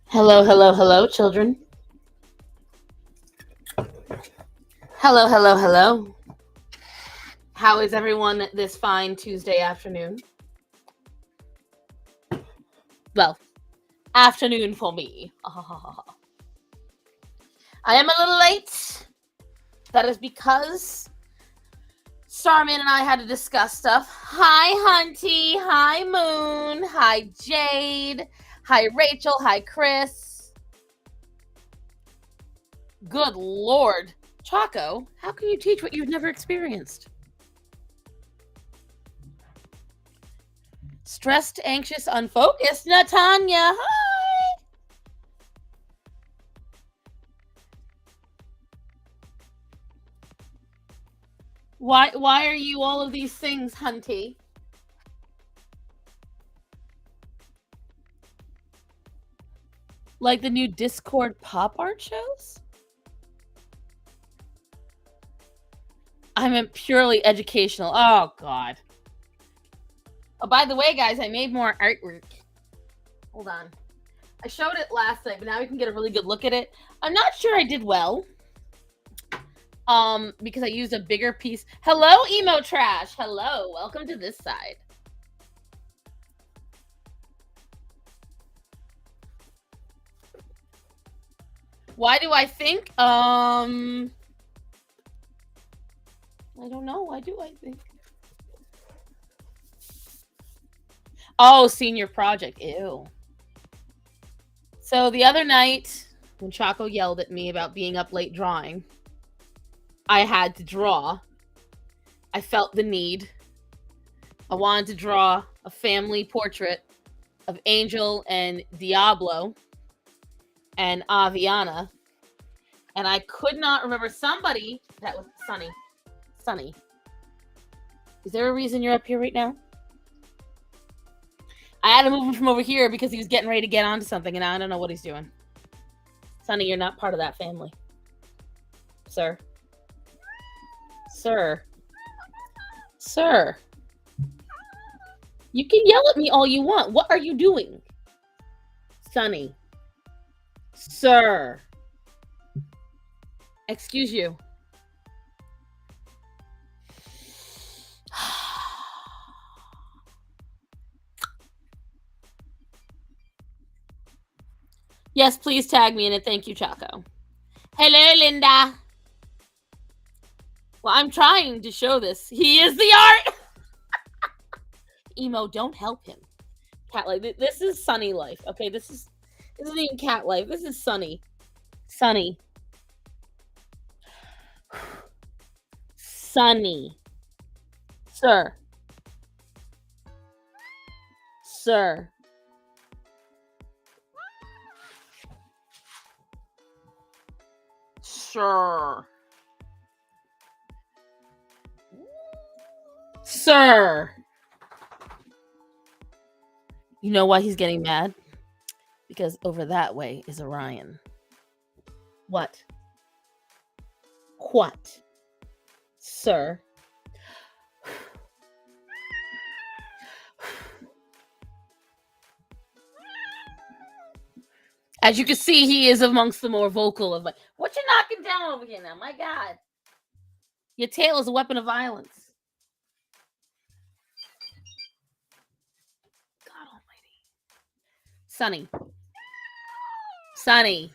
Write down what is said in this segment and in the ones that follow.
Hello, hello, hello, children. Hello, hello, hello. How is everyone this fine Tuesday afternoon? Well, afternoon for me. I am a little late. That is because Starman and I had to discuss stuff. Hi, Hunty. Hi, Moon. Hi, Jade. Hi, Rachel. Hi, Chris. Good Lord. Chaco, how can you teach what you've never experienced? Stressed, anxious, unfocused. Natanya, hi. Why are you all of these things, Hunty? Like the new Discord pop art shows? I'm purely educational. Oh, God. Oh, by the way, guys, I made more artwork. Hold on. I showed it last night, but now we can get a really good look at it. I'm not sure I did well. Because I used a bigger piece. Hello, Emo Trash. Hello. Welcome to this side. Why do I think? I don't know. Why do I think? Oh, senior project. Ew. So the other night, when Chaco yelled at me about being up late drawing, I had to draw. I felt the need. I wanted to draw a family portrait of Angel and Diablo and Aviana. And I could not remember somebody that was Sunny. Sunny. Is there a reason you're up here right now? I had to move him from over here because he was getting ready to get onto something, and I don't know what he's doing. Sonny, you're not part of that family. Sir. Sir. Sir. You can yell at me all you want. What are you doing? Sonny. Sir. Excuse you. Yes, please tag me in it. Thank you, Chaco. Hello, Linda. Well, I'm trying to show this. He is the art. Emo, don't help him. Cat life. This is Sunny life. Okay, this isn't even cat life. This is Sunny. Sunny. Sunny. Sir. Sir. Sir. Sir. You know why he's getting mad? Because over that way is Orion. What? What? Sir. As you can see, he is amongst the more vocal of like, what you knocking down over here now? My God. Your tail is a weapon of violence. God almighty. Sunny. Sunny.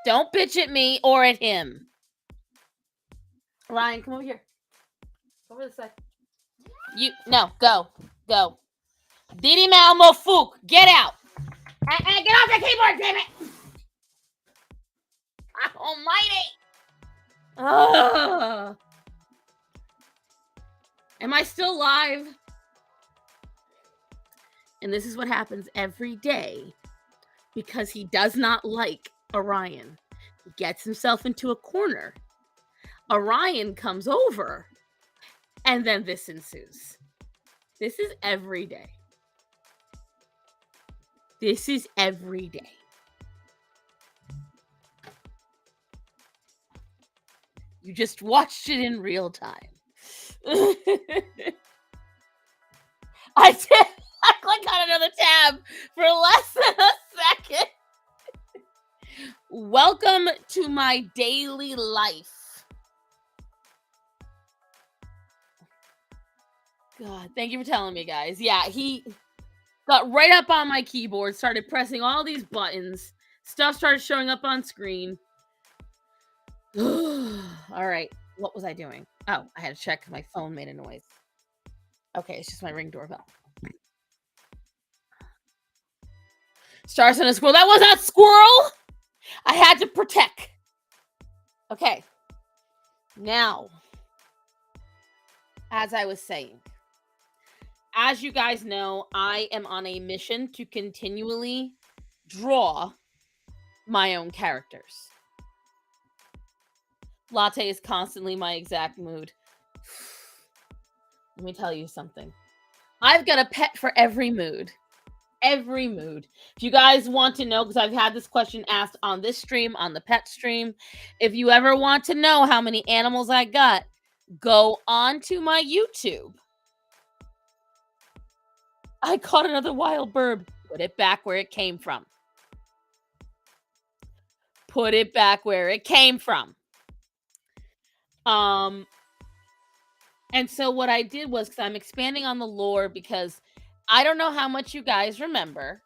Don't bitch at me or at him. Ryan, come over here. Over this side. No, go. Didi Malmo Fook, get out. Hey, get off the keyboard, damn it. Almighty. Am I still live? And this is what happens every day because he does not like Orion. He gets himself into a corner. Orion comes over, and then this ensues. This is every day. This is every day. You just watched it in real time. I did. I clicked I got another tab for less than a second. Welcome to my daily life. God, thank you for telling me, guys. Yeah, he got right up on my keyboard, started pressing all these buttons. Stuff started showing up on screen. All right, what was I doing? Oh, I had to check my phone made a noise. Okay, it's just my Ring doorbell. Stars on a squirrel. That was not squirrel. I had to protect. Okay. Now, as I was saying, as you guys know, I am on a mission to continually draw my own characters. Latte is constantly my exact mood. Let me tell you something. I've got a pet for every mood. Every mood. If you guys want to know, because I've had this question asked on this stream, on the pet stream, if you ever want to know how many animals I got, go on to my YouTube. I caught another wild bird. Put it back where it came from. Put it back where it came from. And so what I did was, because I'm expanding on the lore, because I don't know how much you guys remember.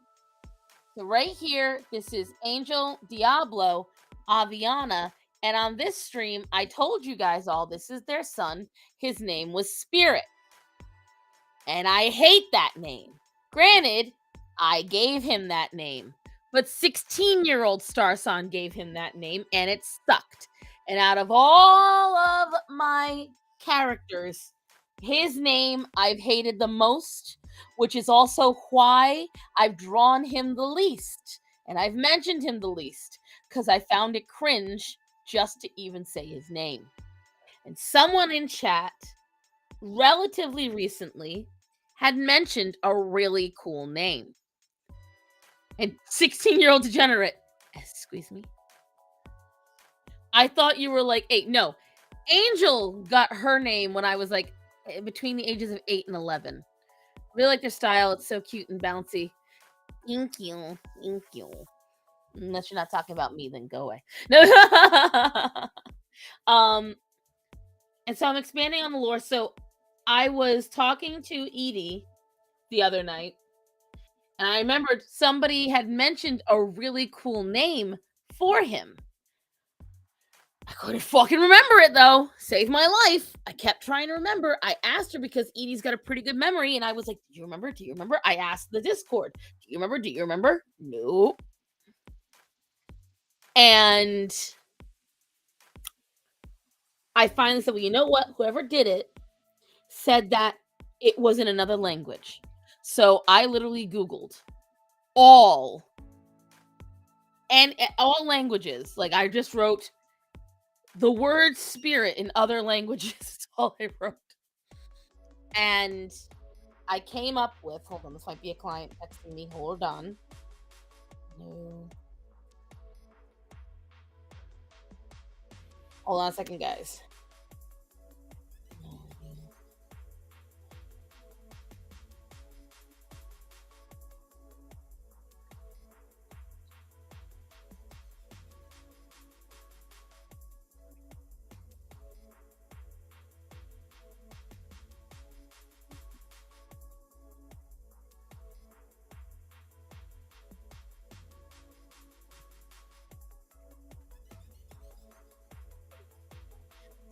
So right here, this is Angel, Diablo, Aviana, and on this stream, I told you guys all this is their son. His name was Spirit. And I hate that name. Granted, I gave him that name. But 16-year-old Starson gave him that name, and it sucked. And out of all of my characters, his name I've hated the most, which is also why I've drawn him the least. And I've mentioned him the least, because I found it cringe just to even say his name. And someone in chat, relatively recently, had mentioned a really cool name. And 16-year-old degenerate, excuse me, I thought you were like 8. No, Angel got her name when I was like between the ages of 8 and 11. Really like their style. It's so cute and bouncy. Thank you. Thank you. Unless you're not talking about me, then go away. No. And so I'm expanding on the lore. So I was talking to Edie the other night, and I remembered somebody had mentioned a really cool name for him. I couldn't fucking remember it though. Saved my life. I kept trying to remember. I asked her because Edie's got a pretty good memory, and I was like, "Do you remember? Do you remember?" I asked the Discord, "Do you remember? Do you remember?" Nope. And I finally said, "Well, you know what? Whoever did it said that it was in another language." So I literally Googled all languages. Like I just wrote the word spirit in other languages. That's all I wrote. And I came up with, hold on, this might be a client texting me. Hold on. No. Hold on a second, guys.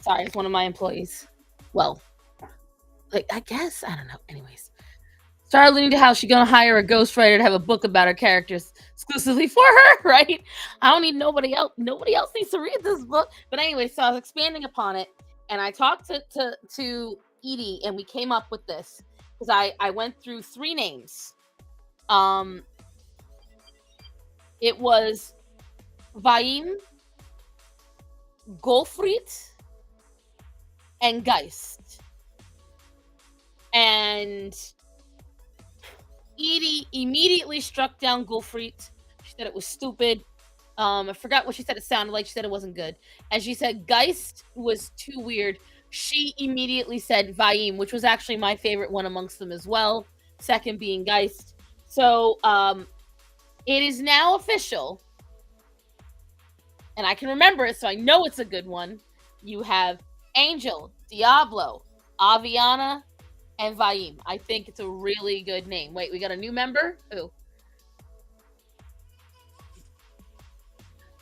Sorry, it's one of my employees. Well, like I guess I don't know. Anyways, started alluding to how she's gonna hire a ghostwriter to have a book about her characters exclusively for her. Right? I don't need nobody else. Nobody else needs to read this book. But anyway, so I was expanding upon it, and I talked to Edie, and we came up with this because I went through 3 names. It was Vaim, Golfrit, and Geist. And Edie immediately struck down Golfrit. She said it was stupid. I forgot what she said it sounded like. She said it wasn't good. And she said Geist was too weird. She immediately said Vaim, which was actually my favorite one amongst them as well. Second being Geist. So, it is now official, and I can remember it, so I know it's a good one. You have Angel, Diablo, Aviana, and Vaim. I think it's a really good name. Wait, we got a new member? Ooh.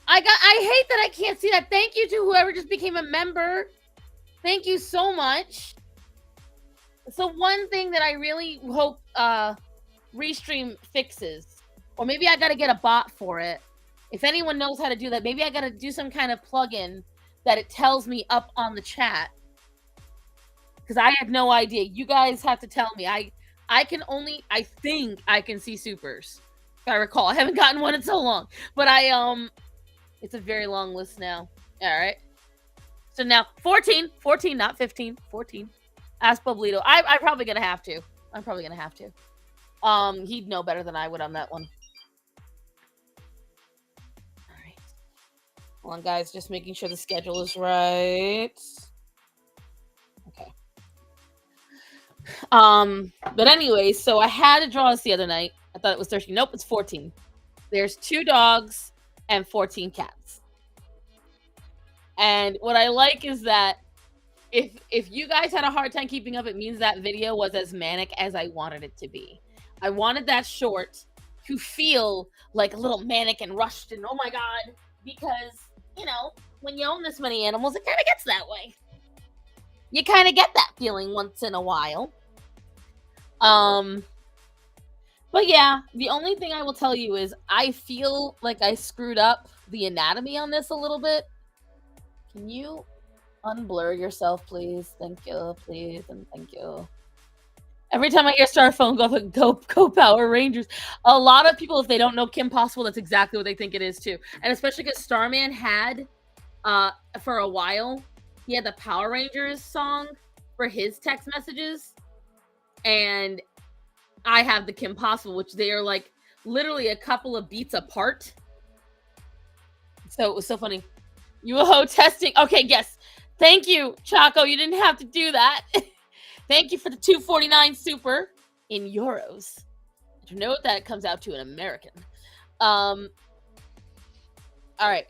I hate that I can't see that. Thank you to whoever just became a member. Thank you so much. So one thing that I really hope Restream fixes, or maybe I gotta get a bot for it. If anyone knows how to do that, maybe I gotta do some kind of plugin that it tells me up on the chat. Because I have no idea. You guys have to tell me. I can only, I think I can see supers. If I recall. I haven't gotten one in so long. But it's a very long list now. Alright. So now 14, not 15, 14. Ask Bublito. I'm probably gonna have to. He'd know better than I would on that one. Alright. Hold on, guys, just making sure the schedule is right. Okay. But anyway, so I had to draw this the other night. I thought it was 13. Nope, it's 14. There's 2 dogs and 14 cats. And what I like is that if you guys had a hard time keeping up, it means that video was as manic as I wanted it to be. I wanted that short to feel like a little manic and rushed and oh my god, because, you know, when you own this many animals, it kind of gets that way. You kind of get that feeling once in a while. But yeah, the only thing I will tell you is I feel like I screwed up the anatomy on this a little bit. Can you unblur yourself, please? Thank you, please, and thank you. Every time I hear Starphone, go Power Rangers. A lot of people, if they don't know Kim Possible, that's exactly what they think it is too. And especially because Starman had, for a while, he had the Power Rangers song for his text messages, and I have the Kim Possible, which they are like literally a couple of beats apart. So it was so funny. UFO testing. Okay, yes. Thank you, Choco. You didn't have to do that. Thank you for the 249 super in euros. I don't know what that comes out to in American. All right.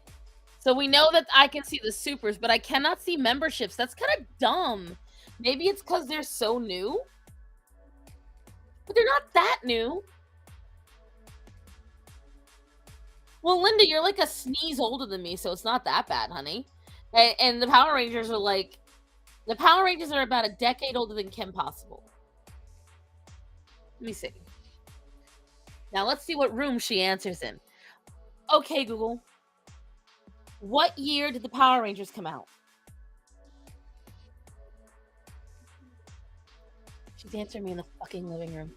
So we know that I can see the supers, but I cannot see memberships. That's kind of dumb. Maybe it's because they're so new. But they're not that new. Well, Linda, you're like a sneeze older than me, so it's not that bad, honey. And the Power Rangers are like... The Power Rangers are about a decade older than Kim Possible. Let me see. Now let's see what room she answers in. Okay, Google. What year did the Power Rangers come out? She's answering me in the fucking living room.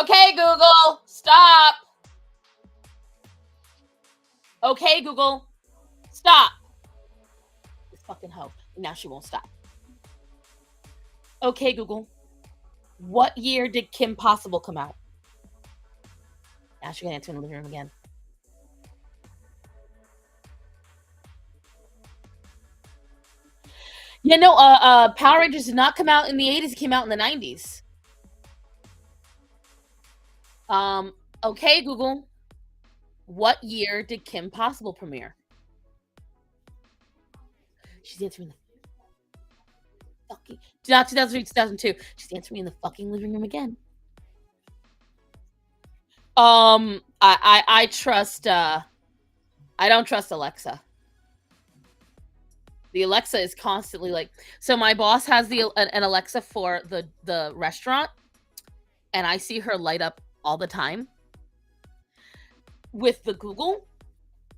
Okay, Google, stop. Okay, Google, stop. This fucking hoe. Now she won't stop. Okay, Google. What year did Kim Possible come out? Now she's gonna answer in the living room again. Yeah, no, Power Rangers did not come out in the 80s, it came out in the 90s. Okay, Google. What year did Kim Possible premiere? She's answering the fucking... Not 2003, 2002. She's answering me in the fucking living room again. I trust, I don't trust Alexa. The Alexa is constantly like... So my boss has an Alexa for the restaurant, and I see her light up all the time. With the Google,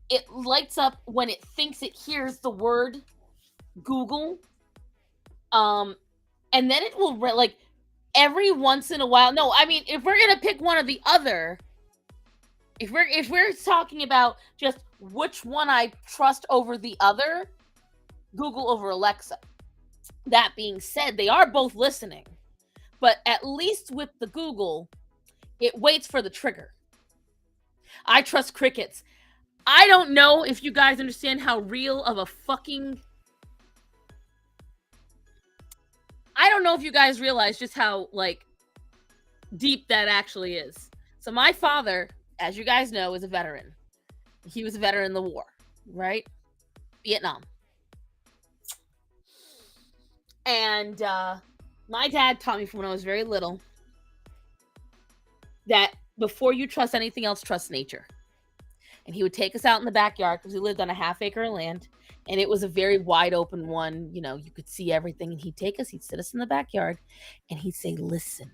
it lights up when it thinks it hears the word Google. And then it will, like, every once in a while... No, I mean, if we're gonna pick one or the other... If we're talking about just which one I trust over the other... Google over Alexa. That being said, they are both listening. But at least with the Google, it waits for the trigger. I trust crickets. I don't know if you guys understand how real of a fucking... I don't know if you guys realize just how, like, deep that actually is. So my father, as you guys know, is a veteran. He was a veteran in the war, right? Vietnam. And my dad taught me from when I was very little that before you trust anything else, trust nature. And he would take us out in the backyard because we lived on a half-acre of land, and it was a very wide open one. You know, you could see everything. And he'd take us, he'd sit us in the backyard, and he'd say, "Listen."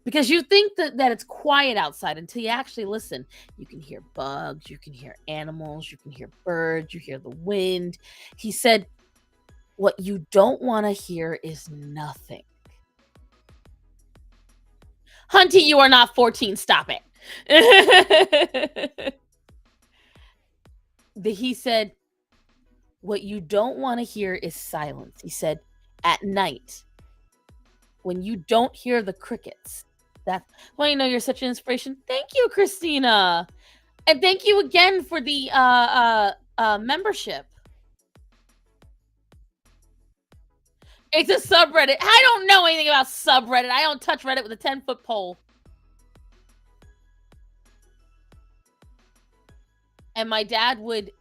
Because you think that it's quiet outside until you actually listen. You can hear bugs, you can hear animals, you can hear birds, you hear the wind. He said, "What you don't want to hear is nothing." Hunty, you are not 14. Stop it. He said, "What you don't want to hear is silence." He said, "At night, when you don't hear the crickets, that's why you know you're such an inspiration." Thank you, Christina. And thank you again for the membership. It's a subreddit. I don't know anything about subreddit. I don't touch Reddit with a 10-foot pole. And my dad would,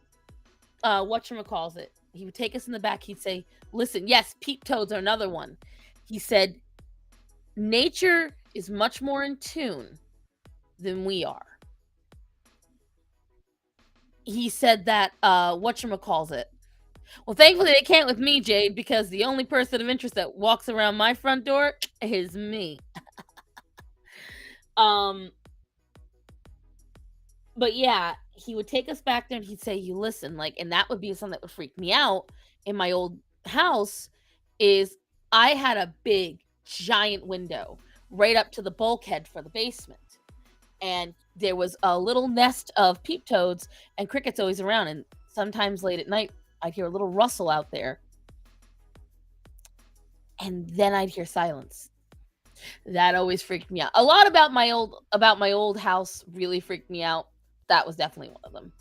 whatchamacallit, he would take us in the back. He'd say, "Listen, yes, peep toads are another one." He said, "Nature is much more in tune than we are." He said that, whatchamacallit. Well, thankfully they can't with me, Jade, because the only person of interest that walks around my front door is me. But yeah, he would take us back there and he'd say, "You listen," like, and that would be something that would freak me out in my old house. Is I had a big giant window right up to the bulkhead for the basement, and there was a little nest of peep toads and crickets always around, and sometimes late at night I'd hear a little rustle out there, and then I'd hear silence. That always freaked me out. A lot about my old house really freaked me out. That was definitely one of them.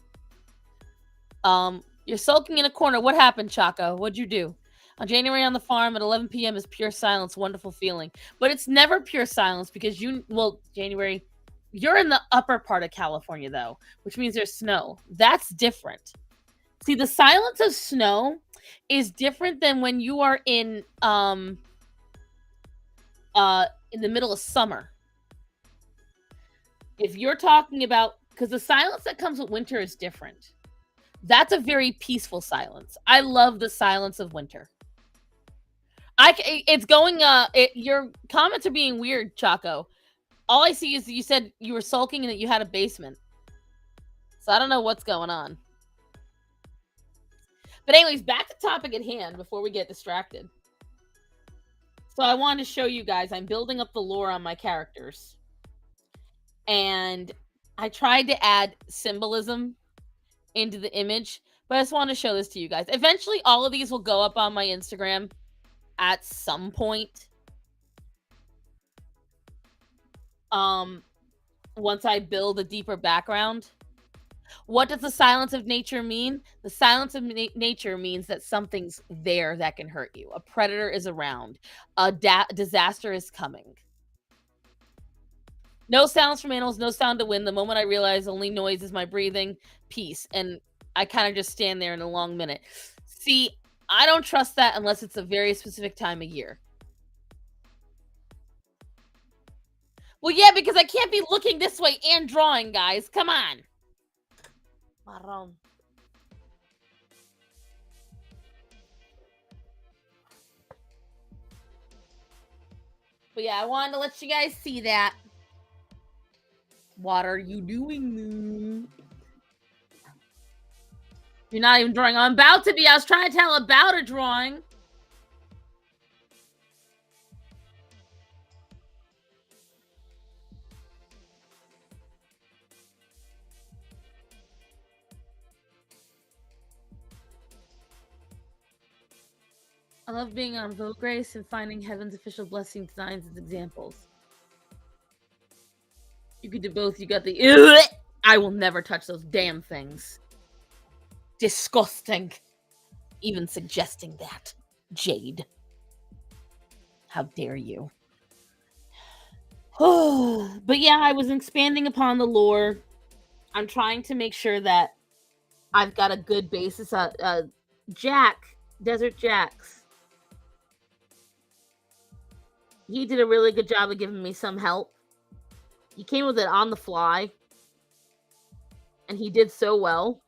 You're sulking in a corner. What happened, Chaco? What'd you do? On January on the farm at 11 p.m. is pure silence, wonderful feeling. But it's never pure silence because January, you're in the upper part of California though, which means there's snow. That's different. See, the silence of snow is different than when you are in the middle of summer. If you're talking about, because the silence that comes with winter is different. That's a very peaceful silence. I love the silence of winter. Your comments are being weird, Chaco. All I see is you said you were sulking and that you had a basement. So I don't know what's going on. But anyways, back to topic at hand before we get distracted. So I wanted to show you guys, I'm building up the lore on my characters. And I tried to add symbolism into the image, but I just want to show this to you guys. Eventually, all of these will go up on my Instagram at some point. Once I build a deeper background. What does the silence of nature mean? The silence of nature means that something's there that can hurt you. A predator is around. A disaster is coming. No sounds from animals, no sound to wind. The moment I realize only noise is my breathing, peace. And I kind of just stand there in a long minute. See, I don't trust that unless it's a very specific time of year. Well, yeah, because I can't be looking this way and drawing, guys. Come on. Marron. But yeah, I wanted to let you guys see that. What are you doing, Moon? You're not even drawing. I'm about to be. I was trying to tell about a drawing. I love being on Vote Grace and finding Heaven's official blessing designs as examples. You could do both. You got the... I will never touch those damn things. Disgusting. Even suggesting that. Jade. How dare you? But yeah, I was expanding upon the lore. I'm trying to make sure that I've got a good basis. Jack, Desert Jax, he did a really good job of giving me some help. He came with it on the fly, and he did so well.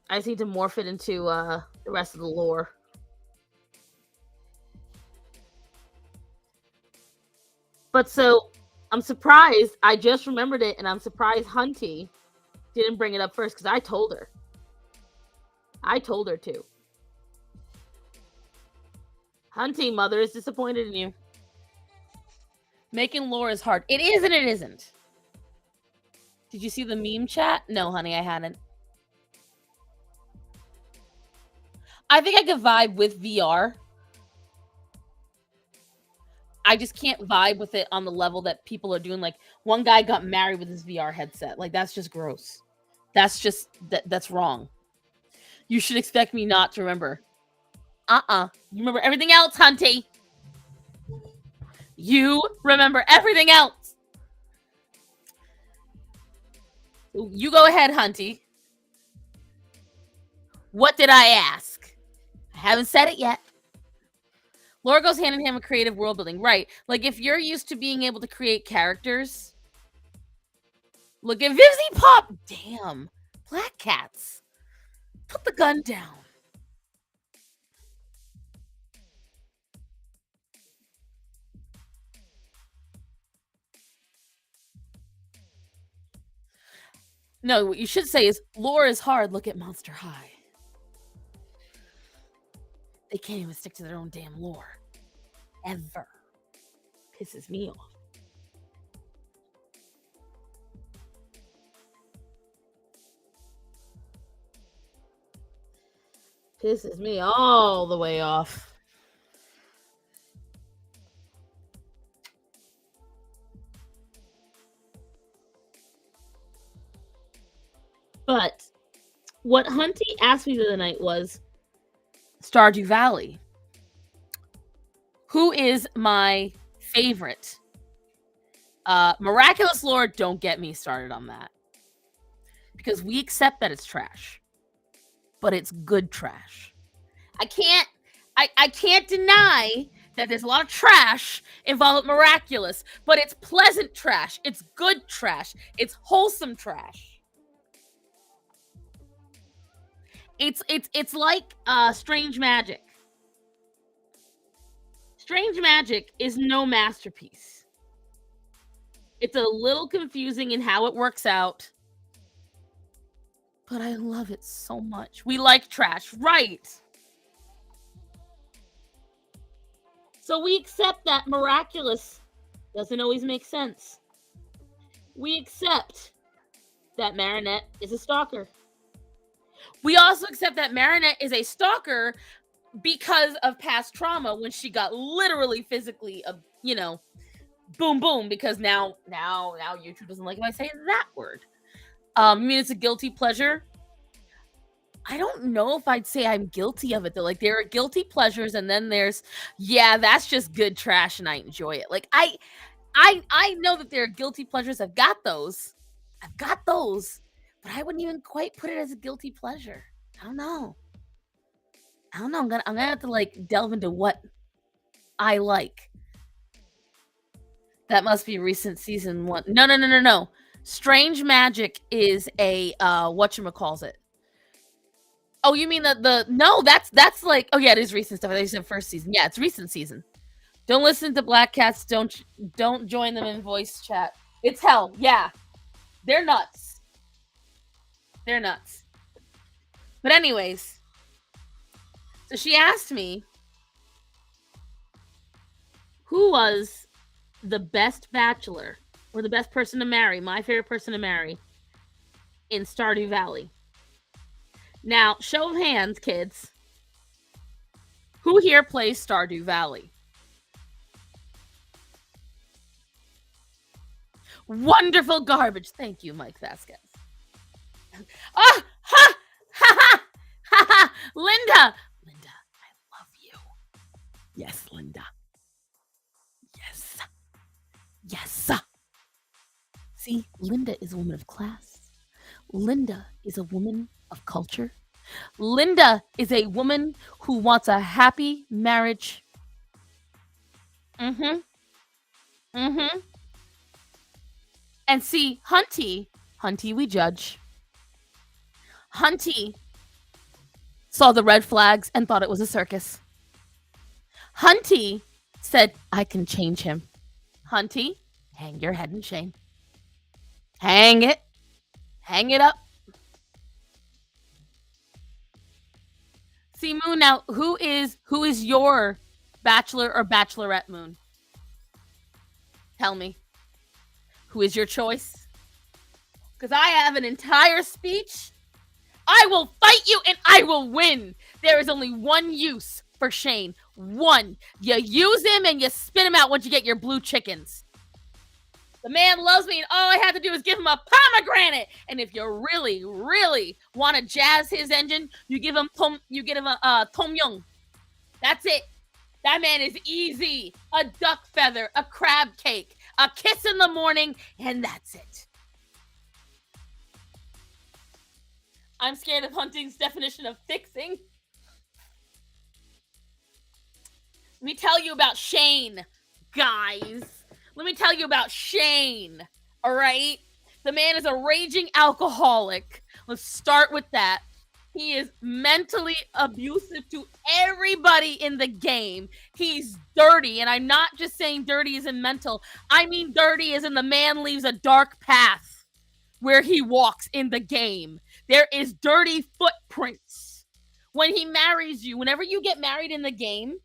I just need to morph it into the rest of the lore. But so I'm surprised. I just remembered it, and I'm surprised Hunty didn't bring it up first because I told her. I told her to. Hunty, mother is disappointed in you. Making lore is hard. It is and it isn't. Did you see the meme chat? No, honey, I hadn't. I think I could vibe with VR. I just can't vibe with it on the level that people are doing. Like, one guy got married with his VR headset. Like, that's just gross. That's just that's wrong. You should expect me not to remember. You remember everything else, Hunty. You remember everything else. You go ahead, Hunty. What did I ask? I haven't said it yet. Lore goes hand in hand with creative world building. Right. Like, if you're used to being able to create characters. Look at Vivzy Pop. Damn. Black cats. Put the gun down. No, what you should say is, lore is hard. Look at Monster High. They can't even stick to their own damn lore. Ever. Pisses me off. Pisses me all the way off. But what Hunty asked me the other night was Stardew Valley. Who is my favorite? Miraculous Lore, don't get me started on that. Because we accept that it's trash. But it's good trash. I can't deny that there's a lot of trash involved with Miraculous, but it's pleasant trash. It's good trash. It's wholesome trash. It's like Strange Magic. Strange Magic is no masterpiece. It's a little confusing in how it works out. But I love it so much. We like trash, right? So we accept that Miraculous doesn't always make sense. We accept that Marinette is a stalker. We also accept that Marinette is a stalker because of past trauma when she got literally physically, boom, boom, because now YouTube doesn't like if I say that word. I mean, it's a guilty pleasure. I don't know if I'd say I'm guilty of it though. Like, there are guilty pleasures, and then there's, yeah, that's just good trash, and I enjoy it. Like, I know that there are guilty pleasures. I've got those, but I wouldn't even quite put it as a guilty pleasure. I don't know. I'm gonna have to like delve into what I like. That must be recent season 1. No. Strange Magic is a whatchamacallit. Oh, you mean no, that's like, oh yeah, it is recent stuff. I thought you said first season. Yeah, it's recent season. Don't listen to Black Cats. Don't join them in voice chat. It's hell. Yeah. They're nuts. But anyways, so she asked me who was the best bachelor or the best person to marry, my favorite person to marry in Stardew Valley. Now, show of hands, kids. Who here plays Stardew Valley? Wonderful garbage. Thank you, Mike Vasquez. Ah! Ha! Ha! Ha! Ha! Linda, I love you. Yes, Linda. Yes. See, Linda is a woman of class. Linda is a woman of culture. Linda is a woman who wants a happy marriage. Mhm. Mhm. And see, Hunty we judge. Hunty saw the red flags and thought it was a circus. Hunty said, I can change him. Hunty, hang your head in shame. Hang it. Hang it up. See, Moon, now who is your bachelor or bachelorette, Moon? Tell me. Who is your choice? Because I have an entire speech. I will fight you and I will win. There is only one use for Shane. One. You use him and you spit him out once you get your blue chickens. The man loves me, and all I have to do is give him a pomegranate. And if you really, really want to jazz his engine, you give him tom yum. That's it. That man is easy. A duck feather, a crab cake, a kiss in the morning, and that's it. I'm scared of Hunting's definition of fixing. Let me tell you about Shane, guys. Let me tell you about Shane. All right? The man is a raging alcoholic. Let's start with that. He is mentally abusive to everybody in the game. He's dirty, and I'm not just saying dirty as in mental. I mean dirty as in the man leaves a dark path where he walks in the game. There is dirty footprints. When he marries you, whenever you get married in the game,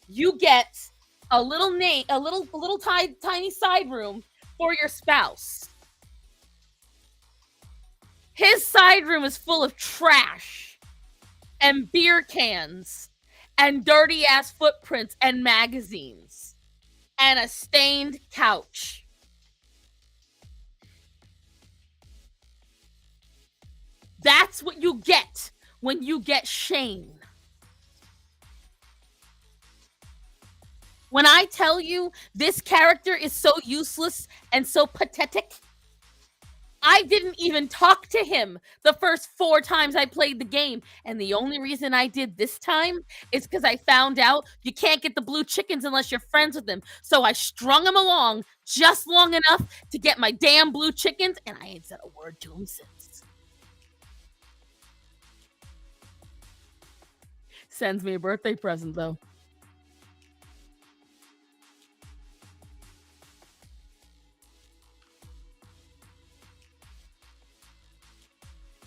you get a little tiny side room for your spouse. His side room is full of trash and beer cans and dirty ass footprints and magazines and a stained couch. That's what you get when you get Shane. When I tell you this character is so useless and so pathetic, I didn't even talk to him the first 4 times I played the game. And the only reason I did this time is because I found out you can't get the blue chickens unless you're friends with them. So I strung him along just long enough to get my damn blue chickens, and I ain't said a word to him since. Sends me a birthday present, though.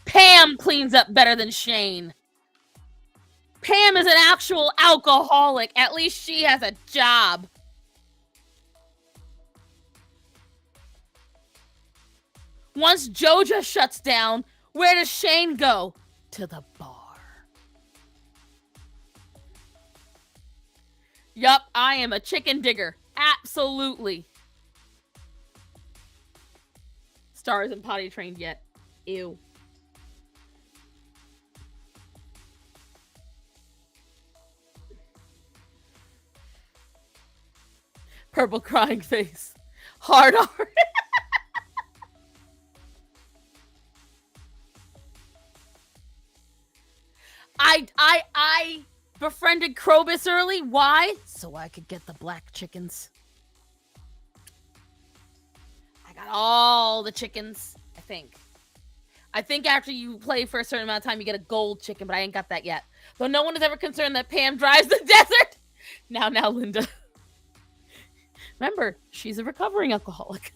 Pam cleans up better than Shane. Pam is an actual alcoholic. At least she has a job. Once Joja shuts down, where does Shane go? To the bar. Yup, I am a chicken digger. Absolutely. Star isn't potty trained yet. Ew. Purple crying face. Hard R. I befriended Krobus early. Why? So I could get the black chickens. I got all the chickens, I think. I think after you play for a certain amount of time, you get a gold chicken, but I ain't got that yet. Though no one is ever concerned that Pam drives the desert. Now, Linda. Remember, she's a recovering alcoholic.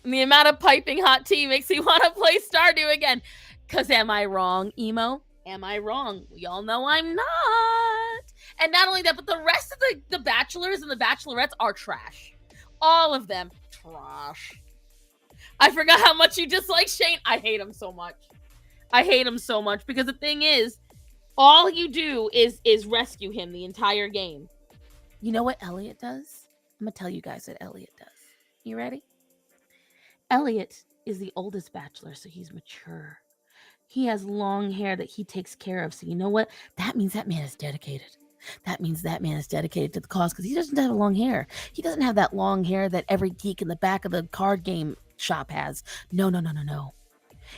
And the amount of piping hot tea makes me want to play Stardew again. Because am I wrong, Emo? Am I wrong? We all know I'm not. And not only that, but the rest of the bachelors and the bachelorettes are trash. All of them, trash. I forgot how much you dislike Shane. I hate him so much. Because the thing is, all you do is rescue him the entire game. You know what Elliot does? I'm going to tell you guys what Elliot does. You ready? Elliot is the oldest bachelor, so he's mature. He has long hair that he takes care of. So you know what? That means that man is dedicated. That means that man is dedicated to the cause because he doesn't have long hair. He doesn't have that long hair that every geek in the back of the card game shop has. No, no, no, no, no.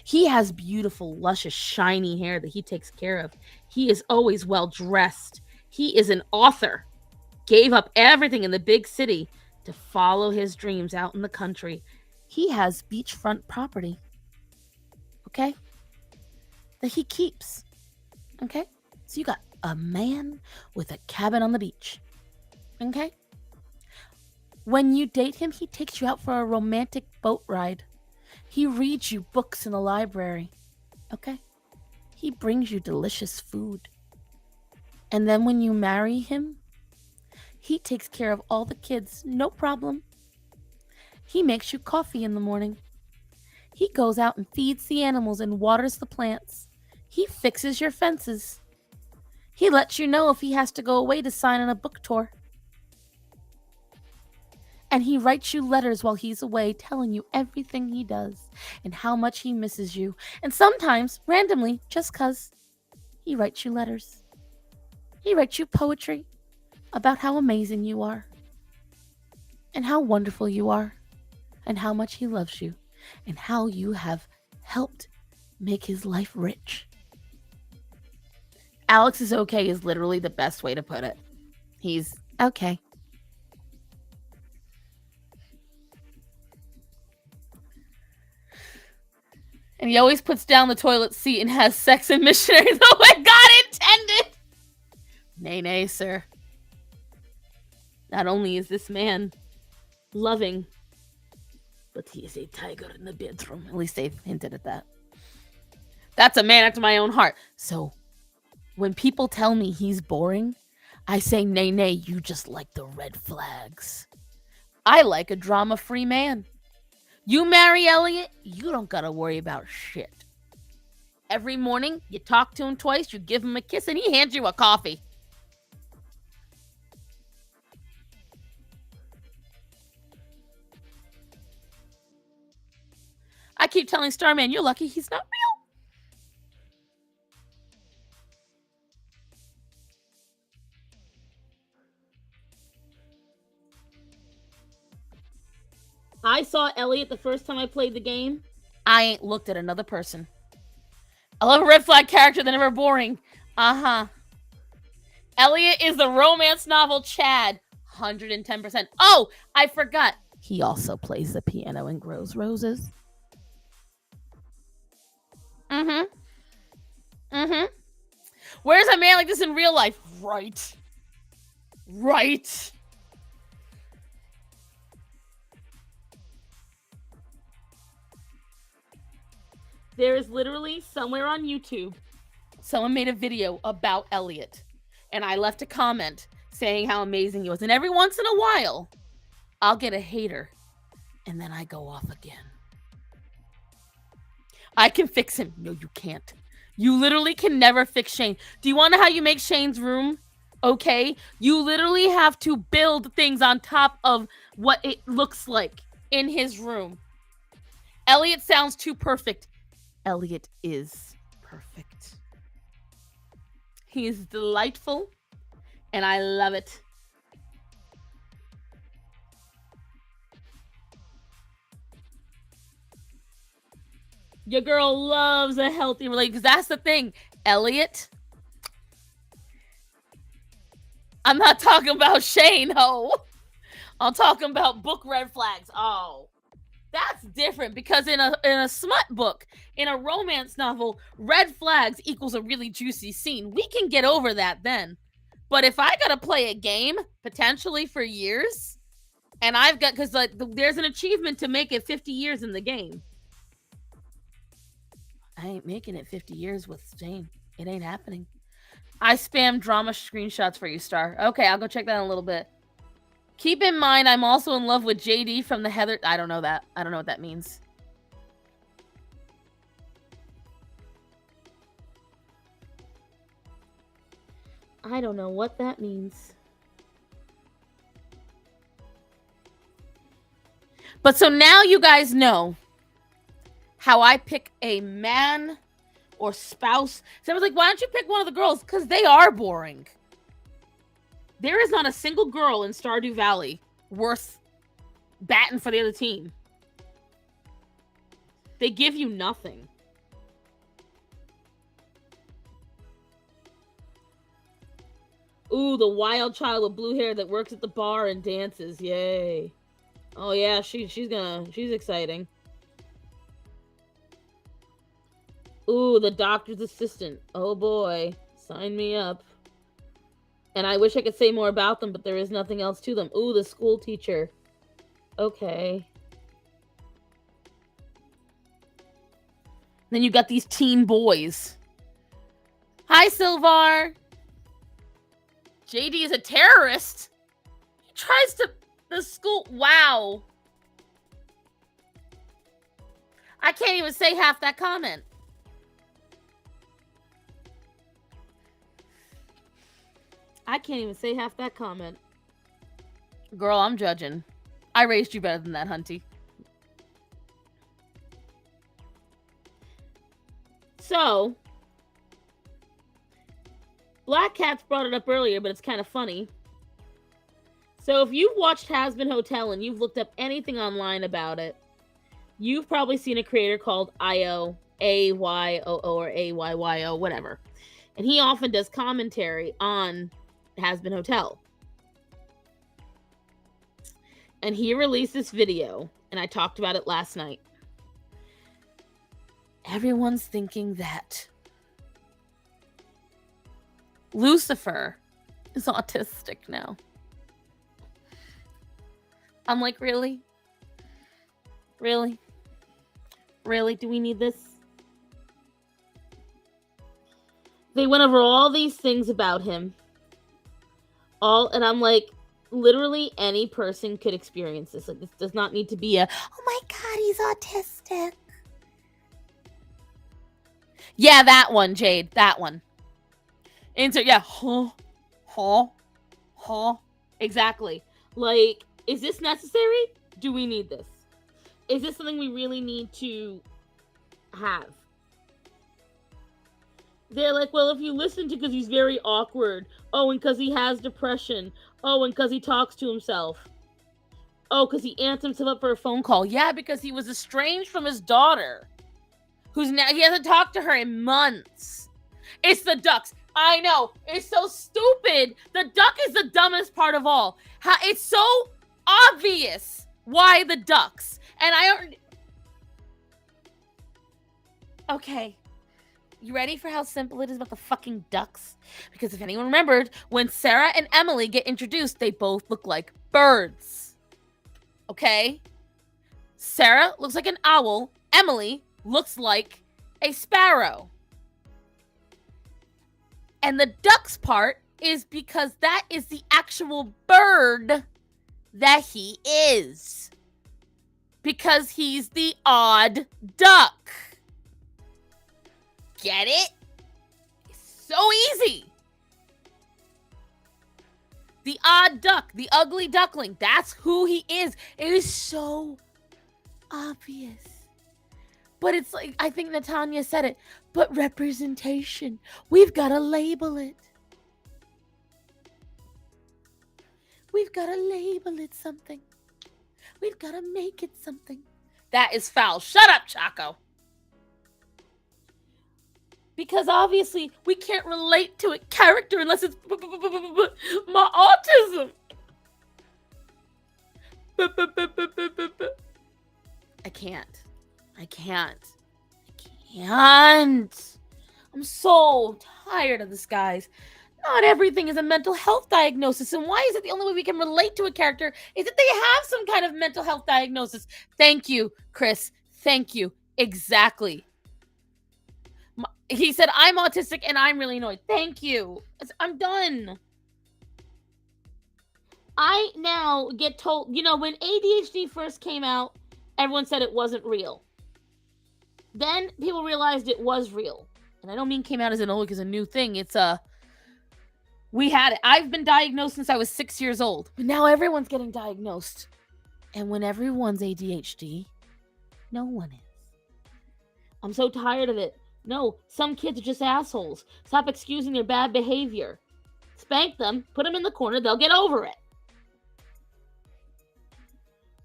He has beautiful, luscious, shiny hair that he takes care of. He is always well dressed. He is an author. Gave up everything in the big city to follow his dreams out in the country. He has beachfront property. Okay? That he keeps. Okay? So you got a man with a cabin on the beach. Okay? When you date him, he takes you out for a romantic boat ride. He reads you books in the library. Okay? He brings you delicious food. And then when you marry him, he takes care of all the kids, no problem. He makes you coffee in the morning. He goes out and feeds the animals and waters the plants. He fixes your fences. He lets you know if he has to go away to sign on a book tour. And he writes you letters while he's away, telling you everything he does and how much he misses you. And sometimes, randomly, just 'cause, he writes you letters. He writes you poetry about how amazing you are and how wonderful you are and how much he loves you and how you have helped make his life rich. Alex is okay is literally the best way to put it. He's okay. And he always puts down the toilet seat and has sex in missionaries the way God intended. Nay, nay, sir. Not only is this man loving, but he is a tiger in the bedroom. At least they've hinted at that. That's a man after my own heart. So when people tell me he's boring, I say, nay, nay, you just like the red flags. I like a drama-free man. You marry Elliot, you don't gotta worry about shit. Every morning, you talk to him twice, you give him a kiss, and he hands you a coffee. I keep telling Starman, you're lucky he's not real. I saw Elliot the first time I played the game. I ain't looked at another person. I love a red flag character, they're never boring. Uh-huh. Elliot is the romance novel Chad. 110%. Oh, I forgot. He also plays the piano and grows roses. Mm-hmm. Mm-hmm. Where's a man like this in real life? Right. Right. There is literally somewhere on YouTube, someone made a video about Elliot. And I left a comment saying how amazing he was. And every once in a while, I'll get a hater. And then I go off again. I can fix him. No, you can't. You literally can never fix Shane. Do you want to know how you make Shane's room? Okay? You literally have to build things on top of what it looks like in his room. Elliot sounds too perfect. Elliot is perfect. He is delightful, and I love it. Your girl loves a healthy relationship, because that's the thing. Elliot, I'm not talking about Shane, ho. I'm talking about book red flags. Oh, that's different, because in a smut book, in a romance novel, red flags equals a really juicy scene. We can get over that then. But if I gotta play a game, potentially for years, and I've got, because like there's an achievement to make it 50 years in the game. I ain't making it 50 years with Shane. It ain't happening. I spam drama screenshots for you, Star. Okay, I'll go check that in a little bit. Keep in mind, I'm also in love with JD from the Heather. I don't know that. I don't know what that means. I don't know what that means. But so now you guys know how I pick a man or spouse. So I was like, why don't you pick one of the girls? Because they are boring. There is not a single girl in Stardew Valley worth batting for the other team. They give you nothing. Ooh, the wild child with blue hair that works at the bar and dances. Yay. Oh yeah, she's exciting. Ooh, the doctor's assistant. Oh boy. Sign me up. And I wish I could say more about them, but there is nothing else to them. Ooh, the school teacher. Okay. Then you got these teen boys. Hi, Sylvar. JD is a terrorist. He tries to... The school... Wow. I can't even say half that comment. I can't even say half that comment. Girl, I'm judging. I raised you better than that, Hunty. So, Black Cat's brought it up earlier, but it's kind of funny. So if you've watched Hazbin Hotel and you've looked up anything online about it, you've probably seen a creator called Io, A-Y-O-O or A-Y-Y-O, whatever. And he often does commentary on Hazbin Hotel. And he released this video, and I talked about it last night. Everyone's thinking that Lucifer is autistic now. I'm like, really? Really? Really? Do we need this? They went over all these things about him. And I'm like, literally any person could experience this. Like, this does not need to be a, oh my god, he's autistic. Yeah, that one, Jade. That one. Yeah. Exactly. Like, is this necessary? Do we need this? Is this something we really need to have? They're like, well, if you listen to, because he's very awkward. Oh, and because he has depression. Oh, and because he talks to himself. Oh, because he amped himself up for a phone call. Yeah, because he was estranged from his daughter. He hasn't talked to her in months. It's the ducks. I know. It's so stupid. The duck is the dumbest part of all. It's so obvious why the ducks. And okay. You ready for how simple it is about the fucking ducks? Because if anyone remembered, when Sarah and Emily get introduced, they both look like birds. Okay? Sarah looks like an owl. Emily looks like a sparrow. And the ducks part is because that is the actual bird that he is. Because he's the odd duck. Get it? It's so easy. The odd duck, the ugly duckling, that's who he is. It is so obvious. But it's like, I think Natanya said it, but representation. We've got to label it. We've got to label it something. We've got to make it something. That is foul. Shut up, Chaco. Because obviously we can't relate to a character unless it's my autism. I can't. I'm so tired of this, guys. Not everything is a mental health diagnosis. And why is it the only way we can relate to a character is that they have some kind of mental health diagnosis? Thank you, Chris. Thank you. Exactly. He said, I'm autistic and I'm really annoyed. Thank you. I'm done. I now get told, when ADHD first came out, everyone said it wasn't real. Then people realized it was real. And I don't mean came out as a new thing. It's we had it. I've been diagnosed since I was 6 years old. But now everyone's getting diagnosed. And when everyone's ADHD, no one is. I'm so tired of it. No, some kids are just assholes. Stop excusing their bad behavior. Spank them, put them in the corner, they'll get over it.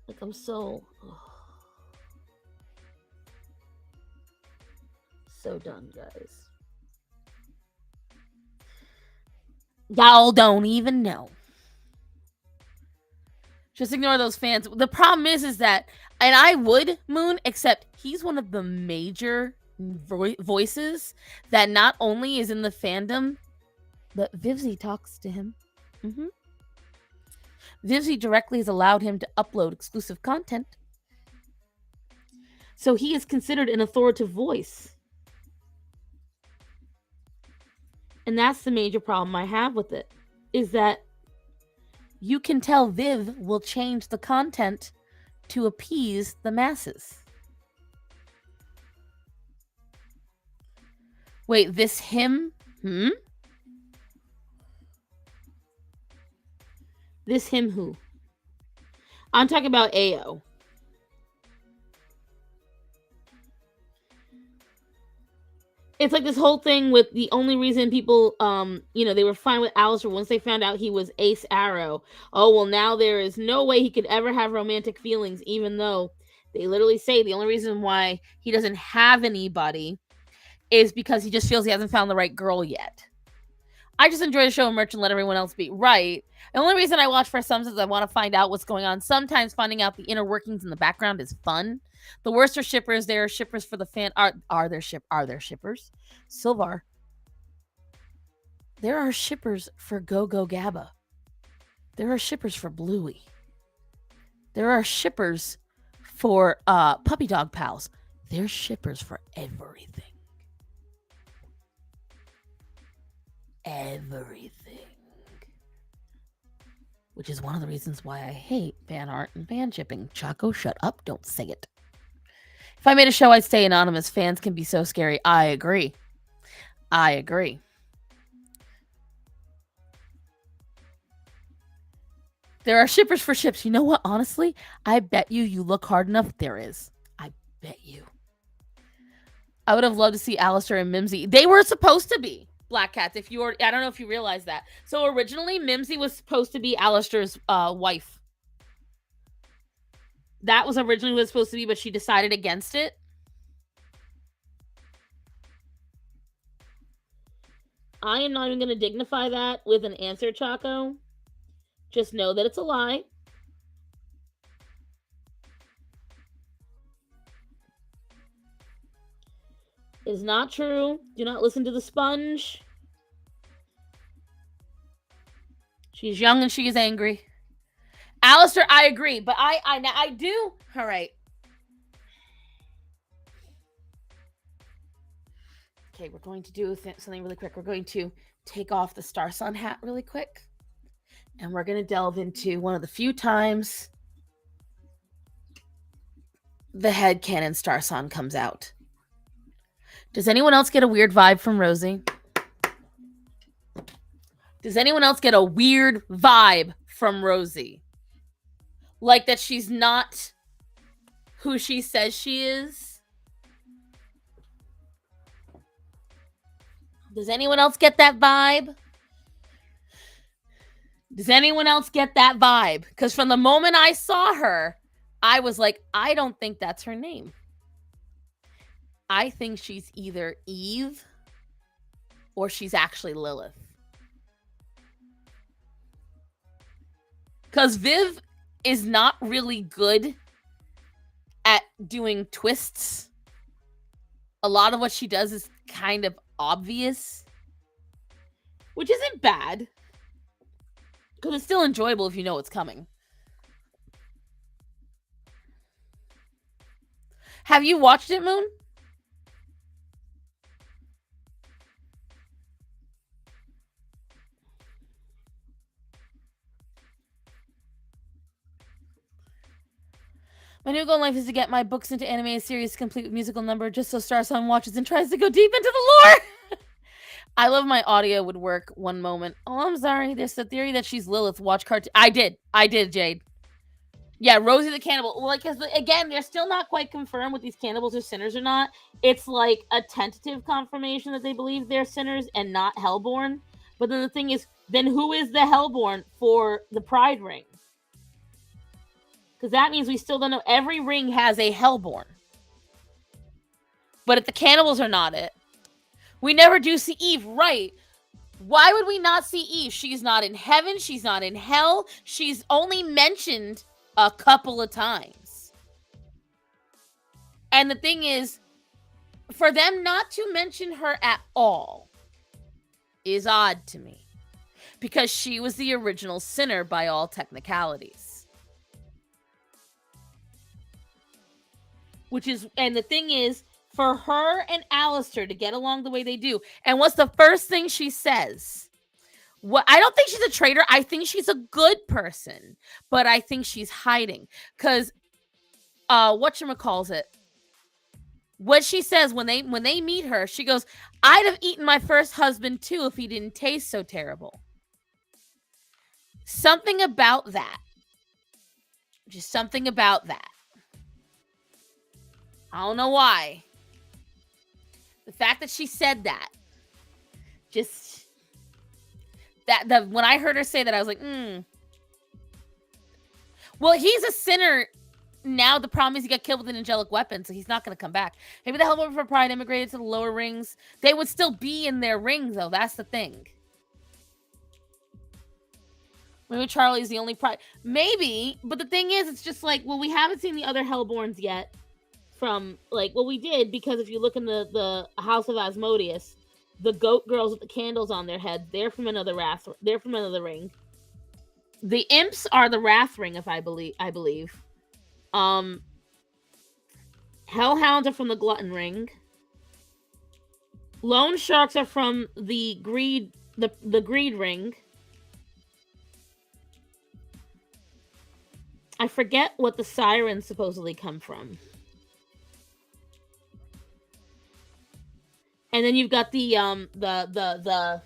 Like, I'm so done, guys. Y'all don't even know. Just ignore those fans. The problem is that, and I would, Moon, except he's one of the major voices that not only is in the fandom, but Vivzy talks to him. Vivzy directly has allowed him to upload exclusive content. So he is considered an authoritative voice. And that's the major problem I have with it, is that you can tell Viv will change the content to appease the masses. Wait, this him? This him who? I'm talking about AO. It's like this whole thing with the only reason people, they were fine with Alistair once they found out he was Ace Arrow. Oh, well, now there is no way he could ever have romantic feelings, even though they literally say the only reason why he doesn't have anybody is because he just feels he hasn't found the right girl yet. I just enjoy the show merch and let everyone else be right. The only reason I watch for some is I want to find out what's going on. Sometimes finding out the inner workings in the background is fun. The worst are shippers. There are shippers for the fan. Are there shippers? Silvar. There are shippers for Go Go Gabba. There are shippers for Bluey. There are shippers for Puppy Dog Pals. There's shippers for everything. Which is one of the reasons why I hate fan art and fan shipping. Chaco, shut up. Don't say it. If I made a show, I'd stay anonymous. Fans can be so scary. I agree. There are shippers for ships. You know what? Honestly, I bet you look hard enough. There is. I bet you. I would have loved to see Alistair and Mimsy. They were supposed to be Black Cats. I don't know if you realize that. So originally, Mimsy was supposed to be Alistair's wife. That was originally what it was supposed to be, but she decided against it. I am not even going to dignify that with an answer, Chaco. Just know that it's a lie. It is not true. Do not listen to the sponge. She's young and she is angry. Alistair, I agree, but I do. All right. Okay, we're going to do something really quick. We're going to take off the Star Sun hat really quick. And we're going to delve into one of the few times the headcanon Star Sun comes out. Does anyone else get a weird vibe from Rosie? Does anyone else get a weird vibe from Rosie? Like that she's not who she says she is? Does anyone else get that vibe? Because from the moment I saw her, I was like, I don't think that's her name. I think she's either Eve or she's actually Lilith. Because Viv is not really good at doing twists. A lot of what she does is kind of obvious, which isn't bad. Because it's still enjoyable if you know it's coming. Have you watched it, Moon? My new goal in life is to get my books into anime series complete with musical number just so Star Sun watches and tries to go deep into the lore. I love my audio would work one moment. Oh, I'm sorry. There's the theory that she's Lilith. Watch cartoon. I did, Jade. Yeah, Rosie the Cannibal. Well, like, again, they're still not quite confirmed with these cannibals or sinners or not. It's like a tentative confirmation that they believe they're sinners and not Hellborn. But then the thing is, then who is the Hellborn for the Pride ring? Because that means we still don't know. Every ring has a Hellborn. But if the cannibals are not it, we never do see Eve, right? Why would we not see Eve? She's not in heaven. She's not in hell. She's only mentioned a couple of times. And the thing is, for them not to mention her at all is odd to me. Because she was the original sinner by all technicalities. And the thing is, for her and Alistair to get along the way they do, and what's the first thing she says? I don't think she's a traitor. I think she's a good person, but I think she's hiding. Because, whatchamacallit, what she says when they meet her, she goes, I'd have eaten my first husband too if he didn't taste so terrible. Something about that. Just something about that. I don't know why. The fact that she said that. Just that when I heard her say that, I was like, Well, he's a sinner now. The problem is he got killed with an angelic weapon, so he's not going to come back. Maybe the Hellborn for Pride immigrated to the lower rings. They would still be in their rings, though. That's the thing. Maybe Charlie's the only Pride. Maybe, but the thing is, it's just like, well, we haven't seen the other Hellborns yet. From, like, well, we did, because if you look in the House of Asmodeus, the goat girls with the candles on their heads, they're from another ring. The imps are the Wrath ring, if I believe. Hellhounds are from the Glutton ring. Lone sharks are from the Greed ring. I forget what the sirens supposedly come from. And then you've got the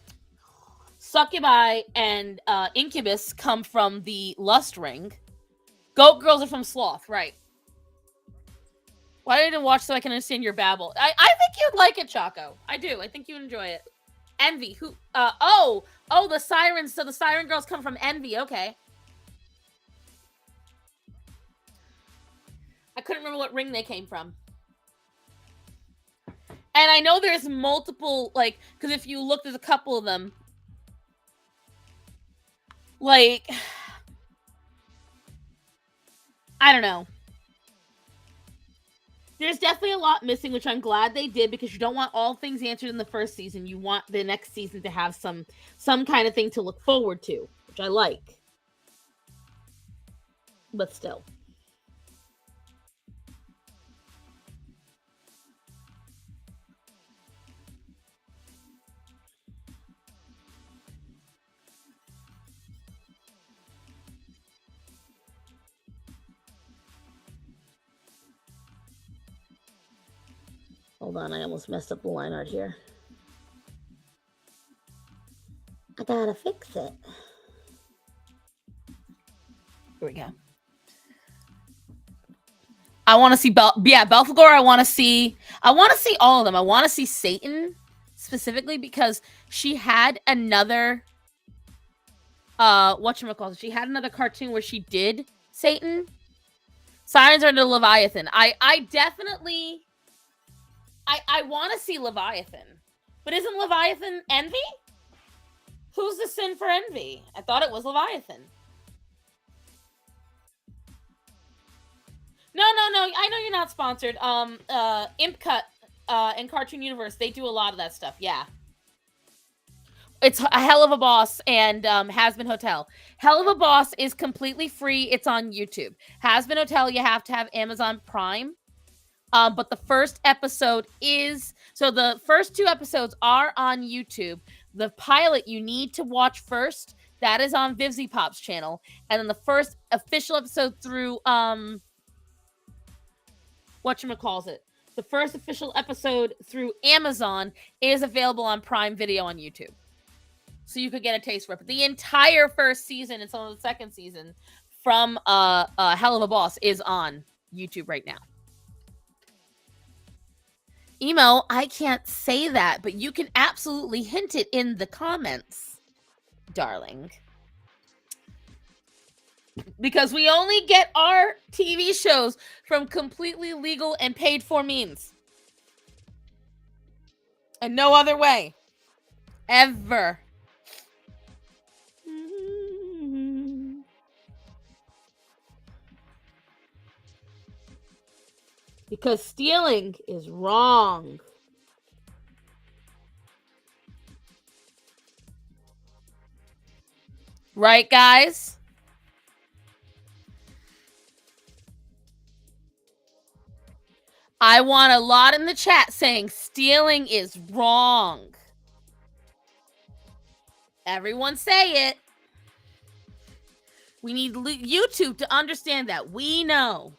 succubi and incubus come from the lust ring. Goat girls are from sloth, right? Why didn't I watch so I can understand your babble? I think you'd like it, Chaco. I do. I think you enjoy it. Envy. Who? The sirens. So the siren girls come from Envy. Okay. I couldn't remember what ring they came from. And I know there's multiple, like, because if you look, there's a couple of them. Like, I don't know. There's definitely a lot missing, which I'm glad they did, because you don't want all things answered in the first season. You want the next season to have some kind of thing to look forward to, which I like. But still. Hold on, I almost messed up the line art here. I gotta fix it. Here we go. I want to see Belphegor. I want to see all of them. I want to see Satan specifically because she had another whatchamacallit. She had another cartoon where she did Satan. Sirens are into Leviathan. I definitely I want to see Leviathan. But isn't Leviathan Envy? Who's the sin for Envy? I thought it was Leviathan. No. I know you're not sponsored. Imp Cut and Cartoon Universe, they do a lot of that stuff. Yeah. It's a Hell of a Boss and Has Been Hotel. Hell of a Boss is completely free. It's on YouTube. Has Been Hotel, you have to have Amazon Prime. But the first episode the first 2 episodes are on YouTube. The pilot you need to watch first. That is on Vivzy Pop's channel. And then the first official episode through whatchamacallit. The first official episode through Amazon is available on Prime Video on YouTube. So you could get a taste for it. But the entire first season and some of the second season from Hell of a Boss is on YouTube right now. Emo, I can't say that, but you can absolutely hint it in the comments. darling. Because we only get our TV shows from completely legal and paid for means. And no other way. Ever. Because stealing is wrong. Right, guys? I want a lot in the chat saying stealing is wrong. Everyone say it. We need YouTube to understand that. We know.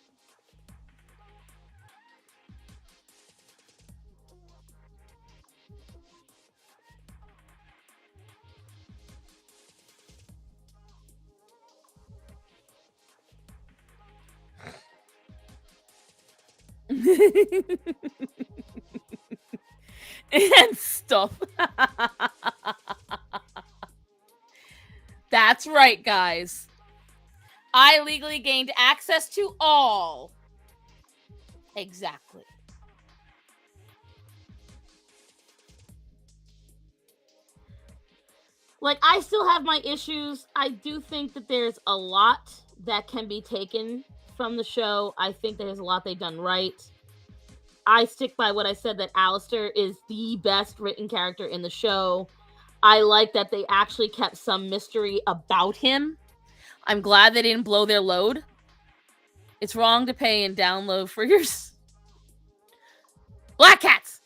And stuff. That's right, guys. I legally gained access to all. Exactly. Like, I still have my issues. I do think that there's a lot that can be taken from the show. I think there's a lot they've done right. I stick by what I said, that Alistair is the best written character in the show. I like that they actually kept some mystery about him. I'm glad they didn't blow their load. It's wrong to pay and download for your Black Cats.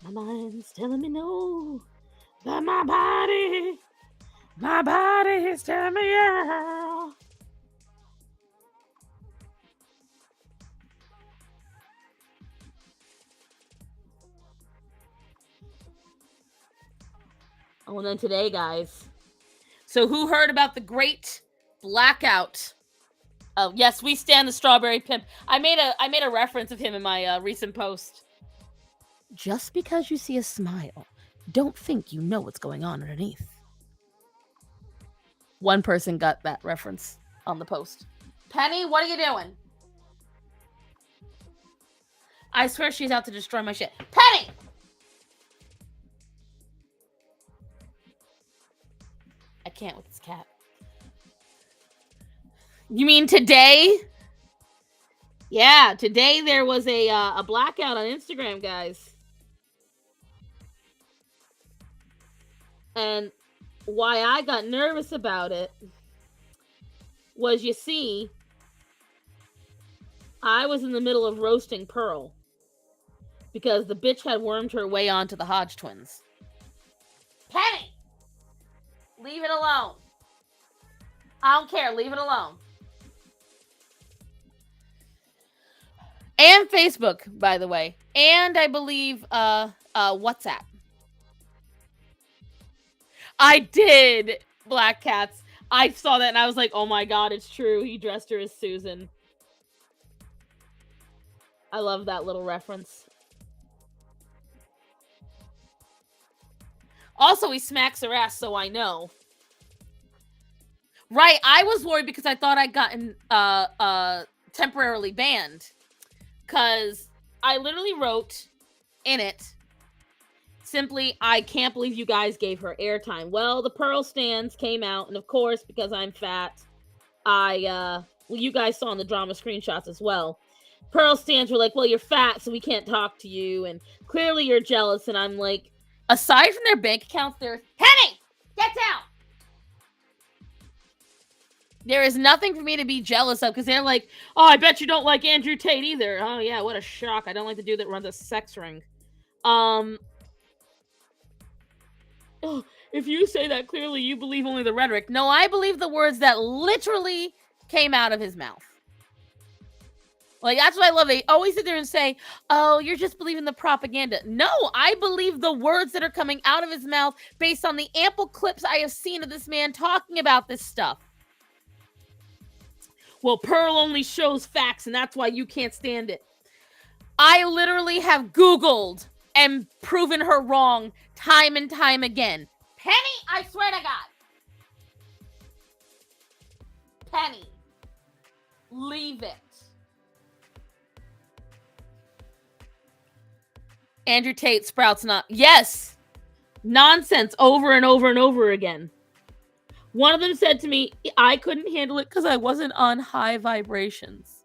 My mind's telling me no, but my body is telling me yeah. Oh, and then today, guys. So who heard about the great blackout? Oh, yes, we stand the Strawberry Pimp. I made a reference of him in my recent post. Just because you see a smile, don't think you know what's going on underneath. One person got that reference on the post. Penny, what are you doing? I swear she's out to destroy my shit. Penny! I can't with this cat. You mean today? Yeah, today there was a blackout on Instagram, guys. And why I got nervous about it was, you see, I was in the middle of roasting Pearl because the bitch had wormed her way onto the Hodge twins. Penny! Leave it alone. I don't care. Leave it alone. And Facebook, by the way. And I believe WhatsApp. I did, Black Cats. I saw that and I was like, oh my god, it's true. He dressed her as Susan. I love that little reference. Also, he smacks her ass, so I know. Right, I was worried because I thought I'd gotten temporarily banned. Because I literally wrote in it, simply, I can't believe you guys gave her airtime. Well, the Pearl stands came out, and of course, because I'm fat, well, you guys saw in the drama screenshots as well. Pearl stands were like, well, you're fat, so we can't talk to you, and clearly you're jealous, and I'm like, aside from their bank accounts, they're, Penny, get down! There is nothing for me to be jealous of, because they're like, oh, I bet you don't like Andrew Tate either. Oh, yeah, what a shock. I don't like the dude that runs a sex ring. Oh, if you say that, clearly you believe only the rhetoric. No, I believe the words that literally came out of his mouth. Like, that's what I love. They always sit there and say, oh, you're just believing the propaganda. No, I believe the words that are coming out of his mouth based on the ample clips I have seen of this man talking about this stuff. Well, Pearl only shows facts, and that's why you can't stand it. I literally have Googled and proven her wrong time and time again. Penny, I swear to God. Penny, leave it. Andrew Tate sprouts not. Yes. Nonsense over and over and over again. One of them said to me, I couldn't handle it because I wasn't on high vibrations.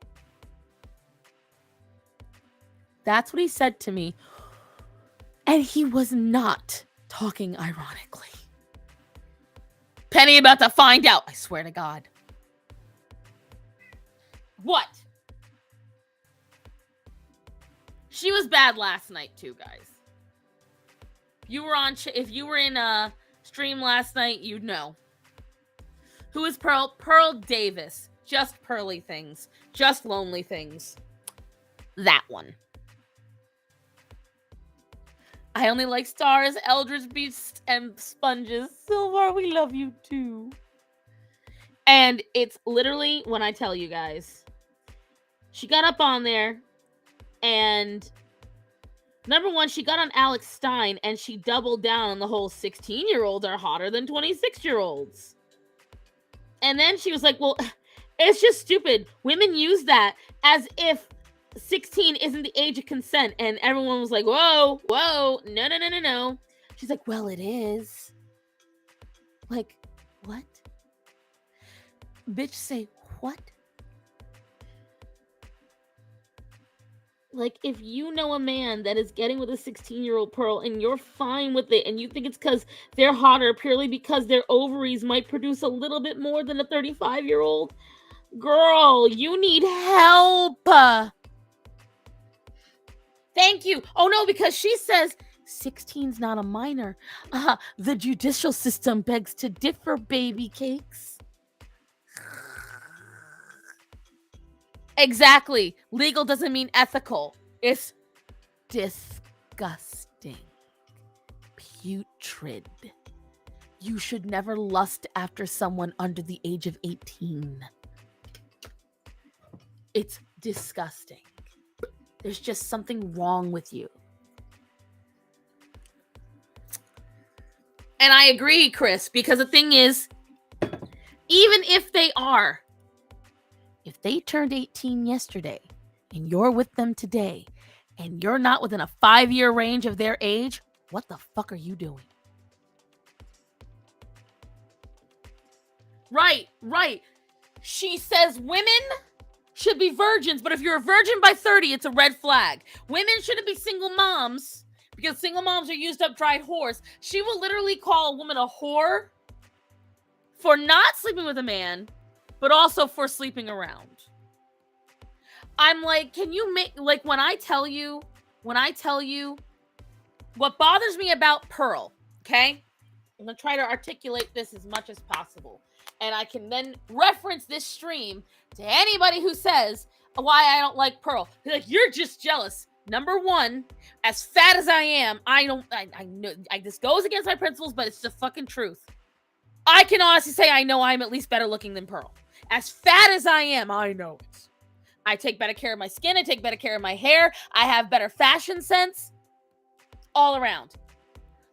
That's what he said to me. And he was not talking ironically. Penny about to find out. I swear to God. What? She was bad last night too, guys. If you were in a stream last night, you'd know. Who is Pearl? Pearl Davis. Just pearly things. Just lonely things. That one. I only like stars, eldritch beasts, and sponges. Silvar, we love you too. And it's literally, when I tell you guys, she got up on there, and number one, she got on Alex Stein, and she doubled down on the whole 16-year-olds are hotter than 26-year-olds. And then she was like, well, it's just stupid. Women use that as if 16 isn't the age of consent. And everyone was like, whoa, no. She's like, well, it is. Like, what? Bitch, say what? Like, if you know a man that is getting with a 16-year-old Pearl and you're fine with it and you think it's because they're hotter purely because their ovaries might produce a little bit more than a 35-year-old, girl, you need help. Thank you. Oh, no, because she says 16's not a minor. The judicial system begs to differ, baby cakes. Exactly. Legal doesn't mean ethical. It's disgusting. Putrid. You should never lust after someone under the age of 18. It's disgusting. There's just something wrong with you. And I agree, Chris, because the thing is, even if they are, if they turned 18 yesterday and you're with them today and you're not within a 5-year range of their age, what the fuck are you doing? Right. She says women should be virgins, but if you're a virgin by 30, it's a red flag. Women shouldn't be single moms because single moms are used up dried whores. She will literally call a woman a whore for not sleeping with a man, but also for sleeping around. I'm like, can you make, like, when I tell you what bothers me about Pearl, okay? I'm going to try to articulate this as much as possible. And I can then reference this stream to anybody who says why I don't like Pearl. They're like, you're just jealous. Number one, as fat as I am, I know this goes against my principles, but it's the fucking truth. I can honestly say I know I'm at least better looking than Pearl. As fat as I am, I know it. I take better care of my skin. I take better care of my hair. I have better fashion sense. All around.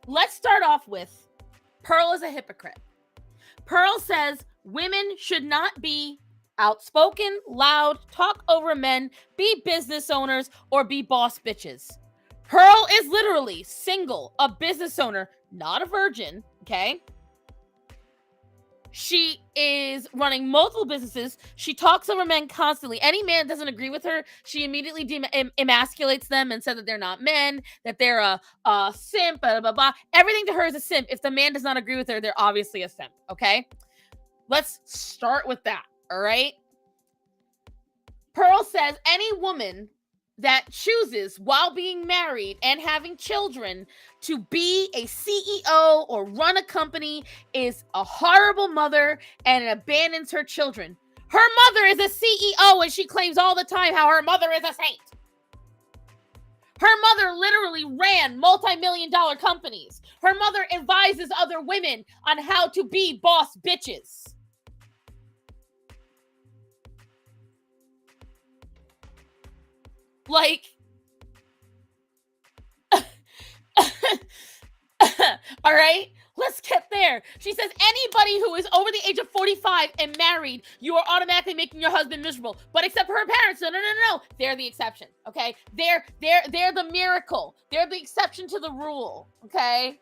Let's start off with Pearl is a hypocrite. Pearl says women should not be outspoken, loud, talk over men, be business owners, or be boss bitches. Pearl is literally single, a business owner, not a virgin, okay? She is running multiple businesses. She talks over men constantly. Any man doesn't agree with her, she immediately emasculates them and says that they're not men, that they're a simp, blah, blah, blah. Everything to her is a simp. If the man does not agree with her, they're obviously a simp, okay? Let's start with that, all right? Pearl says any woman that chooses while being married and having children to be a CEO or run a company is a horrible mother and abandons her children. Her mother is a CEO and she claims all the time how her mother is a saint. Her mother literally ran multi-million-dollar companies. Her mother advises other women on how to be boss bitches. Like, All right, let's get there. She says anybody who is over the age of 45 and married, you are automatically making your husband miserable. But except for her parents, no. They're the exception. Okay, they're the miracle. They're the exception to the rule. Okay.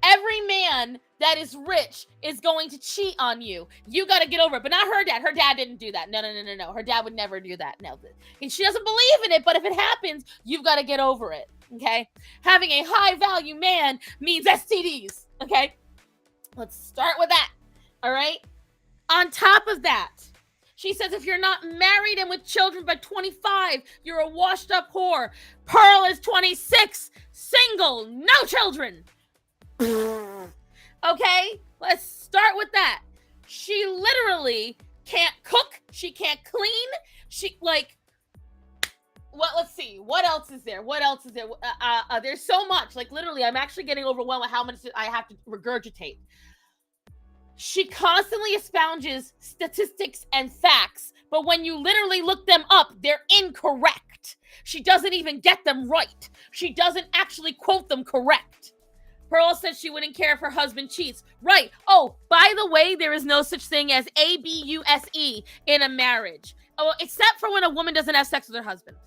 Every man that is rich is going to cheat on you. You got to get over it. But not her dad. Her dad didn't do that. No. Her dad would never do that. No. And she doesn't believe in it. But if it happens, you've got to get over it. Okay? Having a high value man means STDs. Okay? Let's start with that. All right? On top of that, she says if you're not married and with children by 25, you're a washed up whore. Pearl is 26, single, no children. Okay, let's start with that. She literally can't cook. She can't clean. She like what? Let's see. What else is there? There's so much. Like literally, I'm actually getting overwhelmed with how much I have to regurgitate. She constantly espounges statistics and facts, but when you literally look them up, they're incorrect. She doesn't even get them right. She doesn't actually quote them correct. Pearl says she wouldn't care if her husband cheats. Right. Oh, by the way, there is no such thing as ABUSE in a marriage. Oh, except for when a woman doesn't have sex with her husband.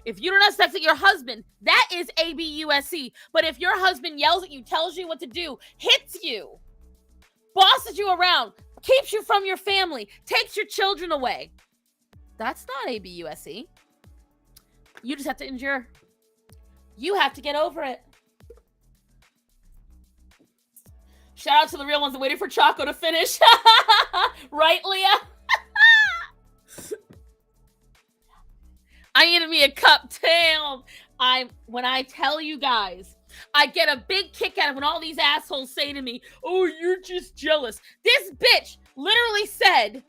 If you don't have sex with your husband, that is ABUSE. But if your husband yells at you, tells you what to do, hits you, bosses you around, keeps you from your family, takes your children away, that's not ABUSE. You just have to endure. You have to get over it. Shout out to the real ones that waited for Choco to finish. Right, Leah? I needed me a cup. Damn. When I tell you guys, I get a big kick out of when all these assholes say to me, oh, you're just jealous. This bitch literally said,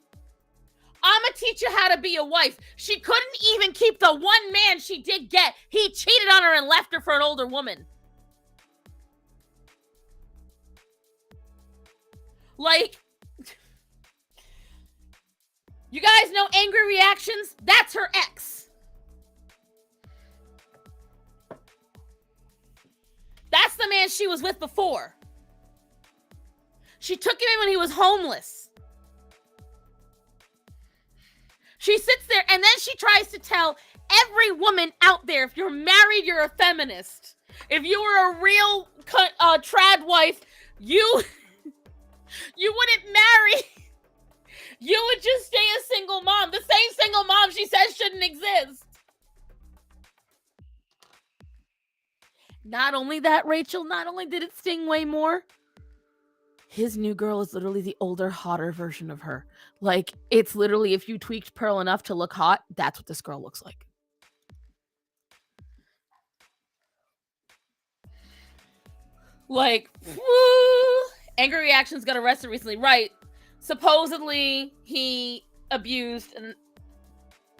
I'm gonna teach you how to be a wife. She couldn't even keep the one man she did get. He cheated on her and left her for an older woman. Like, you guys know Angry Reactions? That's her ex. That's the man she was with before. She took him in when he was homeless. She sits there and then she tries to tell every woman out there, if you're married, you're a feminist. If you were a real trad wife, you wouldn't marry. You would just stay a single mom. The same single mom she says shouldn't exist. Not only that, Rachel, not only did it sting way more, his new girl is literally the older, hotter version of her. Like, it's literally, if you tweaked Pearl enough to look hot, that's what this girl looks like. Like, woo! Angry Reactions got arrested recently. Right. Supposedly, he abused, and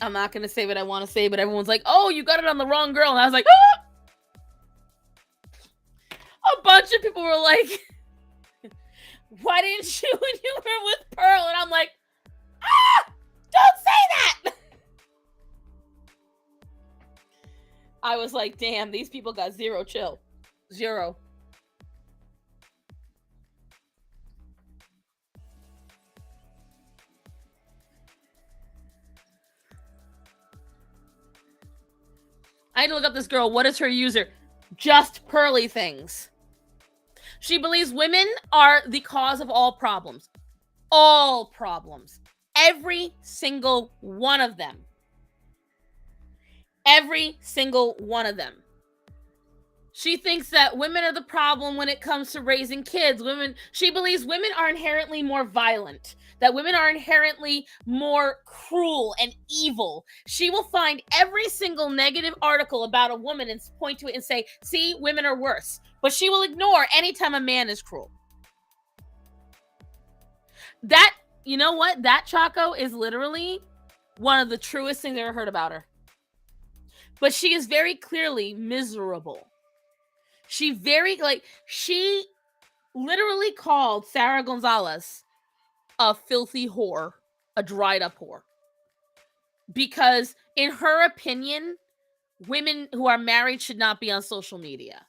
I'm not going to say what I want to say, but everyone's like, oh, you got it on the wrong girl. And I was like, ah! A bunch of people were like, why didn't you when you were with Pearl? And I'm like, don't say that. I was like, damn, these people got zero chill. Zero. I had to look up this girl. What is her user? Just Pearly Things. She believes women are the cause of all problems. All problems. Every single one of them. Every single one of them. She thinks that women are the problem when it comes to raising kids. She believes women are inherently more violent. That women are inherently more cruel and evil. She will find every single negative article about a woman and point to it and say, see, women are worse. But she will ignore anytime a man is cruel. That, you know what? That Choco is literally one of the truest things I ever heard about her. But she is very clearly miserable. She literally called Sarah Gonzalez a filthy whore, a dried up whore. Because in her opinion, women who are married should not be on social media.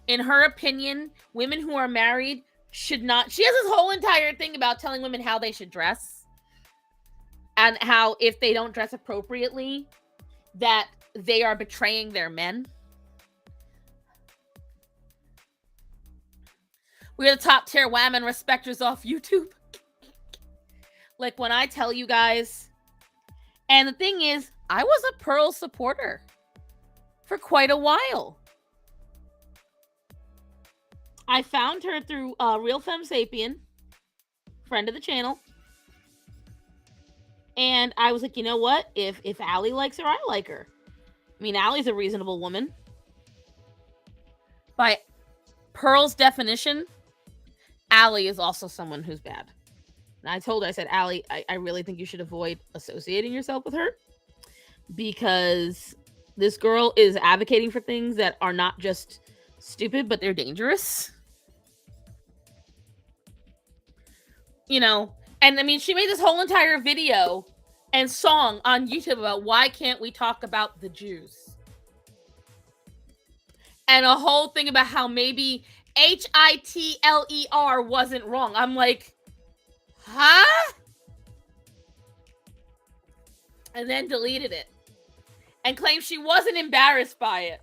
In her opinion, women who are married should not. She has this whole entire thing about telling women how they should dress and how if they don't dress appropriately, that they are betraying their men. We're the top tier women respecters off YouTube. Like when I tell you guys, and the thing is, I was a Pearl supporter for quite a while. I found her through Real Femme Sapien, friend of the channel. And I was like, you know what? If Allie likes her, I like her. I mean, Allie's a reasonable woman. By Pearl's definition, Allie is also someone who's bad. And I told her, I said, Allie, I really think you should avoid associating yourself with her because this girl is advocating for things that are not just stupid, but they're dangerous. You know, and I mean, she made this whole entire video and song on YouTube about why can't we talk about the Jews? And a whole thing about how maybe Hitler wasn't wrong. I'm like, huh? And then deleted it and claimed she wasn't embarrassed by it.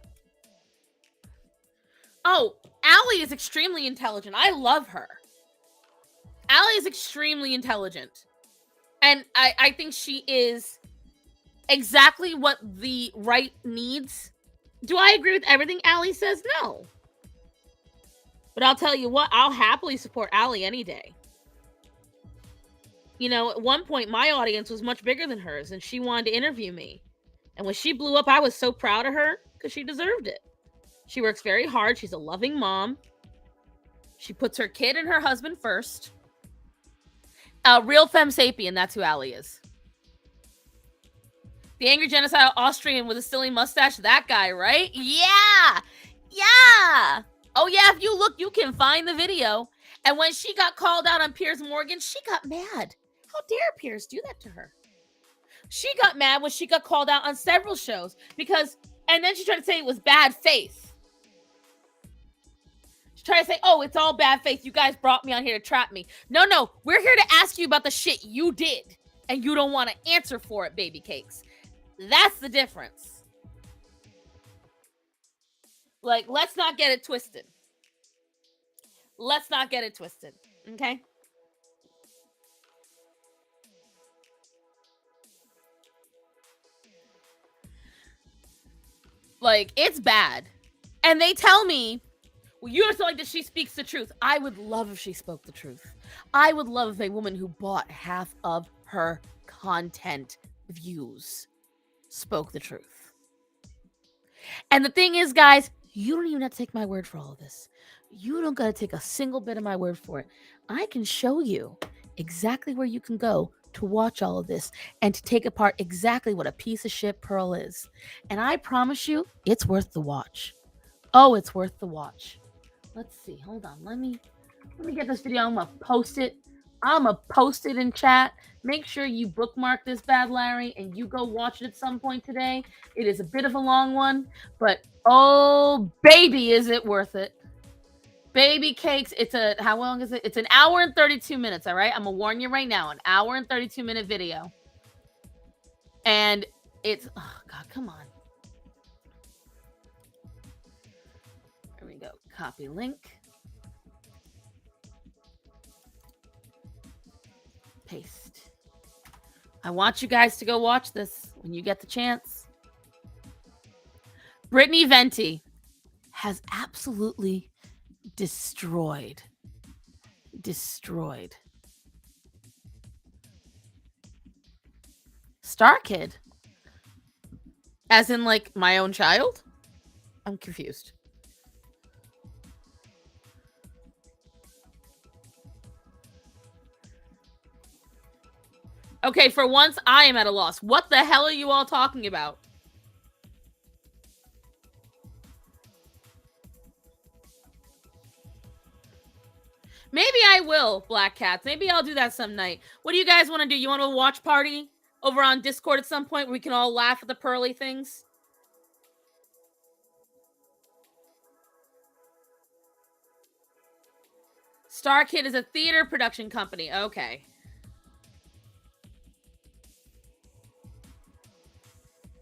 Oh, Allie is extremely intelligent. I love her. Allie is extremely intelligent. And I think she is exactly what the right needs. Do I agree with everything Allie says? No. But I'll tell you what, I'll happily support Allie any day. You know, at one point, my audience was much bigger than hers, and she wanted to interview me. And when she blew up, I was so proud of her because she deserved it. She works very hard. She's a loving mom. She puts her kid and her husband first. Real Femme Sapien, that's who Allie is. The angry genocidal Austrian with a silly mustache, that guy, right? Yeah! Yeah! Oh yeah, if you look, you can find the video. And when she got called out on Piers Morgan, she got mad. How dare Piers do that to her? She got mad when she got called out on several shows because, and then she tried to say it was bad faith. She tried to say, oh, it's all bad faith. You guys brought me on here to trap me. No, we're here to ask you about the shit you did. And you don't want to answer for it, baby cakes. That's the difference. Like, let's not get it twisted. Let's not get it twisted. Okay? Like, it's bad. And they tell me, well, you don't like that she speaks the truth. I would love if she spoke the truth. I would love if a woman who bought half of her content views spoke the truth. And the thing is, guys, you don't even have to take my word for all of this. You don't got to take a single bit of my word for it. I can show you exactly where you can go to watch all of this and to take apart exactly what a piece of shit Pearl is. And I promise you, it's worth the watch. Oh, it's worth the watch. Let's see. Hold on. Let me get this video. I'm going to post it. I'm going to post it in chat. Make sure you bookmark this, Bad Larry, and you go watch it at some point today. It is a bit of a long one, but oh, baby, is it worth it. Baby cakes, how long is it? It's an hour and 32 minutes, all right? I'm going to warn you right now, an hour and 32-minute video. And it's, oh, God, come on. Here we go. Copy link. Paste. I want you guys to go watch this when you get the chance. Brittany Venti has absolutely destroyed. Star Kid? As in, like, my own child? I'm confused. Okay, for once, I am at a loss. What the hell are you all talking about? Maybe I will, Black Cats. Maybe I'll do that some night. What do you guys want to do? You want to watch party over on Discord at some point where we can all laugh at the Pearly things? Star Kid is a theater production company. Okay.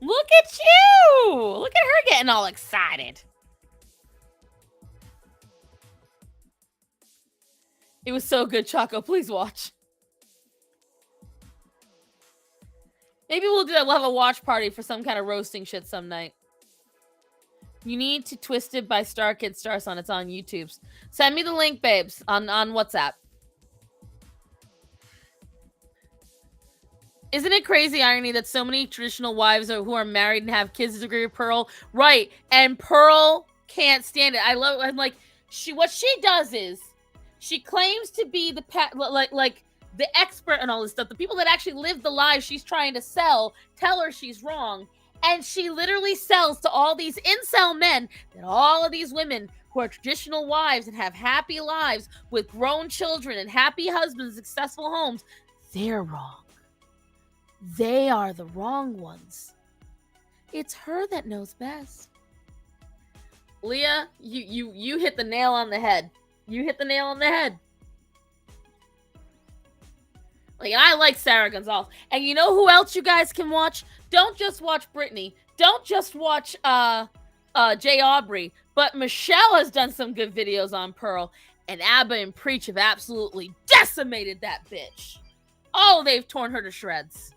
Look at you! Look at her getting all excited. It was so good, Choco. Please watch. Maybe we'll do that. We'll have a watch party for some kind of roasting shit some night. You need to twist it by Star Kid Starson. It's on YouTube. Send me the link, babes, on WhatsApp. Isn't it crazy irony that so many traditional wives who are married and have kids disagree with Pearl? Right, and Pearl can't stand it. I'm like, what she does is she claims to be the the expert and all this stuff. The people that actually live the lives she's trying to sell tell her she's wrong. And she literally sells to all these incel men that all of these women who are traditional wives and have happy lives with grown children and happy husbands, successful homes, they're wrong. They are the wrong ones. It's her that knows best. Leah, you hit the nail on the head. You hit the nail on the head. Like, I like Sarah Gonzalez. And you know who else you guys can watch? Don't just watch Britney. Don't just watch Jay Aubrey. But Michelle has done some good videos on Pearl. And Abba and Preach have absolutely decimated that bitch. Oh, they've torn her to shreds.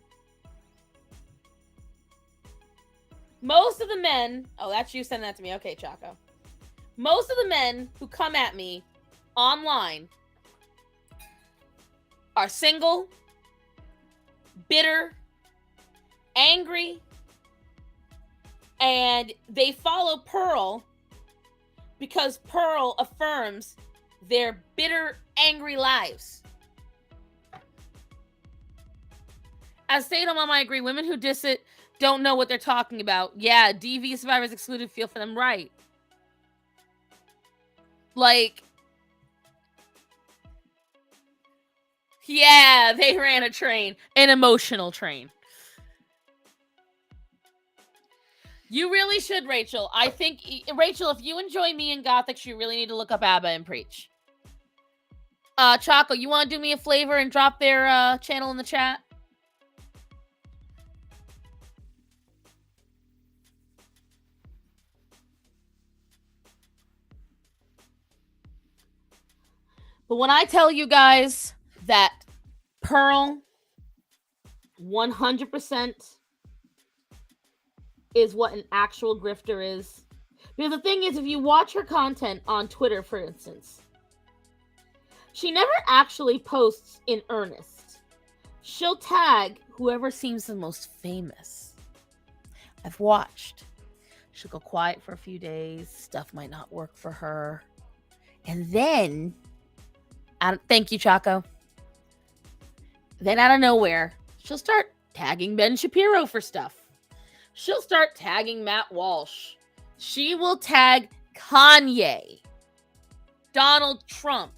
Most of the men... Oh, that's you sending that to me. Okay, Choco. Most of the men who come at me online are single, bitter, angry, and they follow Pearl because Pearl affirms their bitter, angry lives. As stay-at-home mom, I agree. Women who diss it don't know what they're talking about. Yeah, DV survivors excluded, feel for them, right. Like, yeah, they ran a train. An emotional train. You really should, Rachel. I think, Rachel, if you enjoy me and Gothics, you really need to look up Abba and Preach. Choco, you want to do me a favor and drop their channel in the chat? But when I tell you guys that Pearl 100% is what an actual grifter is. Because the thing is, if you watch her content on Twitter, for instance, she never actually posts in earnest. She'll tag whoever seems the most famous. I've watched. She'll go quiet for a few days. Stuff might not work for her. And then... thank you, Choco. Then out of nowhere, she'll start tagging Ben Shapiro for stuff. She'll start tagging Matt Walsh. She will tag Kanye, Donald Trump,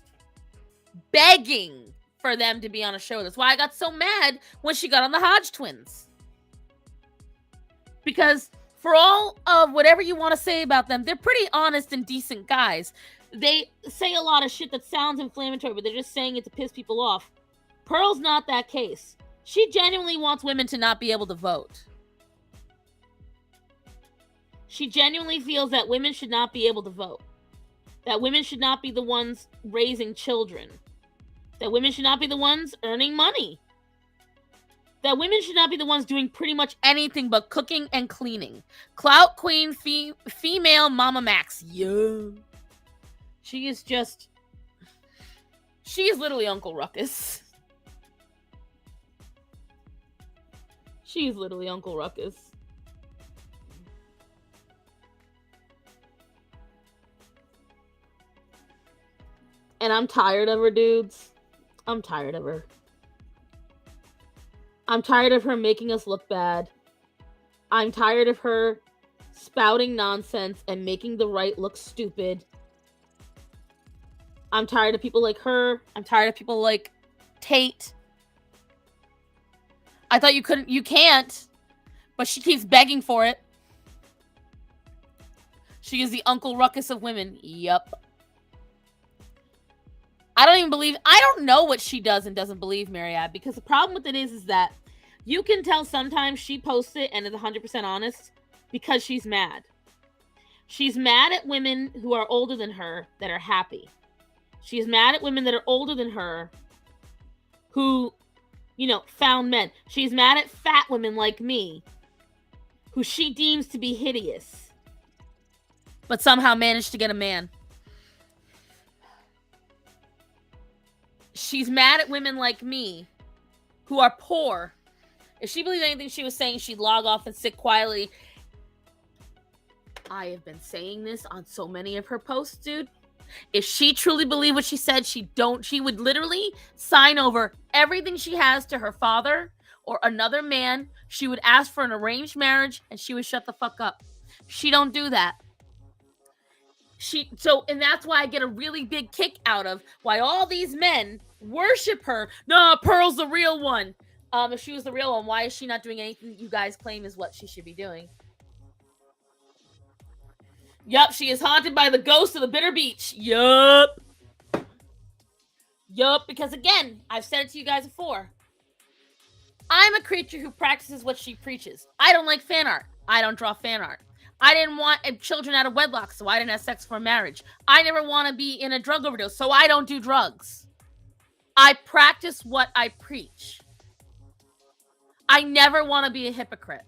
begging for them to be on a show. That's why I got so mad when she got on the Hodge twins. Because for all of whatever you want to say about them, they're pretty honest and decent guys. They say a lot of shit that sounds inflammatory, but they're just saying it to piss people off. Pearl's not that case. She genuinely wants women to not be able to vote. She genuinely feels that women should not be able to vote. That women should not be the ones raising children. That women should not be the ones earning money. That women should not be the ones doing pretty much anything but cooking and cleaning. Clout queen, female Mama Max. Yeah. She is just... She is literally Uncle Ruckus. She's literally Uncle Ruckus. And I'm tired of her, dudes. I'm tired of her. I'm tired of her making us look bad. I'm tired of her spouting nonsense and making the right look stupid. I'm tired of people like her. I'm tired of people like Tate. I thought you can't, but she keeps begging for it. She is the Uncle Ruckus of women. Yup. I don't know what she does and doesn't believe, Marianne, because the problem with it is that you can tell sometimes she posts it and is 100% honest because she's mad. She's mad at women who are older than her that are happy. She's mad at women that are older than her who, found men. She's mad at fat women like me who she deems to be hideous, but somehow managed to get a man. She's mad at women like me who are poor. If she believed anything she was saying, she'd log off and sit quietly. I have been saying this on so many of her posts, dude. If she truly believed what she said, she would literally sign over everything she has to her father or another man. She would ask for an arranged marriage and she would shut the fuck up. She don't do that. And that's why I get a really big kick out of why all these men worship her. No, Pearl's the real one. If she was the real one, why is she not doing anything you guys claim is what she should be doing? Yup, she is haunted by the ghost of the bitter beach. Yup, because again, I've said it to you guys before. I'm a creature who practices what she preaches. I don't like fan art. I don't draw fan art. I didn't want children out of wedlock, so I didn't have sex for marriage. I never want to be in a drug overdose, so I don't do drugs. I practice what I preach. I never want to be a hypocrite.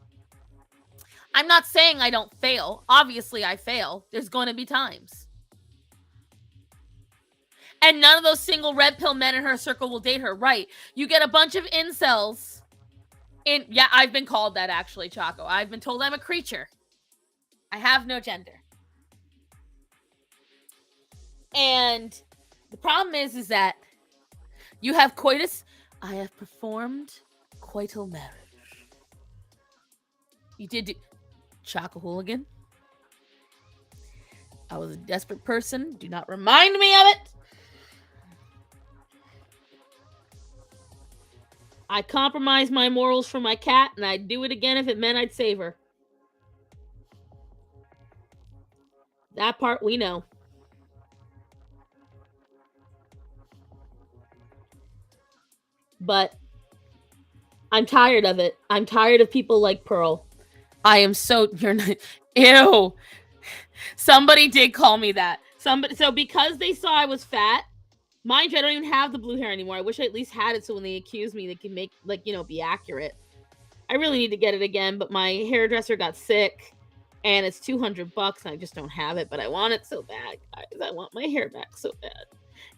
I'm not saying I don't fail. Obviously, I fail. There's going to be times. And none of those single red pill men in her circle will date her. Right. You get a bunch of incels. Yeah, I've been called that, actually, Choco. I've been told I'm a creature. I have no gender. And the problem is that you have coitus. I have performed coital marriage. You did do Choco Hooligan. I was a desperate person. Do not remind me of it. I compromised my morals for my cat, and I'd do it again if it meant I'd save her. That part we know. But I'm tired of it. I'm tired of people like Pearl. I am so... You're not... Ew. Somebody did call me that. So because they saw I was fat, mind you, I don't even have the blue hair anymore. I wish I at least had it so when they accuse me, they can make, be accurate. I really need to get it again, but my hairdresser got sick, and it's $200, and I just don't have it, but I want it so bad, guys. I want my hair back so bad.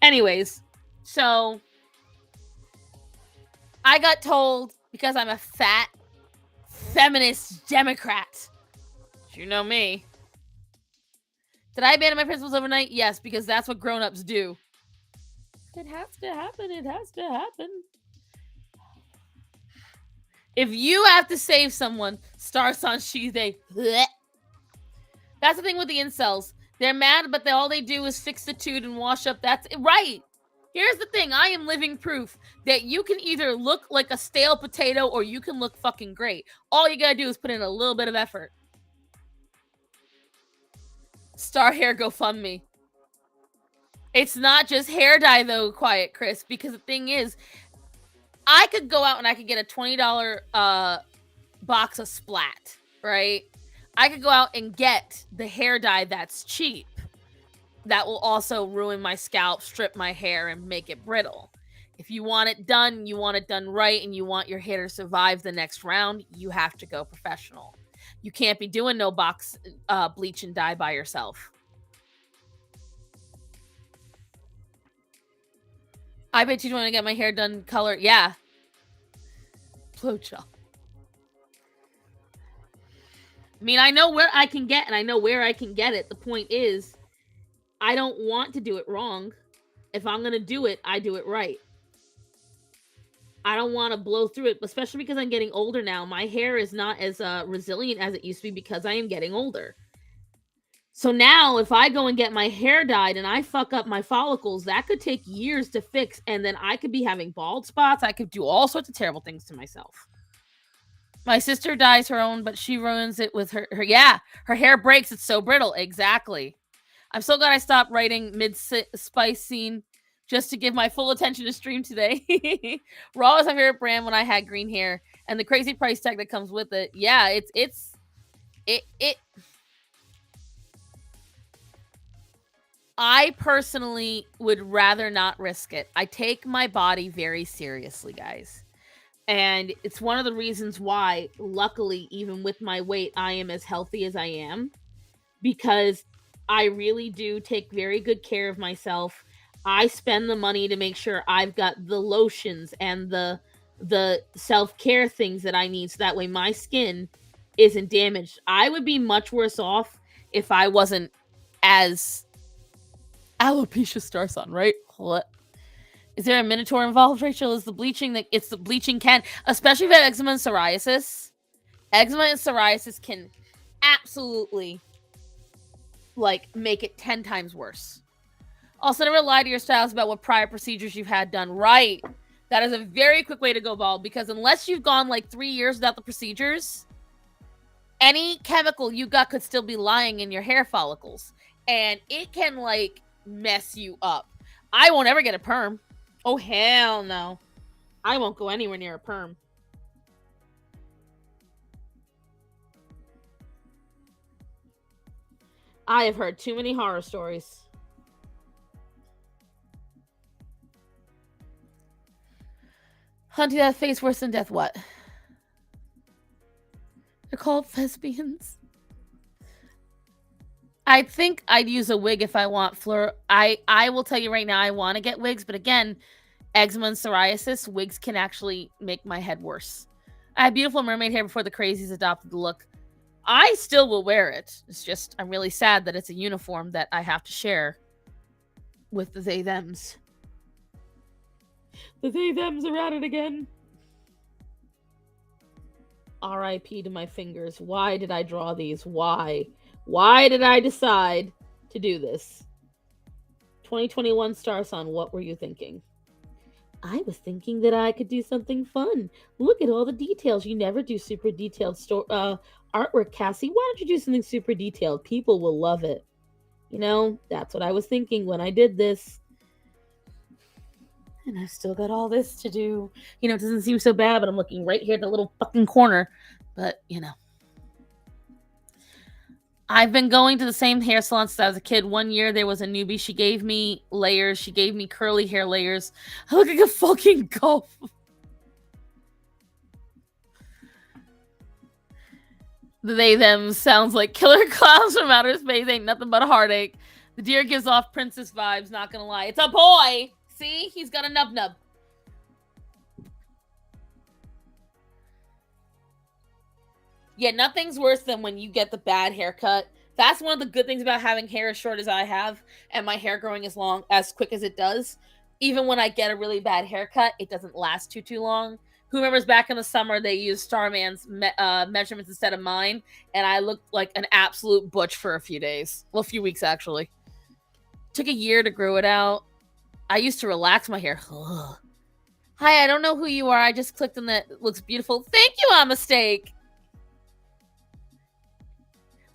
Anyways, so I got told, because I'm a fat, feminist Democrat, you know me. Did I abandon my principles overnight? Yes, because that's what grown-ups do. It has to happen. It has to happen. If you have to save someone, starts on she, they. Bleh. That's the thing with the incels. They're mad, but all they do is fix the tude and wash up. That's right. Here's the thing. I am living proof that you can either look like a stale potato or you can look fucking great. All you gotta do is put in a little bit of effort. Star Hair GoFundMe. It's not just hair dye, though, Quiet Chris, because the thing is, I could go out and I could get a $20 box of Splat, right? I could go out and get the hair dye that's cheap. That will also ruin my scalp, strip my hair, and make it brittle. If you want it done, you want it done right, and you want your hair to survive the next round, you have to go professional. You can't be doing no box bleach and dye by yourself. I bet you want to get my hair done color. Yeah. Blowjob. I mean, I know where I can get, and I know where I can get it. The point is, I don't want to do it wrong. If I'm going to do it, I do it right. I don't want to blow through it, especially because I'm getting older now. My hair is not as resilient as it used to be because I am getting older. So now, if I go and get my hair dyed and I fuck up my follicles, that could take years to fix, and then I could be having bald spots. I could do all sorts of terrible things to myself. My sister dyes her own, but she ruins it with her her hair breaks. It's so brittle. Exactly. I'm so glad I stopped writing mid-spice scene. just to give my full attention to stream today. Raw is my favorite brand when I had green hair, and the crazy price tag that comes with it. Yeah, it. I personally would rather not risk it. I take my body very seriously, guys. And it's one of the reasons why, luckily, even with my weight, I am as healthy as I am, because I really do take very good care of myself. I spend the money to make sure I've got the lotions and the self-care things that I need, so that way my skin isn't damaged. I would be much worse off if I wasn't as alopecia Starson, right? What? Is there a minotaur involved, Rachel? Is the bleaching that it's the bleaching can, especially if you have eczema and psoriasis. Eczema and psoriasis can absolutely like make it 10 times worse. Also, never lie to your styles about what prior procedures you've had done. Right. That is a very quick way to go bald, because unless you've gone like 3 years without the procedures, any chemical you got could still be lying in your hair follicles, and it can like mess you up. I won't ever get a perm. Oh, hell no. I won't go anywhere near a perm. I have heard too many horror stories. Hunting that face worse than death, what? They're called thespians. I think I'd use a wig if I want fluor. I will tell you right now, I want to get wigs, but again, eczema and psoriasis, wigs can actually make my head worse. I had beautiful mermaid hair before the crazies adopted the look. I still will wear it. It's just, I'm really sad that it's a uniform that I have to share with the they-thems. The they-thems are at it again. R.I.P. to my fingers. Why did I draw these? Why? Why did I decide to do this? 2021 Starson, what were you thinking? I was thinking that I could do something fun. Look at all the details. You never do super detailed artwork, Cassie. Why don't you do something super detailed? People will love it. You know, that's what I was thinking when I did this. And I've still got all this to do. You know, it doesn't seem so bad, but I'm looking right here in the little fucking corner. But, you know. I've been going to the same hair salon since I was a kid. One year there was a newbie. She gave me layers. She gave me curly hair layers. I look like a fucking golf. They them sounds like killer clowns from outer space. Ain't nothing but a heartache. The deer gives off princess vibes, not gonna lie. It's a boy! See? He's got a nub-nub. Yeah, nothing's worse than when you get the bad haircut. That's one of the good things about having hair as short as I have and my hair growing as quick as it does. Even when I get a really bad haircut, it doesn't last too long. Who remembers back in the summer they used Starman's measurements instead of mine, and I looked like an absolute butch for a few days. Well, a few weeks, actually. Took a year to grow it out. I used to relax my hair. Ugh. Hi, I don't know who you are. I just clicked on that. It looks beautiful. Thank you, on mistake.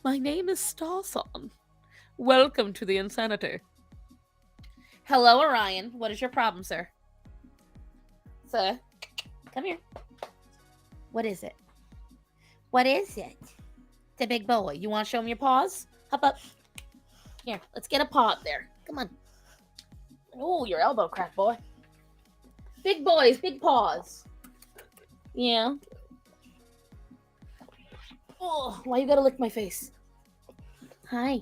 My name is Starson. Welcome to the insanity. Hello, Orion. What is your problem, sir? Sir, come here. What is it? What is it? It's a big boy. You want to show him your paws? Hop up. Here, let's get a paw up there. Come on. Oh, your elbow crack, boy. Big boys, big paws. Yeah. Oh, why you gotta lick my face? Hi.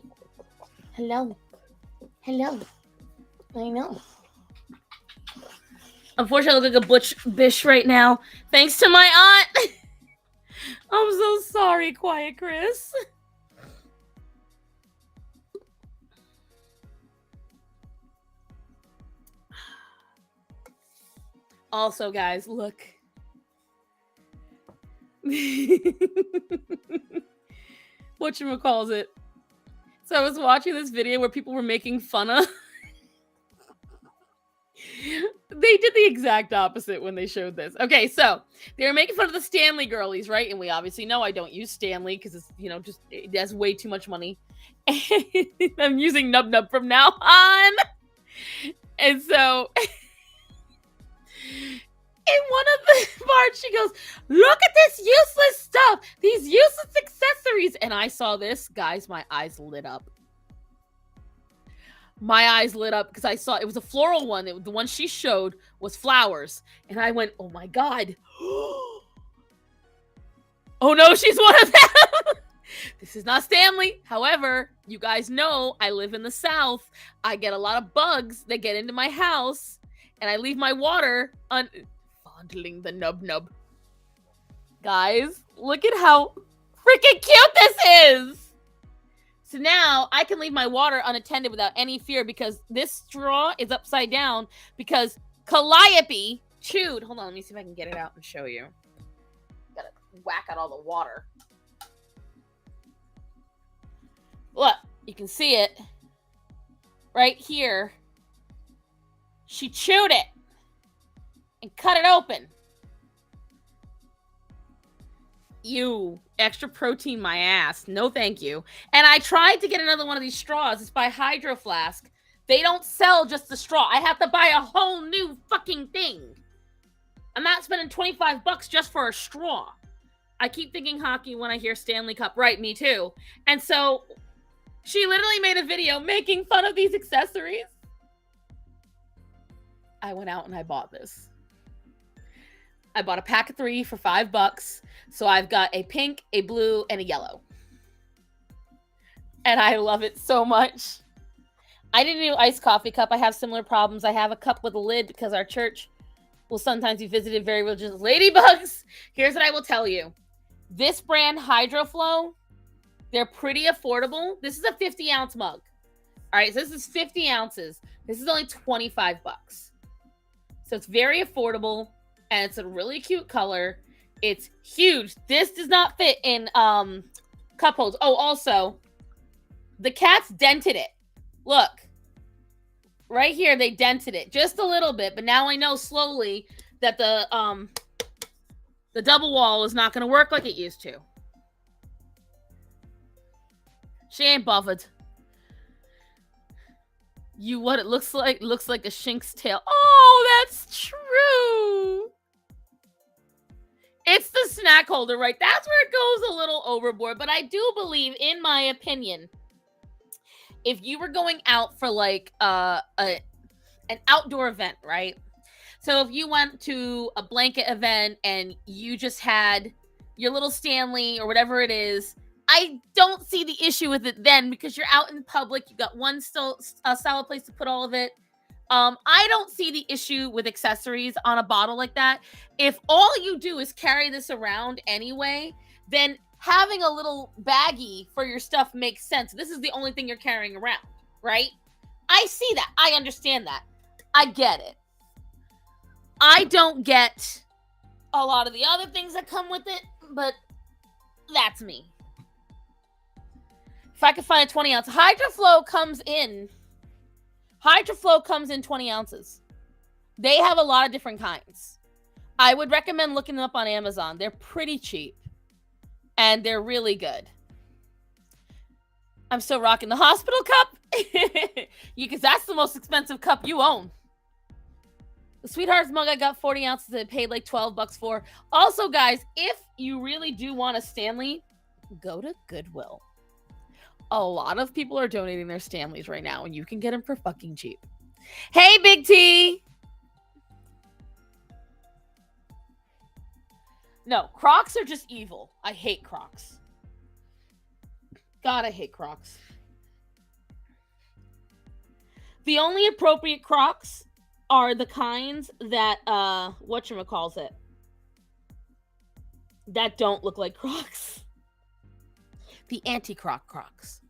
Hello. Hello. I know. Unfortunately, I look like a butch bish right now. Thanks to my aunt. I'm so sorry, Quiet Chris. Also, guys, look. Whatchamacallit. So I was watching this video where people were making fun of. They did the exact opposite when they showed this. Okay, so they were making fun of the Stanley girlies, right? And we obviously know I don't use Stanley because it's, you know, just it has way too much money. I'm using Nub Nub from now on. And so in one of the parts, she goes, "Look at this useless stuff, these useless accessories." And I saw this, guys, my eyes lit up. My eyes lit up because I saw it was a floral one. The one she showed was flowers. And I went, oh my God. Oh no, she's one of them. This is not Stanley. However, you guys know I live in the South. I get a lot of bugs that get into my house, and I leave my water fondling the nub. Guys, look at how freaking cute this is. So now I can leave my water unattended without any fear because this straw is upside down because Calliope chewed. Hold on, let me see if I can get it out and show you. Gotta whack out all the water. Look, you can see it right here. She chewed it and cut it open. Ew, extra protein my ass. No thank you. And I tried to get another one of these straws. It's by Hydro Flask. They don't sell just the straw. I have to buy a whole new fucking thing. I'm not spending $25 just for a straw. I keep thinking hockey when I hear Stanley Cup. Right, me too. And so she literally made a video making fun of these accessories. I went out and I bought this. I bought a pack of 3 for $5. So I've got a pink, a blue, and a yellow. And I love it so much. I didn't do iced coffee cup. I have similar problems. I have a cup with a lid because our church will sometimes be visited very religious ladybugs. Here's what I will tell you. This brand, HydroFlow, they're pretty affordable. This is a 50-ounce mug. All right, so this is 50 ounces. This is only $25. So it's very affordable, and it's a really cute color. It's huge. This does not fit in cup holders. Oh, also, the cats dented it. Look. Right here, they dented it just a little bit, but now I know slowly that the double wall is not going to work like it used to. She ain't bothered. What it looks like a shink's tail. Oh, that's true. It's the snack holder, right? That's where it goes a little overboard, but I do believe, in my opinion, if you were going out for like an outdoor event, right? So if you went to a blanket event and you just had your little Stanley or whatever it is, I don't see the issue with it then because you're out in public. You got one solid place to put all of it. I don't see the issue with accessories on a bottle like that. If all you do is carry this around anyway, then having a little baggie for your stuff makes sense. This is the only thing you're carrying around, right? I see that. I understand that. I get it. I don't get a lot of the other things that come with it, but that's me. If I could find a 20 ounce, HydroFlow comes in 20 ounces. They have a lot of different kinds. I would recommend looking them up on Amazon. They're pretty cheap. And they're really good. I'm still rocking the hospital cup. Because that's the most expensive cup you own. The Sweethearts mug I got 40 ounces. I paid like $12 for. Also, guys, if you really do want a Stanley, go to Goodwill. A lot of people are donating their Stanleys right now, and you can get them for fucking cheap. Hey, Big T! No, Crocs are just evil. I hate Crocs. God, I hate Crocs. The only appropriate Crocs are the kinds that, whatchamacallit, that don't look like Crocs. The anti-Croc Crocs.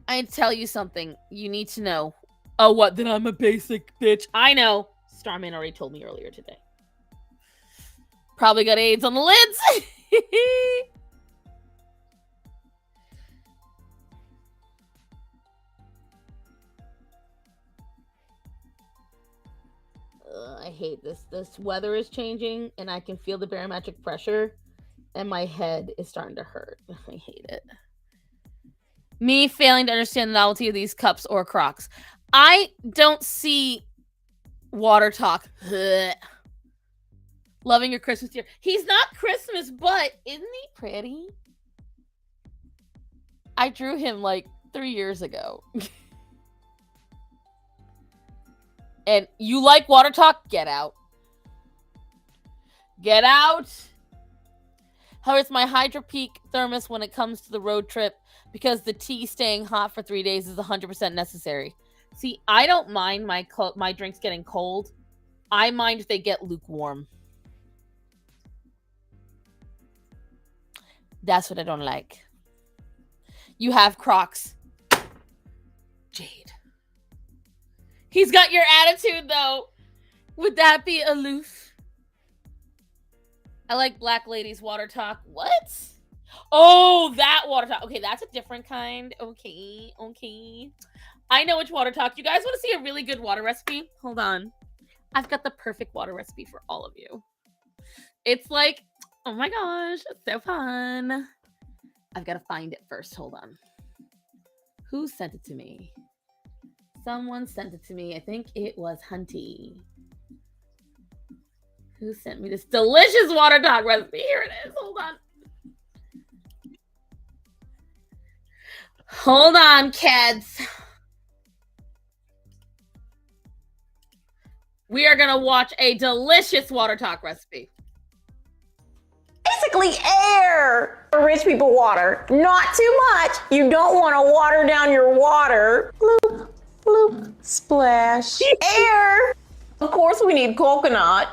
I need to tell you something you need to know. Oh, what? Then I'm a basic bitch. I know. Starman already told me earlier today. Probably got AIDS on the lids. I hate this. This weather is changing, and I can feel the barometric pressure, and my head is starting to hurt. I hate it. Me failing to understand the novelty of these cups or Crocs. I don't see water talk. Loving your Christmas year. He's not Christmas, but isn't he pretty? I drew him like 3 years ago. And you like water talk? Get out. Get out. How is my Hydro Peak thermos when it comes to the road trip? Because the tea staying hot for 3 days is 100% necessary. See, I don't mind my drinks getting cold. I mind if they get lukewarm. That's what I don't like. You have Crocs. Jade. He's got your attitude, though. Would that be aloof? I like Black Lady's water talk. What? Oh, that water talk. Okay, that's a different kind. Okay. I know which water talk. You guys want to see a really good water recipe? Hold on. I've got the perfect water recipe for all of you. It's like, oh my gosh, it's so fun. I've got to find it first. Hold on. Who sent it to me? Someone sent it to me. I think it was Hunty. Who sent me this delicious water talk recipe? Here it is. Hold on. Hold on, kids. We are going to watch a delicious water talk recipe. Basically air. Rich people water. Not too much. You don't want to water down your water. Bloop, bloop, splash. Air. Of course we need coconut.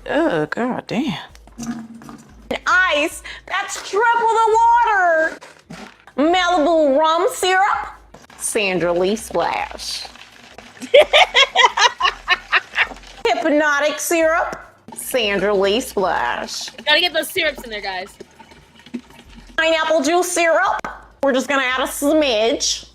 Oh, god damn. And ice. That's triple the water. Malibu rum syrup. Sandra Lee splash. Hypnotic syrup. Sandra Lee splash. Gotta get those syrups in there, guys. Pineapple juice syrup. We're just gonna add a smidge.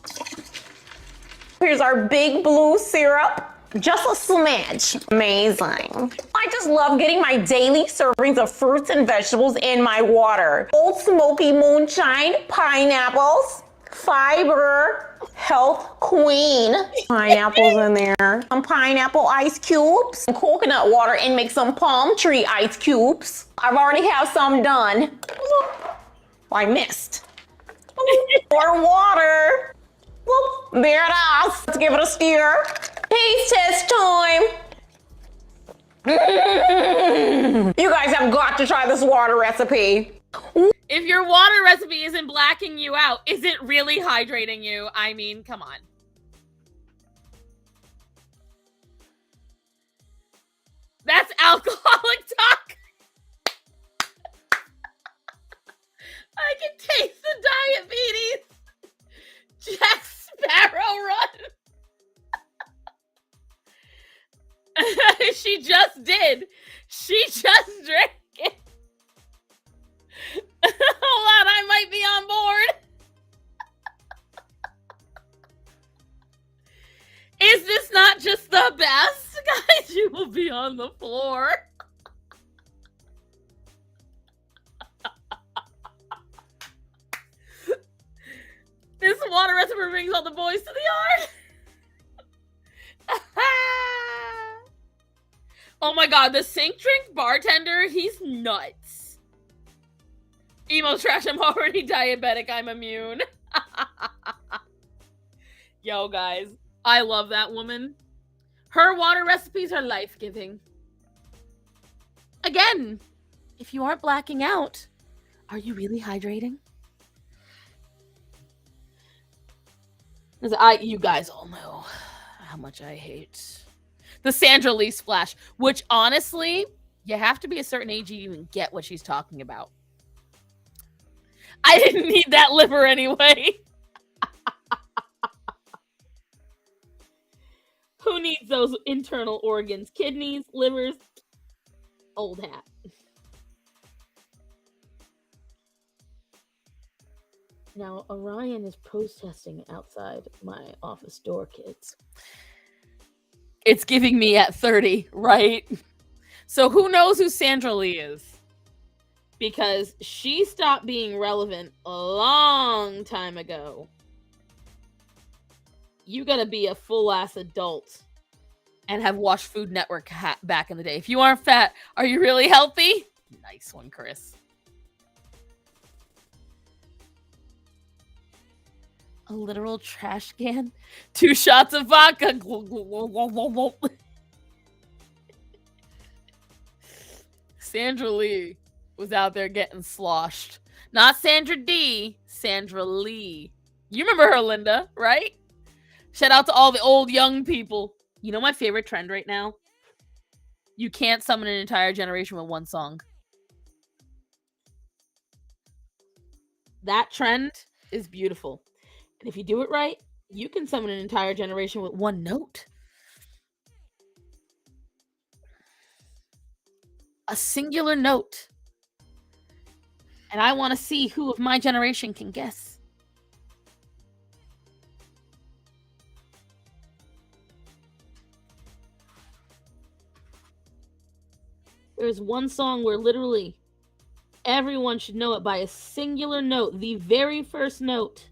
Here's our big blue syrup. Just a smidge. Amazing. I just love getting my daily servings of fruits and vegetables in my water. Old Smoky Moonshine, pineapples, fiber, health queen. Pineapples in there. Some pineapple ice cubes. Some coconut water and make some palm tree ice cubes. I've already have some done. I missed. More water. Whoop, there it is. Let's give it a stir. Taste test time. You guys have got to try this water recipe. If your water recipe isn't blacking you out, is it really hydrating you? I mean, come on. That's alcoholic talk. I can taste the diabetes. Jack Sparrow run. She just did. She just drank it. Hold on, I might be on board. Is this not just the best? Guys, you will be on the floor. This water recipe brings all the boys to the yard. Oh my god, the sink drink bartender, he's nuts. Emo trash, I'm already diabetic, I'm immune. Yo, guys, I love that woman. Her water recipes are life-giving. Again, if you aren't blacking out, are you really hydrating? You guys all know how much I hate the Sandra Lee splash, which honestly, you have to be a certain age to even get what she's talking about. I didn't need that liver anyway. Who needs those internal organs? Kidneys, livers, old hat. Now, Orion is protesting outside my office door, kids. It's giving me at 30, right? So who knows who Sandra Lee is? because she stopped being relevant a long time ago. You gotta be a full-ass adult and have watched Food Network back in the day. If you aren't fat, are you really healthy? Nice one, Chris. A literal trash can? 2 shots of vodka. Sandra Lee was out there getting sloshed. Not Sandra D, Sandra Lee. You remember her, Linda, right? Shout out to all the old young people. You know my favorite trend right now? You can't summon an entire generation with one song. That trend is beautiful. And if you do it right, you can summon an entire generation with one note. A singular note. And I want to see who of my generation can guess. There's one song where literally everyone should know it by a singular note, the very first note.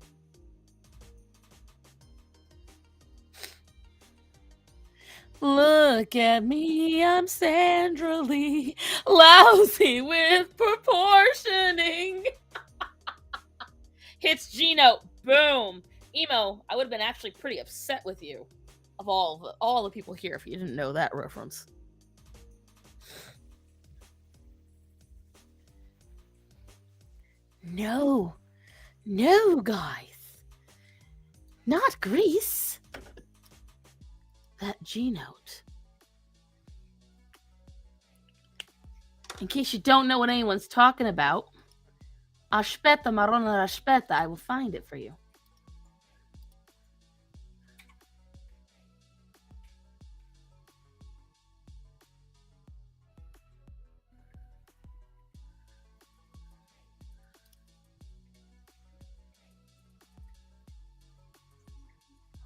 Look at me, I'm Sandra Lee, lousy with proportioning. Hits G note, boom. Emo, I would have been actually pretty upset with you, of all the people here, if you didn't know that reference. No, guys, not Grease. That G note. In case you don't know what anyone's talking about, aspetta, marrona, aspetta, I will find it for you.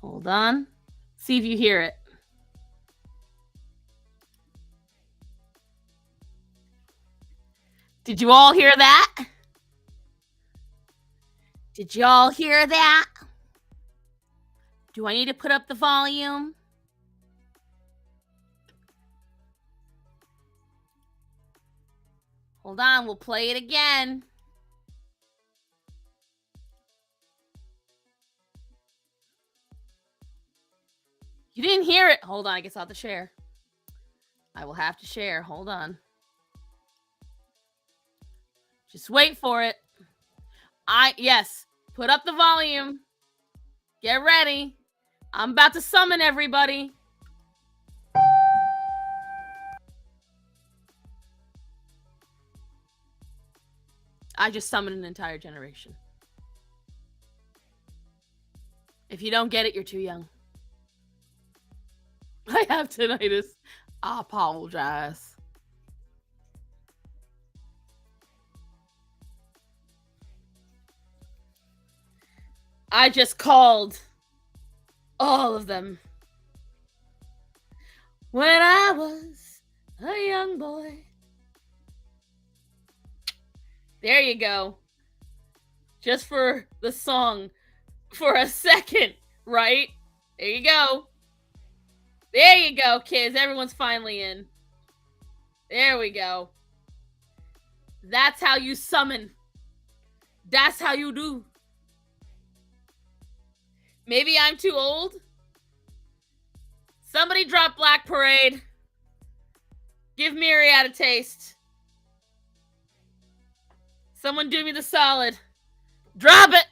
Hold on. See if you hear it. Did you all hear that? Did y'all hear that? Do I need to put up the volume? Hold on, we'll play it again. You didn't hear it. Hold on, I guess I'll have to share. I will have to share. Hold on. Just wait for it. Yes, put up the volume. Get ready. I'm about to summon everybody. I just summoned an entire generation. If you don't get it, you're too young. I have tinnitus. I apologize. I just called all of them. When I was a young boy. There you go. Just for the song for a second, right? There you go. There you go, kids. Everyone's finally in. There we go. That's how you summon. That's how you do. Maybe I'm too old. Somebody drop Black Parade. Give Myriad a taste. Someone do me the solid. Drop it.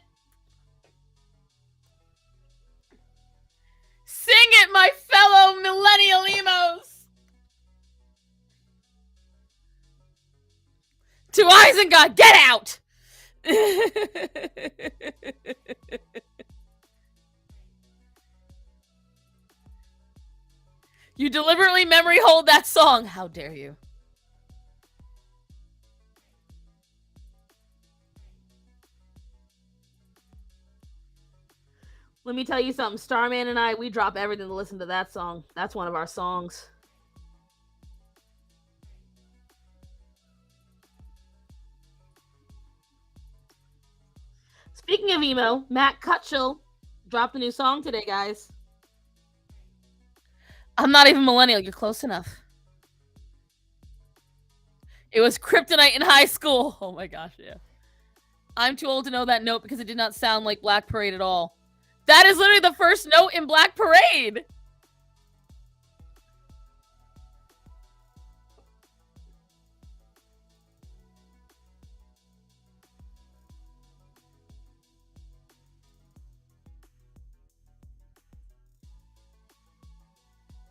Sing it, my fellow millennial emos. To Isengard, get out. You deliberately memory hold that song. How dare you? Let me tell you something. Starman and I, we drop everything to listen to that song. That's one of our songs. Speaking of emo, Matt Cutshall dropped a new song today, guys. I'm not even millennial. You're close enough. It was Kryptonite in high school. Oh my gosh, yeah. I'm too old to know that note because it did not sound like Black Parade at all. That is literally the first note in Black Parade.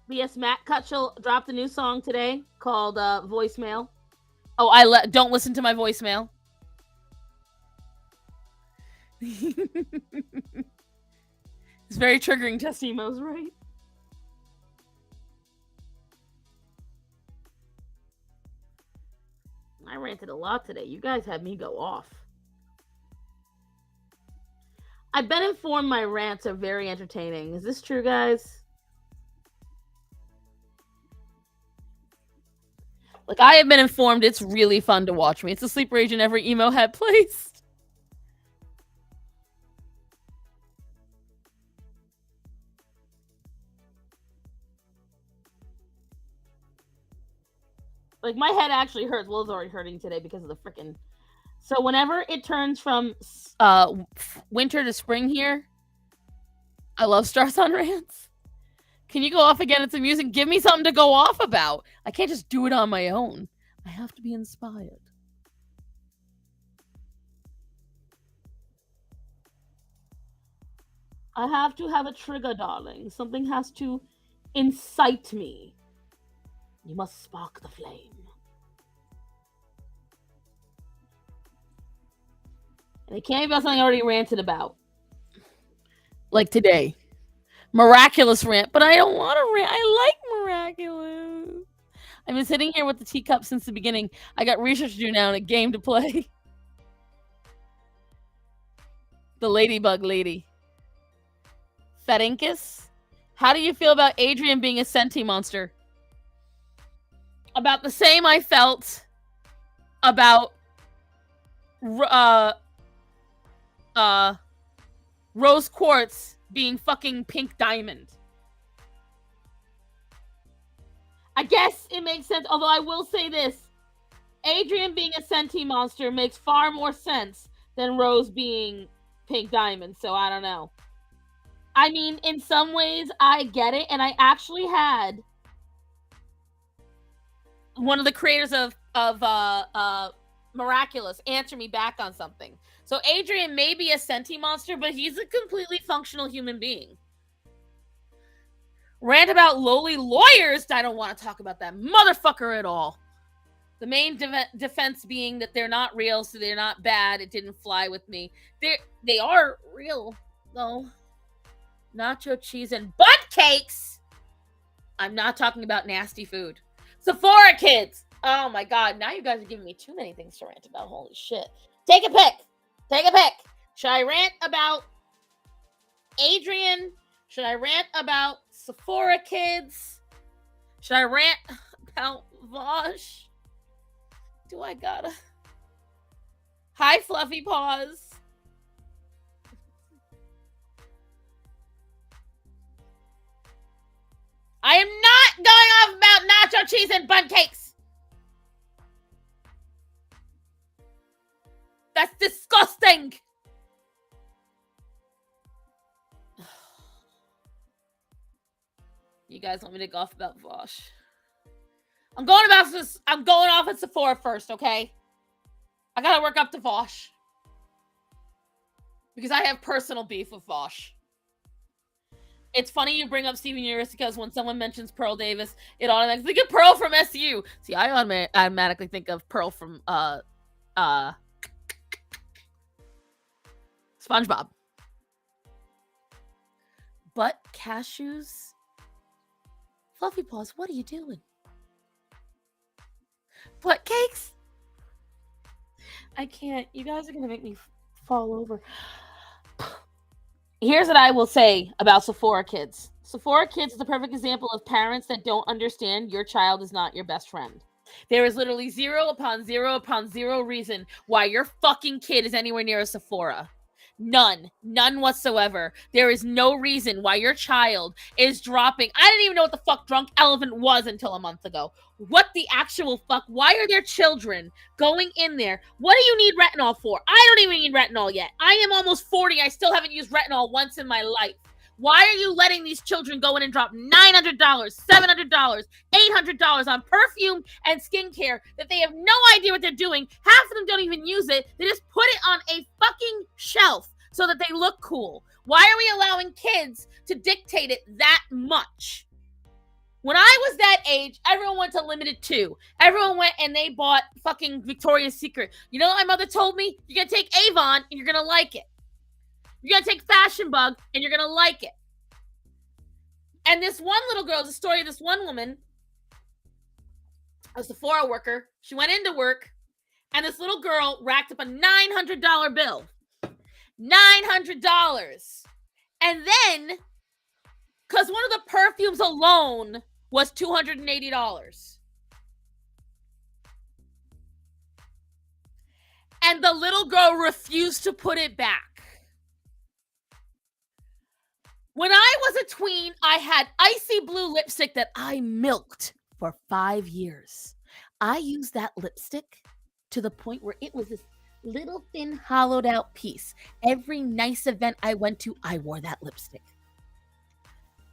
But yes, Matt Cutshall dropped a new song today called Voicemail. Oh, don't listen to my voicemail. It's very triggering to emos, right? I ranted a lot today. You guys had me go off. I've been informed my rants are very entertaining. Is this true, guys? Like, I have been informed it's really fun to watch me. It's a sleeper agent every emo had placed. Like, my head actually hurts. Well, it's already hurting today because of the freaking... So whenever it turns from winter to spring here, I love Stars on Rants. Can you go off again? It's amusing. Give me something to go off about. I can't just do it on my own. I have to be inspired. I have to have a trigger, darling. Something has to incite me. You must spark the flame. And it can't be about something I already ranted about. Like today. Miraculous rant, but I don't want to rant. I like Miraculous. I've been sitting here with the teacup since the beginning. I got research to do now and a game to play. The Ladybug Lady. Fedincus? How do you feel about Adrian being a senti monster? About the same I felt about Rose Quartz being fucking Pink Diamond. I guess it makes sense, although I will say this. Adrian being a senti monster makes far more sense than Rose being Pink Diamond, so I don't know. I mean, in some ways, I get it, and I actually had one of the creators of Miraculous answer me back on something. So Adrian may be a senti monster, but he's a completely functional human being. Rant about lowly lawyers. I don't want to talk about that motherfucker at all. The main defense being that they're not real, so they're not bad. It didn't fly with me. They are real, though. Nacho cheese and butt cakes. I'm not talking about nasty food. Sephora kids. Oh my god. Now you guys are giving me too many things to rant about. Holy shit. Take a pick. Take a pick. Should I rant about Adrian? Should I rant about Sephora kids? Should I rant about Vosh? Do I gotta? Hi, Fluffy Paws. I am not going off about nacho cheese and bun cakes. That's disgusting. You guys want me to go off about Vosh? I'm going off at Sephora first, okay? I gotta work up to Vosh. Because I have personal beef with Vosh. It's funny you bring up Steven Universe because when someone mentions Pearl Davis, it automatically think of Pearl from SU. See, I automatically think of Pearl from SpongeBob. But cashews? Fluffy Paws, what are you doing? Butt cakes? I can't. You guys are gonna make me fall over. Here's what I will say about Sephora kids. Sephora kids is the perfect example of parents that don't understand your child is not your best friend. There is literally zero upon zero upon zero reason why your fucking kid is anywhere near a Sephora. None whatsoever. There is no reason why your child is dropping. I didn't even know what the fuck Drunk Elephant was until a month ago. What the actual fuck? Why are there children going in there? What do you need retinol for? I don't even need retinol yet. I am almost 40. I still haven't used retinol once in my life. Why are you letting these children go in and drop $900, $700, $800 on perfume and skincare that they have no idea what they're doing? Half of them don't even use it. They just put it on a fucking shelf so that they look cool. Why are we allowing kids to dictate it that much? When I was that age, everyone went to Limited 2. Everyone went and they bought fucking Victoria's Secret. You know what my mother told me? You're going to take Avon and you're going to like it. You're going to take Fashion Bug and you're going to like it. And this one little girl, the story of this one woman, a Sephora worker. She went into work and this little girl racked up a $900 bill. $900. And then, because one of the perfumes alone was $280. And the little girl refused to put it back. When I was a tween, I had icy blue lipstick that I milked for 5 years. I used that lipstick to the point where it was this little thin hollowed out piece. Every nice event I went to, I wore that lipstick.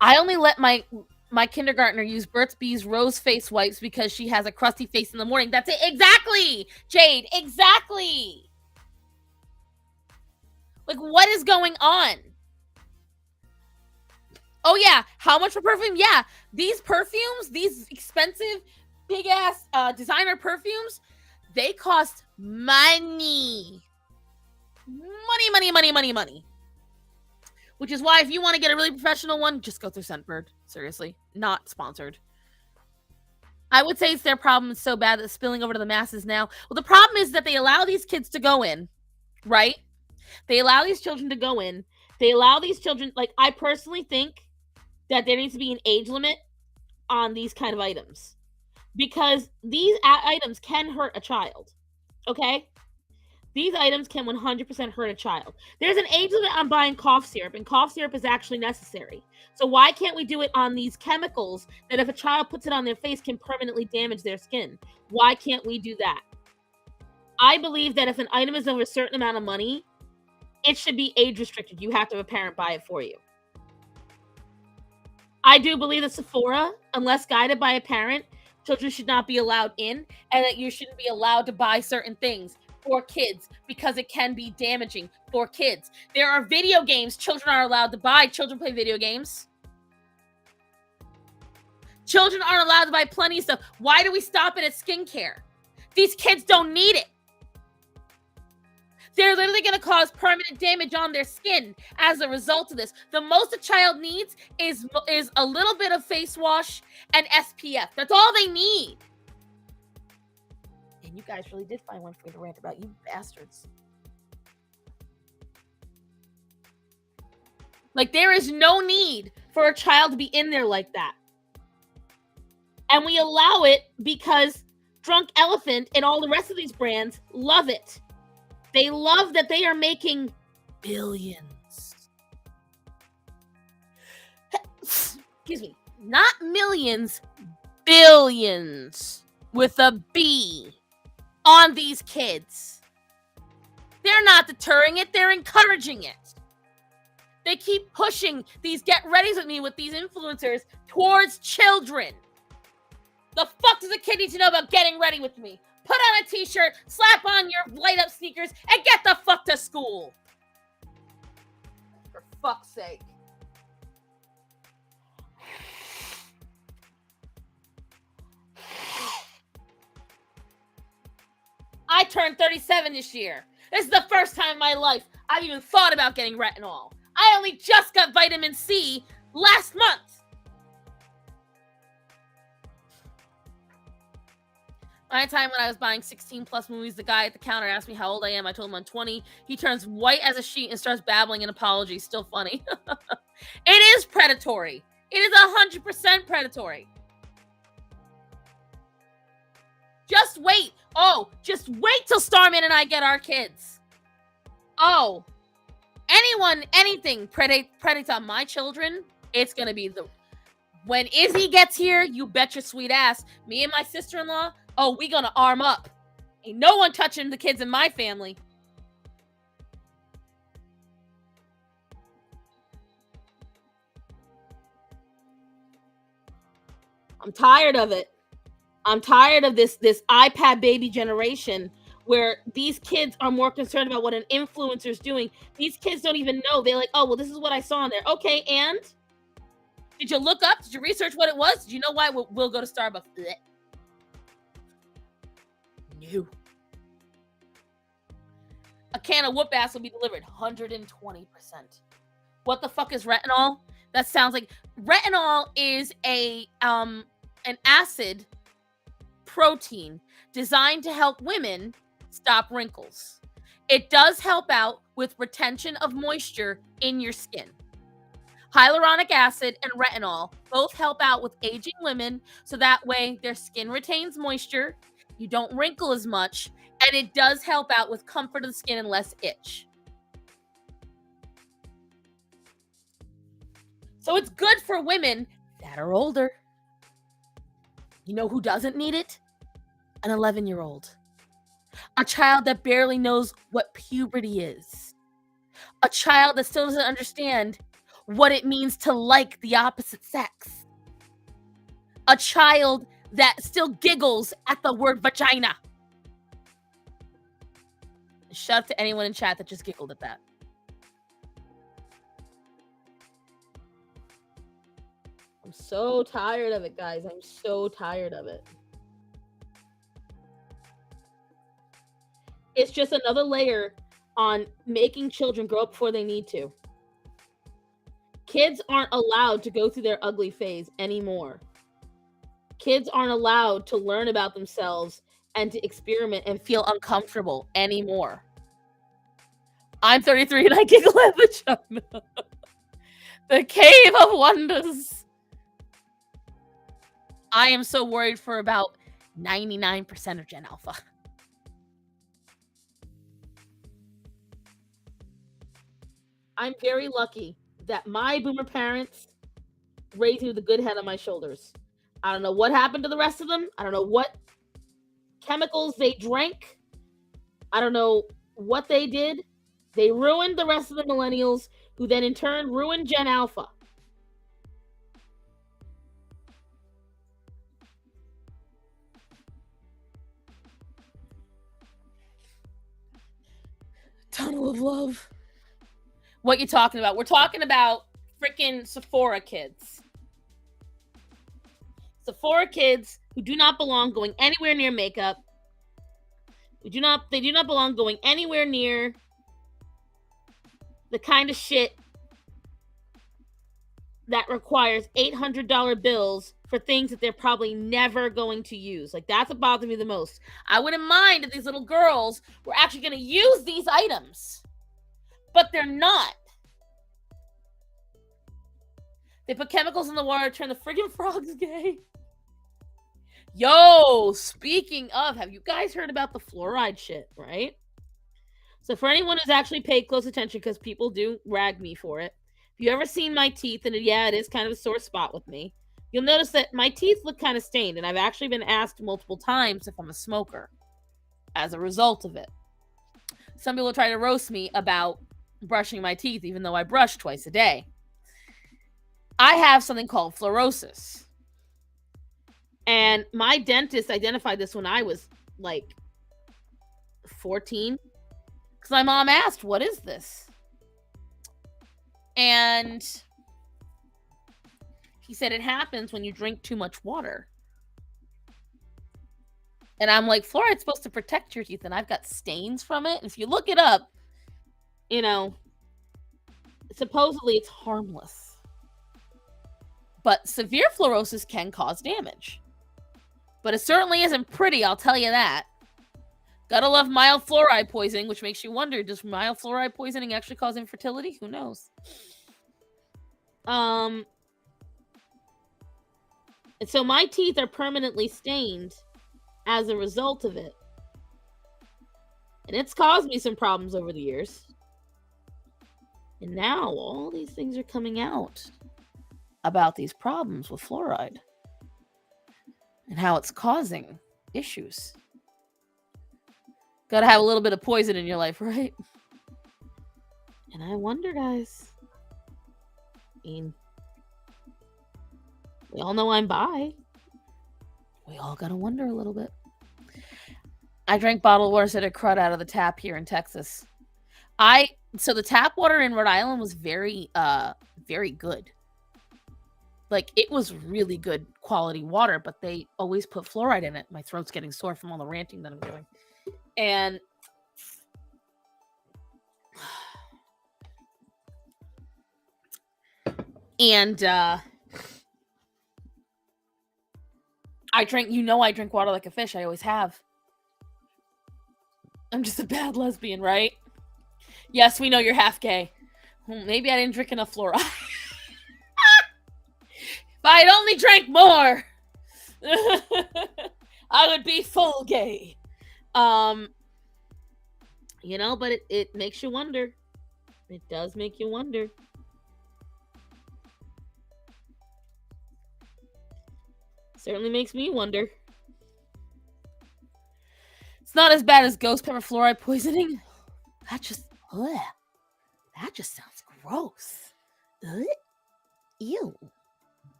I only let my kindergartner use Burt's Bees Rose Face Wipes because she has a crusty face in the morning. That's it. Exactly, Jade. Exactly. Like, what is going on? Oh, yeah. How much for perfume? Yeah. These perfumes, these expensive, big-ass designer perfumes, they cost money. Money. Which is why if you want to get a really professional one, just go through Scentbird. Seriously. Not sponsored. I would say it's their problem. It's so bad that it's spilling over to the masses now. Well, the problem is that they allow these kids to go in, right? They allow these children to go in. They allow these children, like, I personally think that there needs to be an age limit on these kind of items. Because these items can hurt a child. Okay? These items can 100% hurt a child. There's an age limit on buying cough syrup, and cough syrup is actually necessary. So why can't we do it on these chemicals that if a child puts it on their face can permanently damage their skin? Why can't we do that? I believe that if an item is over a certain amount of money, it should be age restricted. You have to have a parent buy it for you. I do believe that Sephora, unless guided by a parent, children should not be allowed in, and that you shouldn't be allowed to buy certain things for kids because it can be damaging for kids. There are video games children are allowed to buy. Children play video games. Children aren't allowed to buy plenty of stuff. Why do we stop it at skincare? These kids don't need it. They're literally going to cause permanent damage on their skin as a result of this. The most a child needs is a little bit of face wash and SPF. That's all they need. And you guys really did find one for me to rant about, you bastards. Like, there is no need for a child to be in there like that. And we allow it because Drunk Elephant and all the rest of these brands love it. They love that they are making billions. Excuse me. Not millions, billions with a B on these kids. They're not deterring it. They're encouraging it. They keep pushing these get readies with me with these influencers towards children. The fuck does a kid need to know about getting ready with me? Put on a t-shirt, slap on your light-up sneakers, and get the fuck to school. For fuck's sake. I turned 37 this year. This is the first time in my life I've even thought about getting retinol. I only just got vitamin C last month. One time when I was buying 16 plus movies, the guy at the counter asked me how old I am. I told him I'm 20. He turns white as a sheet and starts babbling an apology. Still funny. It is predatory. It is 100% predatory. Just wait. Oh, just wait till Starman and I get our kids. Oh, anyone, anything predates on my children, it's gonna be the. When Izzy gets here, you bet your sweet ass, me and my sister-in-law, oh, we gonna arm up. Ain't no one touching the kids in my family. I'm tired of it. I'm tired of this iPad baby generation where these kids are more concerned about what an influencer's doing. These kids don't even know. They're like, oh, well, this is what I saw on there. Okay, and? Did you look up? Did you research what it was? Did you know why we'll go to Starbucks? Blech. No. A can of whoop ass will be delivered 120%. What the fuck is retinol? That sounds like retinol is an acid protein designed to help women stop wrinkles. It does help out with retention of moisture in your skin. Hyaluronic acid and retinol both help out with aging women, so that way their skin retains moisture, you don't wrinkle as much, and it does help out with comfort of the skin and less itch. So it's good for women that are older. You know who doesn't need it? An 11-year-old. A child that barely knows what puberty is. A child that still doesn't understand what it means to like the opposite sex. A child that still giggles at the word vagina. Shout out to anyone in chat that just giggled at that. I'm so tired of it, guys. I'm so tired of it. It's just another layer on making children grow up before they need to. Kids aren't allowed to go through their ugly phase anymore. Kids aren't allowed to learn about themselves and to experiment and feel uncomfortable anymore. I'm 33 and I giggle at vagina. The cave of wonders. I am so worried for about 99% of Gen Alpha. I'm very lucky that my boomer parents raised me with a good head on my shoulders. I don't know what happened to the rest of them. I don't know what chemicals they drank. I don't know what they did. They ruined the rest of the millennials, who then in turn ruined Gen Alpha. Tunnel of love. What you talking about? We're talking about freaking Sephora kids. Sephora kids who do not belong going anywhere near makeup. They do not belong going anywhere near the kind of shit that requires $800 bills for things that they're probably never going to use. Like, that's what bothers me the most. I wouldn't mind if these little girls were actually going to use these items, but they're not. They put chemicals in the water to turn the friggin' frogs gay. Yo, speaking of, have you guys heard about the fluoride shit, right? So for anyone who's actually paid close attention, because people do rag me for it, if you ever seen my teeth, and yeah, it is kind of a sore spot with me, you'll notice that my teeth look kind of stained, and I've actually been asked multiple times if I'm a smoker as a result of it. Some people try to roast me about brushing my teeth, even though I brush twice a day. I have something called fluorosis. And my dentist identified this when I was like 14. Because my mom asked, what is this? And he said it happens when you drink too much water. And I'm like, fluoride's supposed to protect your teeth, and I've got stains from it. And if you look it up, you know, supposedly it's harmless. But severe fluorosis can cause damage. But it certainly isn't pretty, I'll tell you that. Gotta love mild fluoride poisoning, which makes you wonder, does mild fluoride poisoning actually cause infertility? Who knows? And so my teeth are permanently stained as a result of it. And it's caused me some problems over the years. And now all these things are coming out about these problems with fluoride and how it's causing issues. Gotta have a little bit of poison in your life, right? And I wonder, guys. I mean, we all know I'm bi. We all gotta wonder a little bit. I drank bottled water instead of crud out of the tap here in Texas. So the tap water in Rhode Island was very good. Like, it was really good quality water, but they always put fluoride in it. My throat's getting sore from all the ranting that I'm doing. And I drink water like a fish. I always have. I'm just a bad lesbian, right? Yes, we know you're half gay. Maybe I didn't drink enough fluoride. If I'd only drank more, I would be full gay. But it makes you wonder. It does make you wonder. Certainly makes me wonder. It's not as bad as ghost pepper fluoride poisoning. That just sounds gross. Ugh. Ew.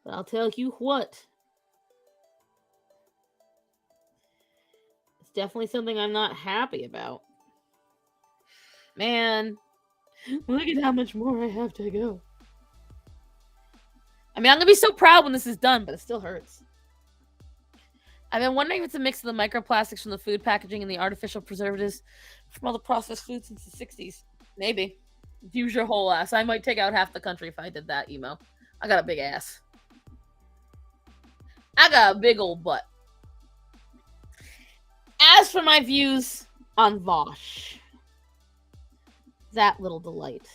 But I'll tell you what. It's definitely something I'm not happy about. Man, look at how much more I have to go. I mean, I'm going to be so proud when this is done, but it still hurts. I've been wondering if it's a mix of the microplastics from the food packaging and the artificial preservatives from all the processed food since the 60s. Maybe. Use your whole ass. I might take out half the country if I did that, emo. I got a big ass. I got a big old butt. As for my views on Vosh, that little delight.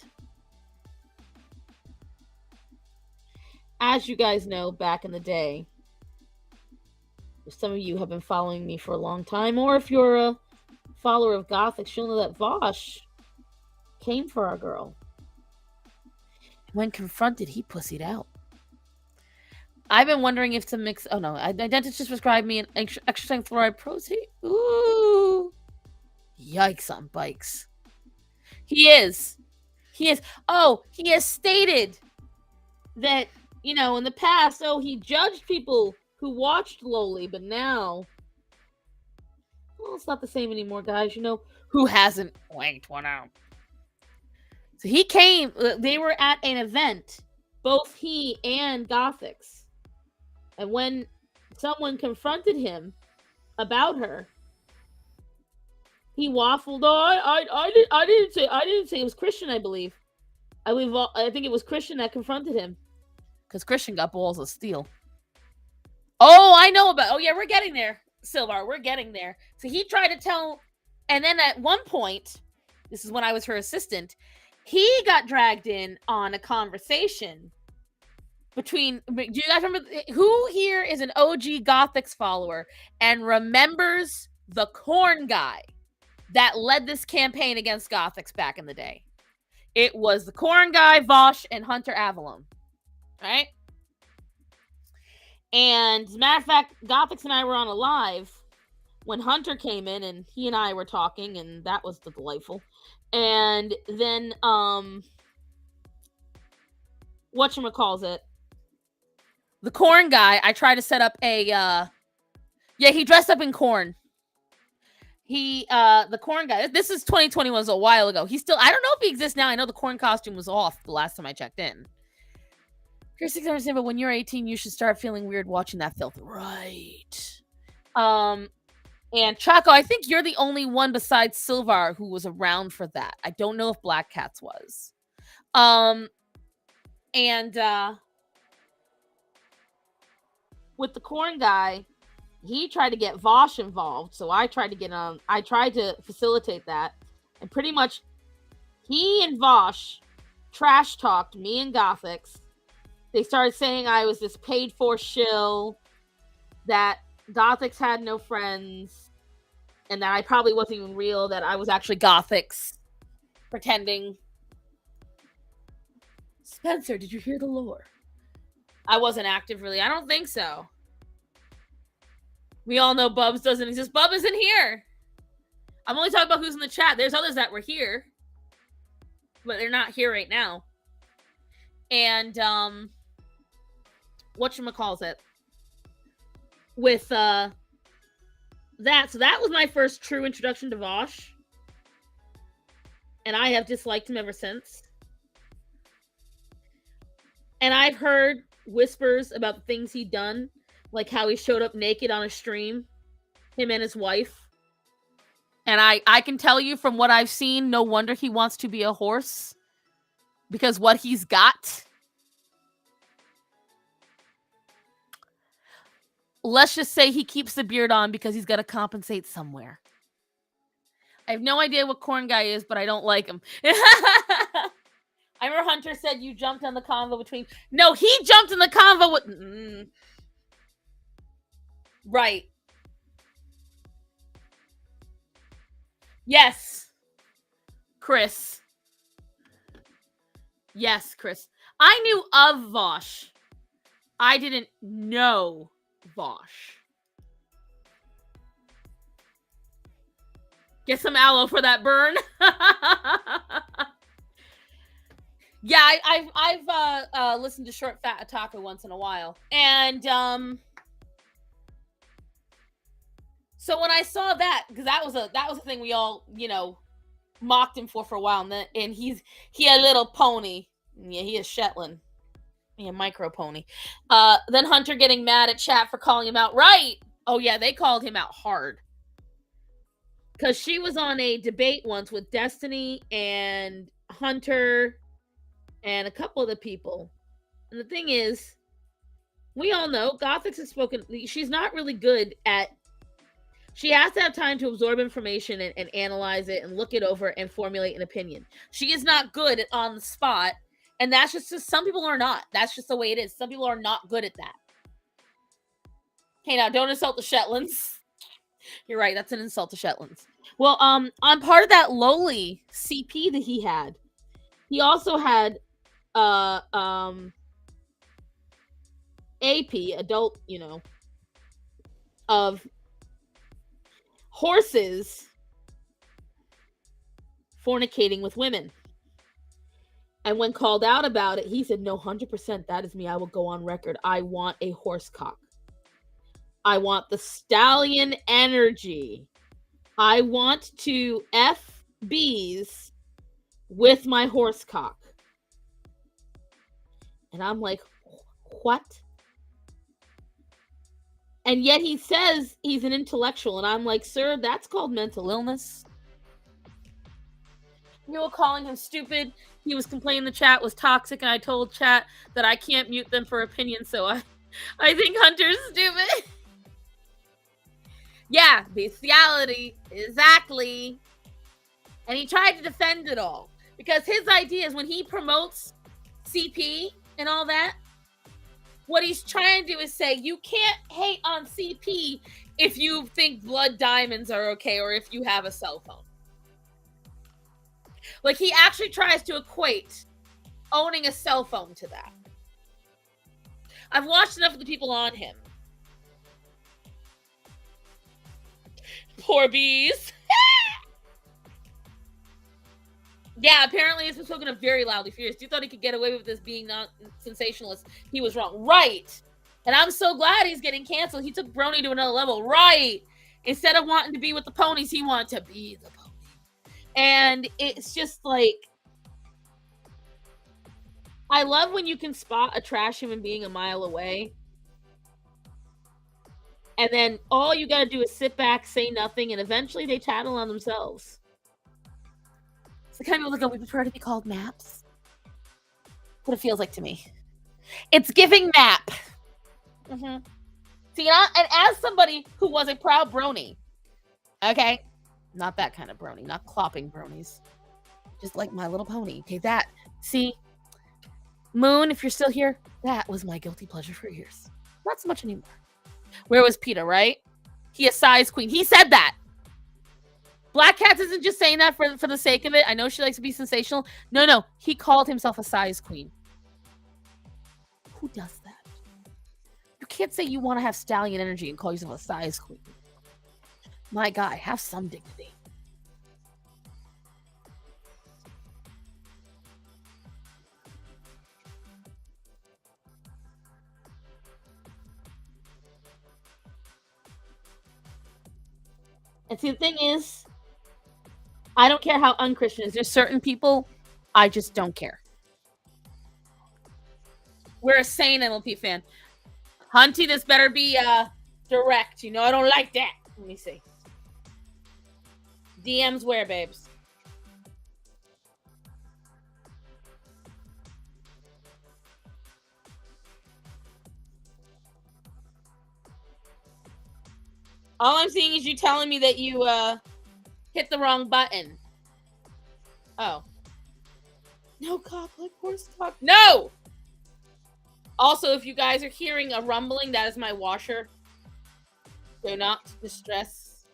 As you guys know, back in the day, if some of you have been following me for a long time, or if you're a follower of Gothic, you'll know that Vosh came for our girl. When confronted, he pussied out. I've been wondering if to mix. Oh no, a dentist just prescribed me an extra strength fluoride protein. Ooh, yikes on bikes. He is. Oh, he has stated that in the past, he judged people who watched lowly, but now, it's not the same anymore, guys. Who hasn't wanked one out? So he came. They were at an event, both he and Gothics. And when someone confronted him about her, he waffled. I didn't say it was Christian. I think it was Christian that confronted him, because Christian got balls of steel. Oh, I know about. Oh yeah, we're getting there, Silvar. We're getting there. So he tried to tell, and then at one point, this is when I was her assistant, he got dragged in on a conversation. Do you guys remember who here is an OG Gothics follower and remembers the corn guy that led this campaign against Gothics back in the day? It was the corn guy, Vosh, and Hunter Avalon, right? And as a matter of fact, Gothics and I were on a live when Hunter came in, and he and I were talking, and that was delightful. And then, whatchamacallit, the corn guy, I tried to set up a, he dressed up in corn. The corn guy, this is 2021, so a while ago. I don't know if he exists now. I know the corn costume was off the last time I checked in. Here's 600, but when you're 18, you should start feeling weird watching that filth. Right. And Chaco, I think you're the only one besides Silvar who was around for that. I don't know if Black Cats was. With the corn guy, he tried to get Vosh involved, so I tried to facilitate that, and pretty much he and Vosh trash talked me and Gothics. They started saying I was this paid for shill, that Gothics had no friends, and that I probably wasn't even real, that I was actually Gothics pretending. Spencer, did you hear the lore? I wasn't active, really. I don't think so. We all know Bubs doesn't exist. Bub isn't here. I'm only talking about who's in the chat. There's others that were here, but they're not here right now. And whatchamacallit, with that, so that was my first true introduction to Vosh, and I have disliked him ever since. And I've heard whispers about the things he'd done, like how he showed up naked on a stream, him and his wife. And I can tell you from what I've seen, no wonder he wants to be a horse, because what he's got, let's just say he keeps the beard on because he's got to compensate somewhere. I have no idea what Corn Guy is, but I don't like him. I remember Hunter said you jumped on the convo between... No, he jumped in the convo with... Right. Yes. Chris. Yes, Chris. I knew of Vosh. I didn't know Vosh. Get some aloe for that burn. Yeah, I've listened to Short Fat Otaku once in a while, and so when I saw that, because that was a thing we all, you know, mocked him for a while, and he a little pony. Yeah, he is Shetland. Yeah, micro pony. Then Hunter getting mad at chat for calling him out. Right. Oh yeah, they called him out hard. Because she was on a debate once with Destiny and Hunter and a couple of the people. And the thing is, we all know Gothics has spoken. She's not really good at... She has to have time to absorb information and analyze it and look it over and formulate an opinion. She is not good at on the spot. And that's just some people are not. That's just the way it is. Some people are not good at that. Okay, now don't insult the Shetlands. You're right. That's an insult to Shetlands. Well, on part of that lowly CP that he had, he also had AP, adult, you know, of horses fornicating with women. And when called out about it, he said, no, 100%, that is me. I will go on record. I want a horse cock. I want the stallion energy. I want to F bees with my horse cock. And I'm like, what? And yet he says he's an intellectual. And I'm like, sir, that's called mental illness. You were calling him stupid. He was complaining the chat was toxic. And I told chat that I can't mute them for opinions. So I think Hunter's stupid. Yeah, bestiality. Exactly. And he tried to defend it all. Because his idea is when he promotes CP and all that, what he's trying to do is say, you can't hate on CP if you think blood diamonds are okay or if you have a cell phone. Like, he actually tries to equate owning a cell phone to that. I've watched enough of the people on him. Poor bees. Yeah, apparently he's spoken of very loudly furious. You thought he could get away with this being not sensationalist. He was wrong. Right. And I'm so glad he's getting canceled. He took Brony to another level. Right. Instead of wanting to be with the ponies, he wanted to be the pony. And it's just like, I love when you can spot a trash human being a mile away. And then all you got to do is sit back, say nothing, and eventually they tattle on themselves. It's the kind of people that go, we prefer to be called maps. What it feels like to me. It's giving map. Mm-hmm. See, and as somebody who was a proud brony, okay? Not that kind of brony, not clopping bronies. Just like My Little Pony. Okay, that. See? Moon, if you're still here, that was my guilty pleasure for years. Not so much anymore. Where was PETA, right? He a size queen. He said that. Black Cats isn't just saying that for the sake of it. I know she likes to be sensational. No. He called himself a size queen. Who does that? You can't say you want to have stallion energy and call yourself a size queen. My guy, have some dignity. And see, the thing is, I don't care how unchristian it is. There's certain people I just don't care. We're a sane MLP fan. Hunty, this better be direct. You know I don't like that. Let me see. DMs where, babes? All I'm seeing is you telling me that you hit the wrong button. Oh. No cock like horse cock. No! Also, if you guys are hearing a rumbling, that is my washer. Do not distress.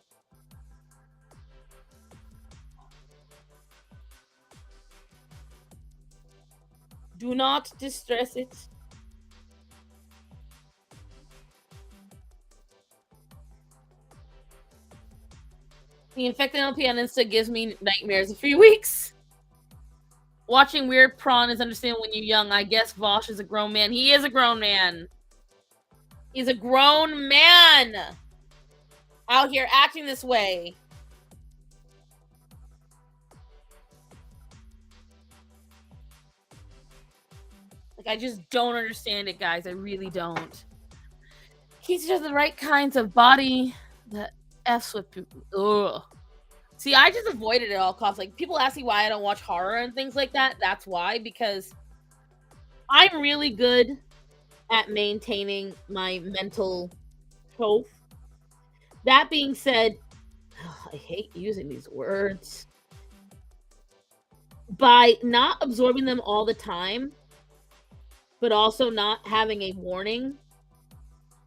Do not distress it. The infected LP on Insta gives me nightmares a few weeks. Watching weird prawn is understandable when you're young. I guess Vosh is a grown man. He is a grown man. He's a grown man out here acting this way. Like, I just don't understand it, guys. I really don't. He's just the right kinds of body that F's with people. Ugh. See, I just avoid it at all costs. Like, people ask me why I don't watch horror and things like that. That's why, because I'm really good at maintaining my mental health. That being said, I hate using these words. By not absorbing them all the time, but also not having a warning,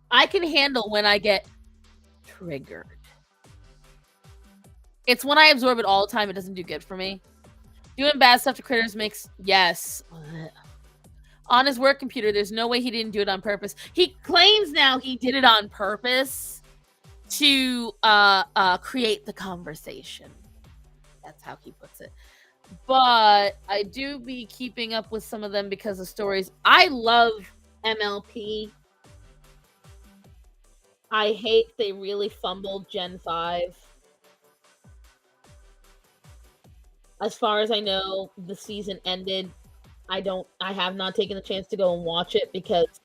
I can handle when I get triggered. It's when I absorb it all the time, it doesn't do good for me. Doing bad stuff to critters makes... Yes. On his work computer, there's no way he didn't do it on purpose. He claims now he did it on purpose to create the conversation. That's how he puts it. But I do be keeping up with some of them because of stories. I love MLP. I hate they really fumbled Gen 5. As far as I know, the season ended. I have not taken the chance to go and watch it because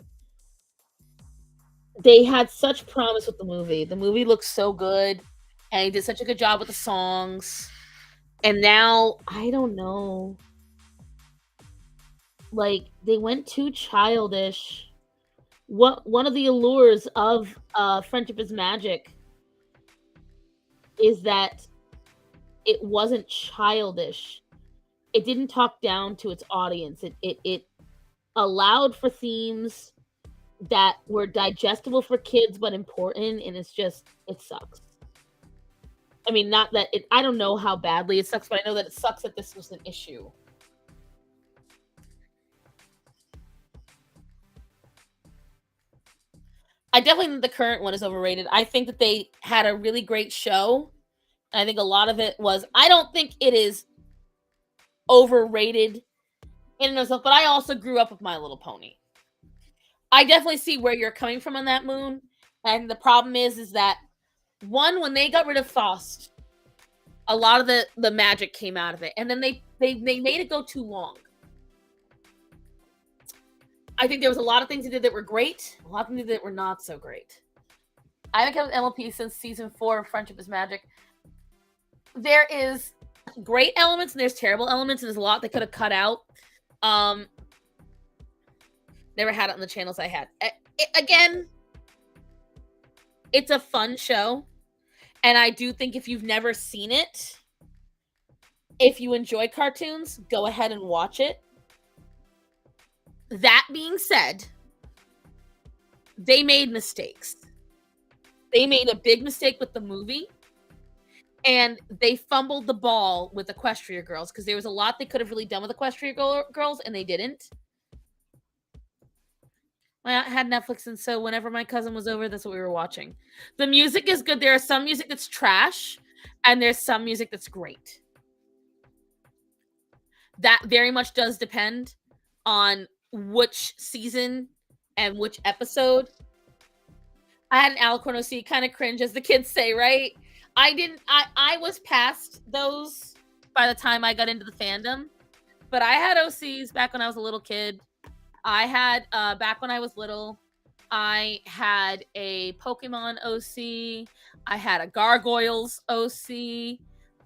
they had such promise with the movie. The movie looks so good, and he did such a good job with the songs. And now, I don't know. Like, they went too childish. One of the allures of Friendship is Magic is that it wasn't childish. It didn't talk down to its audience. It allowed for themes that were digestible for kids but important, and it sucks. I mean, not that I don't know how badly it sucks, but I know that it sucks that this was an issue. I definitely think the current one is overrated. I think that they had a really great show. I think a lot of it was... I don't think it is overrated in and of itself, but I also grew up with My Little Pony. I definitely see where you're coming from on that, Moon. And the problem is that, one, when they got rid of Faust, a lot of the magic came out of it. And then they made it go too long. I think there was a lot of things they did that were great, a lot of things that were not so great. I haven't kept with MLP since season 4 of Friendship is Magic. There is great elements and there's terrible elements, and there's a lot they could have cut out. Never had it on the channels I had. Again, it's a fun show, and I do think if you've never seen it, if you enjoy cartoons, go ahead and watch it. That being said, they made mistakes. They made a big mistake with the movie. And they fumbled the ball with Equestria Girls because there was a lot they could have really done with Equestria Girls, and they didn't. I had Netflix, and so whenever my cousin was over, that's what we were watching. The music is good. There is some music that's trash, and there's some music that's great. That very much does depend on which season and which episode. I had an Alicorn OC, kind of cringe, as the kids say, right? I was past those by the time I got into the fandom, but I had OCs back when I was a little kid. I had, back when I was little, I had a Pokemon OC. I had a Gargoyles OC.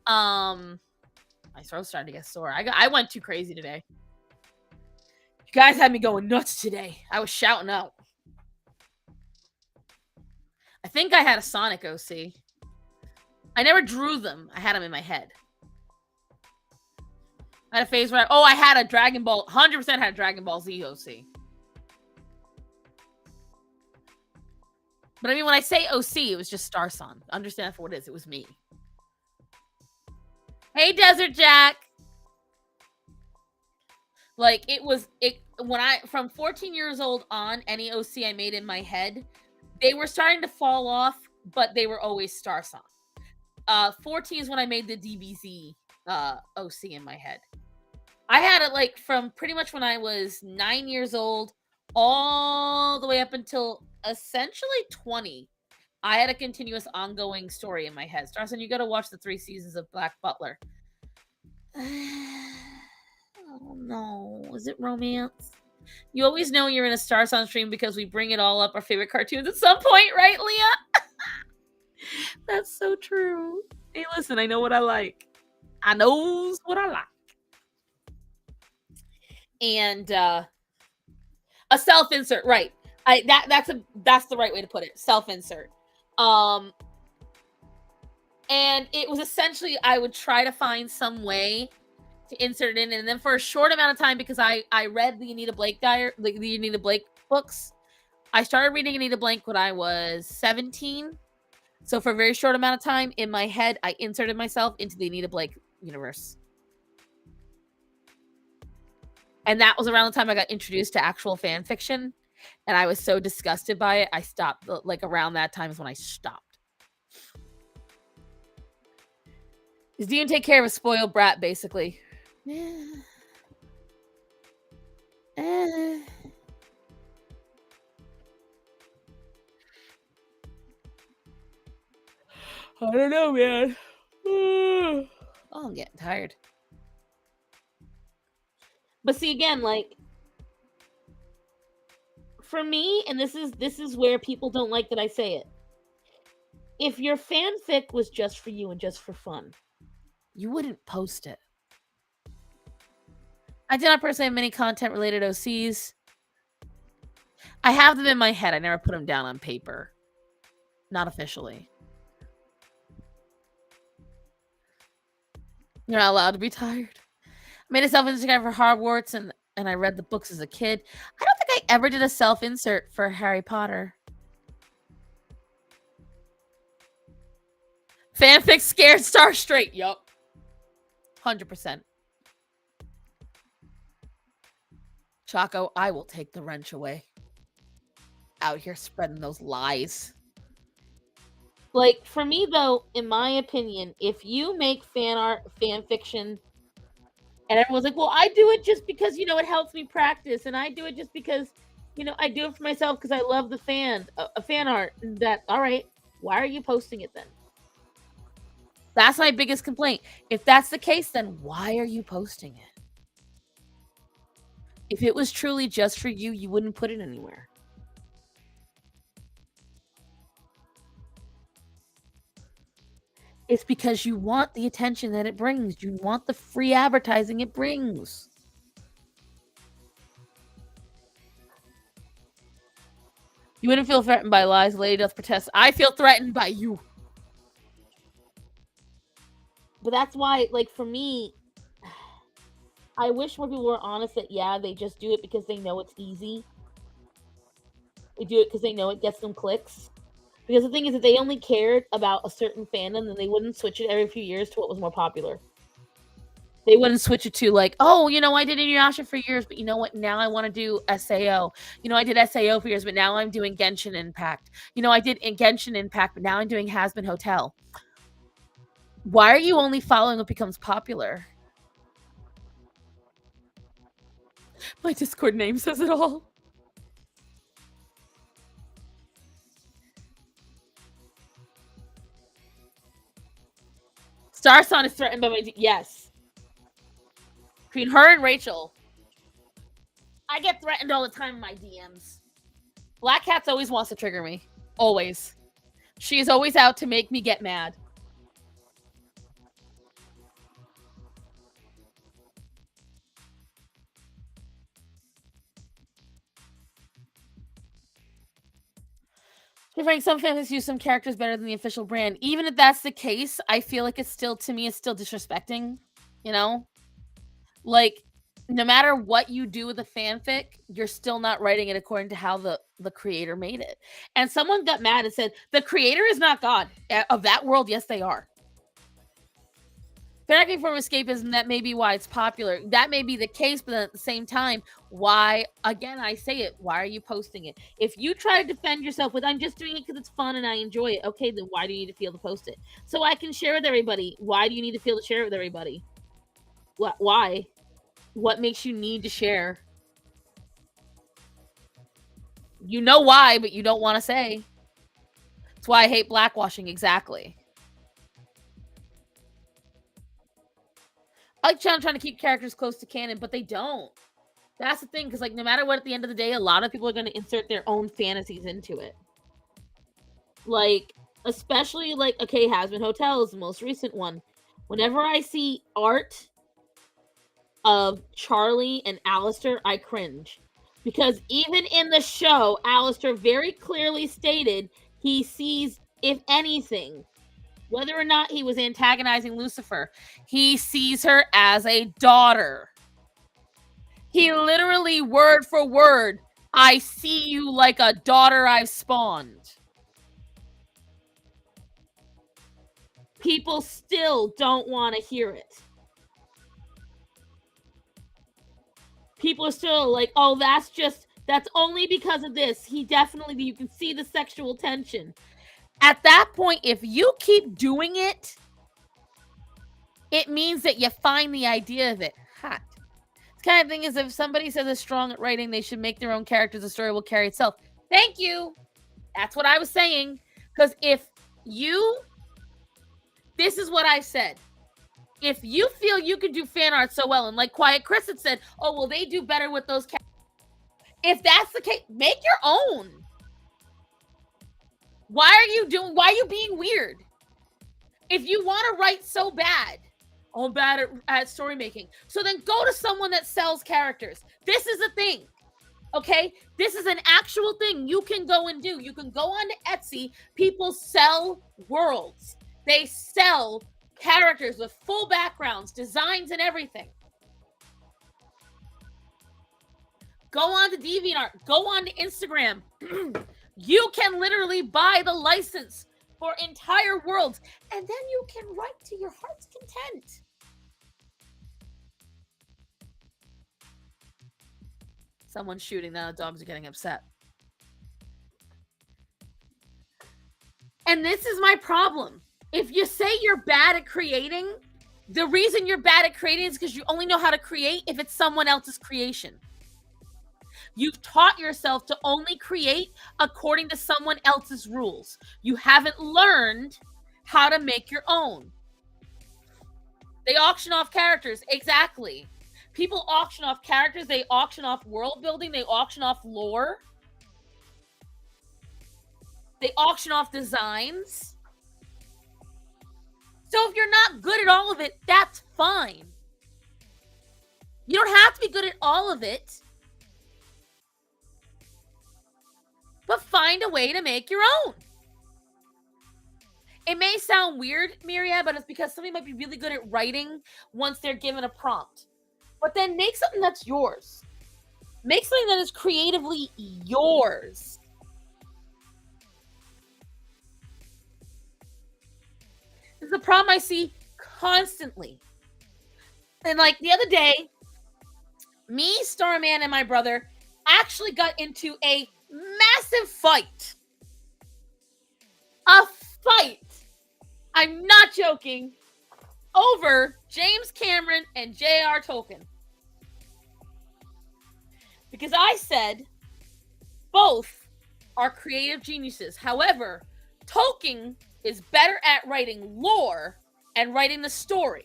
My throat's starting to get sore. I went too crazy today. You guys had me going nuts today. I was shouting out. I think I had a Sonic OC. I never drew them. I had them in my head. I had a phase where I had a Dragon Ball, 100% had a Dragon Ball Z OC. But I mean, when I say OC, it was just Starson. Understand for what it is. It was me. Hey, Desert Jack. Like, from 14 years old on, any OC I made in my head, they were starting to fall off, but they were always Starson. 14 is when I made the DBZ OC in my head. I had it like from pretty much when I was 9 years old all the way up until essentially 20. I had a continuous ongoing story in my head. Starson, you got to watch the 3 seasons of Black Butler. Oh no, is it romance? You always know you're in a Starson stream because we bring it all up, our favorite cartoons at some point, right, Leah? That's so true. Hey, listen, I know what I like. I knows what I like. And a self-insert, right? That's the right way to put it. Self-insert. And it was essentially I would try to find some way to insert it in, and then for a short amount of time, because I read the Anita Blake the Anita Blake books. I started reading Anita Blake when I was 17. So for a very short amount of time, in my head, I inserted myself into the Anita Blake universe. And that was around the time I got introduced to actual fan fiction. And I was so disgusted by it, I stopped. Like, around that time is when I stopped. Is Dean take care of a spoiled brat, basically? I don't know, man. Oh, I'm getting tired. But see, again, like, for me, and this is where people don't like that I say it. If your fanfic was just for you and just for fun, you wouldn't post it. I do not personally have many content-related OCs. I have them in my head. I never put them down on paper. Not officially. You're not allowed to be tired. I made a self-insert for Hogwarts, and I read the books as a kid. I don't think I ever did a self-insert for Harry Potter. Fanfic scared Star Straight. Yup. 100%. Choco, I will take the wrench away. Out here spreading those lies. Like, for me, though, in my opinion, if you make fan art, fan fiction, and everyone's like, well, I do it just because, it helps me practice, and I do it just because, I do it for myself because I love the fan art. That, all right, why are you posting it then? That's my biggest complaint. If that's the case, then why are you posting it? If it was truly just for you, you wouldn't put it anywhere. It's because you want the attention that it brings. You want the free advertising it brings. You wouldn't feel threatened by lies. Lady doth protest. I feel threatened by you. But that's why, like, for me, I wish more people were honest that, yeah, they just do it because they know it's easy. They do it because they know it gets them clicks. Because the thing is, if they only cared about a certain fandom, then they wouldn't switch it every few years to what was more popular. They wouldn't switch it to like, oh, you know, I did Inuyasha for years, but you know what? Now I want to do SAO. You know, I did SAO for years, but now I'm doing Genshin Impact. You know, I did Genshin Impact, but now I'm doing Hazbin Hotel. Why are you only following what becomes popular? My Discord name says it all. Starson is threatened by my yes. Between her and Rachel. I get threatened all the time in my DMs. Black Cat's always wants to trigger me. Always. She is always out to make me get mad. Frank, some fans use some characters better than the official brand. Even if that's the case, I feel like it's still, to me, it's still disrespecting. You know? Like, no matter what you do with a fanfic, you're still not writing it according to how the creator made it. And someone got mad and said, the creator is not God. Of that world, yes, they are. Fanacting from escapism, that may be why it's popular. That may be the case, but at the same time, why, again, I say it, why are you posting it? If you try to defend yourself with, I'm just doing it because it's fun and I enjoy it, okay, then why do you need to feel to post it? So I can share with everybody. Why do you need to feel to share it with everybody? Why? What makes you need to share? You know why, but you don't want to say. That's why I hate blackwashing, exactly. I like trying to keep characters close to canon, but they don't. That's the thing, because like no matter what, at the end of the day, a lot of people are going to insert their own fantasies into it. Like, especially like, okay, Hazbin Hotel is the most recent one. Whenever I see art of Charlie and Alistair, I cringe. Because even in the show, Alistair very clearly stated he sees, if anything, whether or not he was antagonizing Lucifer, he sees her as a daughter. He literally, word for word, I see you like a daughter I've spawned. People still don't want to hear it. People are still like, oh, that's only because of this. He definitely, you can see the sexual tension. At that point, if you keep doing it, it means that you find the idea of it hot. This kind of thing is if somebody says is strong at writing, they should make their own characters. The story will carry itself. Thank you. That's what I was saying. Because if you, this is what I said. If you feel you can do fan art so well, and like Quiet Chris had said, oh, well, they do better with those characters. If that's the case, make your own. Why are you being weird? If you want to write so bad, I'm bad at story making, so then go to someone that sells characters. This is a thing, okay? This is an actual thing you can go and do. You can go on to Etsy. People sell worlds. They sell characters with full backgrounds, designs, and everything. Go on to DeviantArt. Go on to Instagram. You can literally buy the license for entire worlds, and then you can write to your heart's content. Someone's shooting, now the dogs are getting upset. And this is my problem. If you say you're bad at creating, the reason you're bad at creating is because you only know how to create if it's someone else's creation. You've taught yourself to only create according to someone else's rules. You haven't learned how to make your own. They auction off characters. Exactly. People auction off characters. They auction off world building. They auction off lore. They auction off designs. So if you're not good at all of it, that's fine. You don't have to be good at all of it. But find a way to make your own. It may sound weird, Myriad, but it's because somebody might be really good at writing once they're given a prompt. But then make something that's yours. Make something that is creatively yours. is a problem I see constantly. And like the other day, me, Starman, and my brother actually got into a massive fight. A fight. I'm not joking. Over James Cameron and J.R. Tolkien. Because I said both are creative geniuses. However, Tolkien is better at writing lore and writing the story.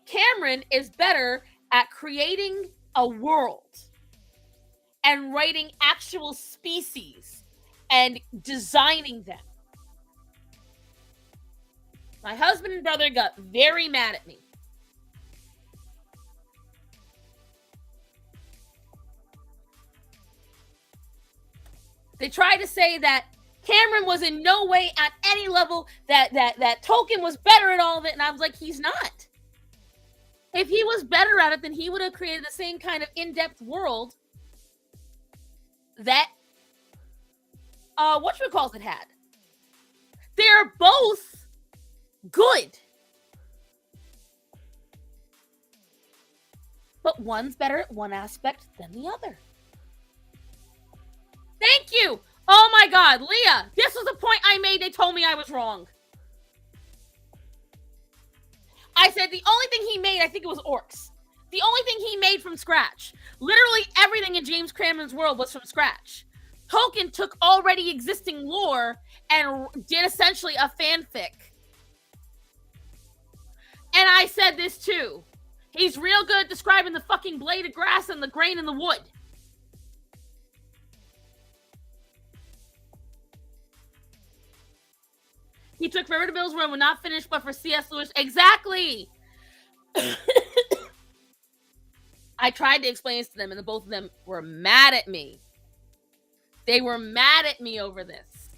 Cameron is better at creating a world and writing actual species and designing them. My husband and brother got very mad at me. They tried to say that Cameron was in no way at any level, that Tolkien was better at all of it, and I was like, he's not. If he was better at it, then he would have created the same kind of in-depth world that whatchamacallit had. They're both good. But one's better at one aspect than the other. Thank you. Oh my God, Leah, this was the point I made. They told me I was wrong. I said the only thing he made, I think it was orcs. The only thing he made from scratch. Literally everything in James Cameron's world was from scratch. Tolkien took already existing lore and did essentially a fanfic. And I said this too. He's real good at describing the fucking blade of grass and the grain in the wood. He took forever to build his world, would not finish, but for C.S. Lewis. Exactly! I tried to explain this to them, and both of them were mad at me. They were mad at me over this.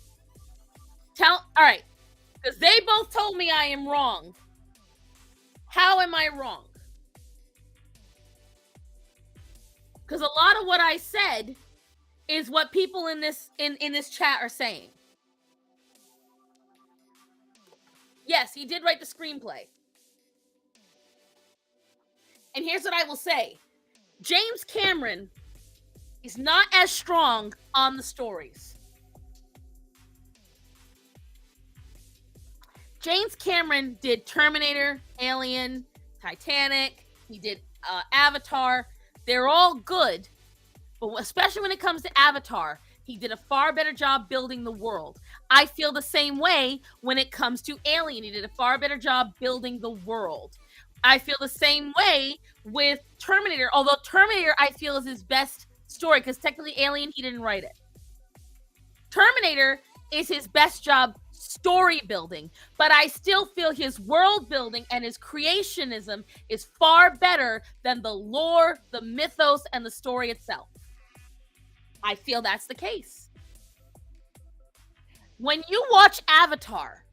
Alright. Because they both told me I am wrong. How am I wrong? Because a lot of what I said is what people in this chat are saying. Yes, he did write the screenplay. And here's what I will say. James Cameron is not as strong on the stories. James Cameron did Terminator, Alien, Titanic. He did Avatar. They're all good. But especially when it comes to Avatar, he did a far better job building the world. I feel the same way when it comes to Alien. He did a far better job building the world. I feel the same way with Terminator, although Terminator, I feel, is his best story, because technically Alien, he didn't write it. Terminator is his best job story building, but I still feel his world building and his creationism is far better than the lore, the mythos, and the story itself. I feel that's the case. When you watch Avatar,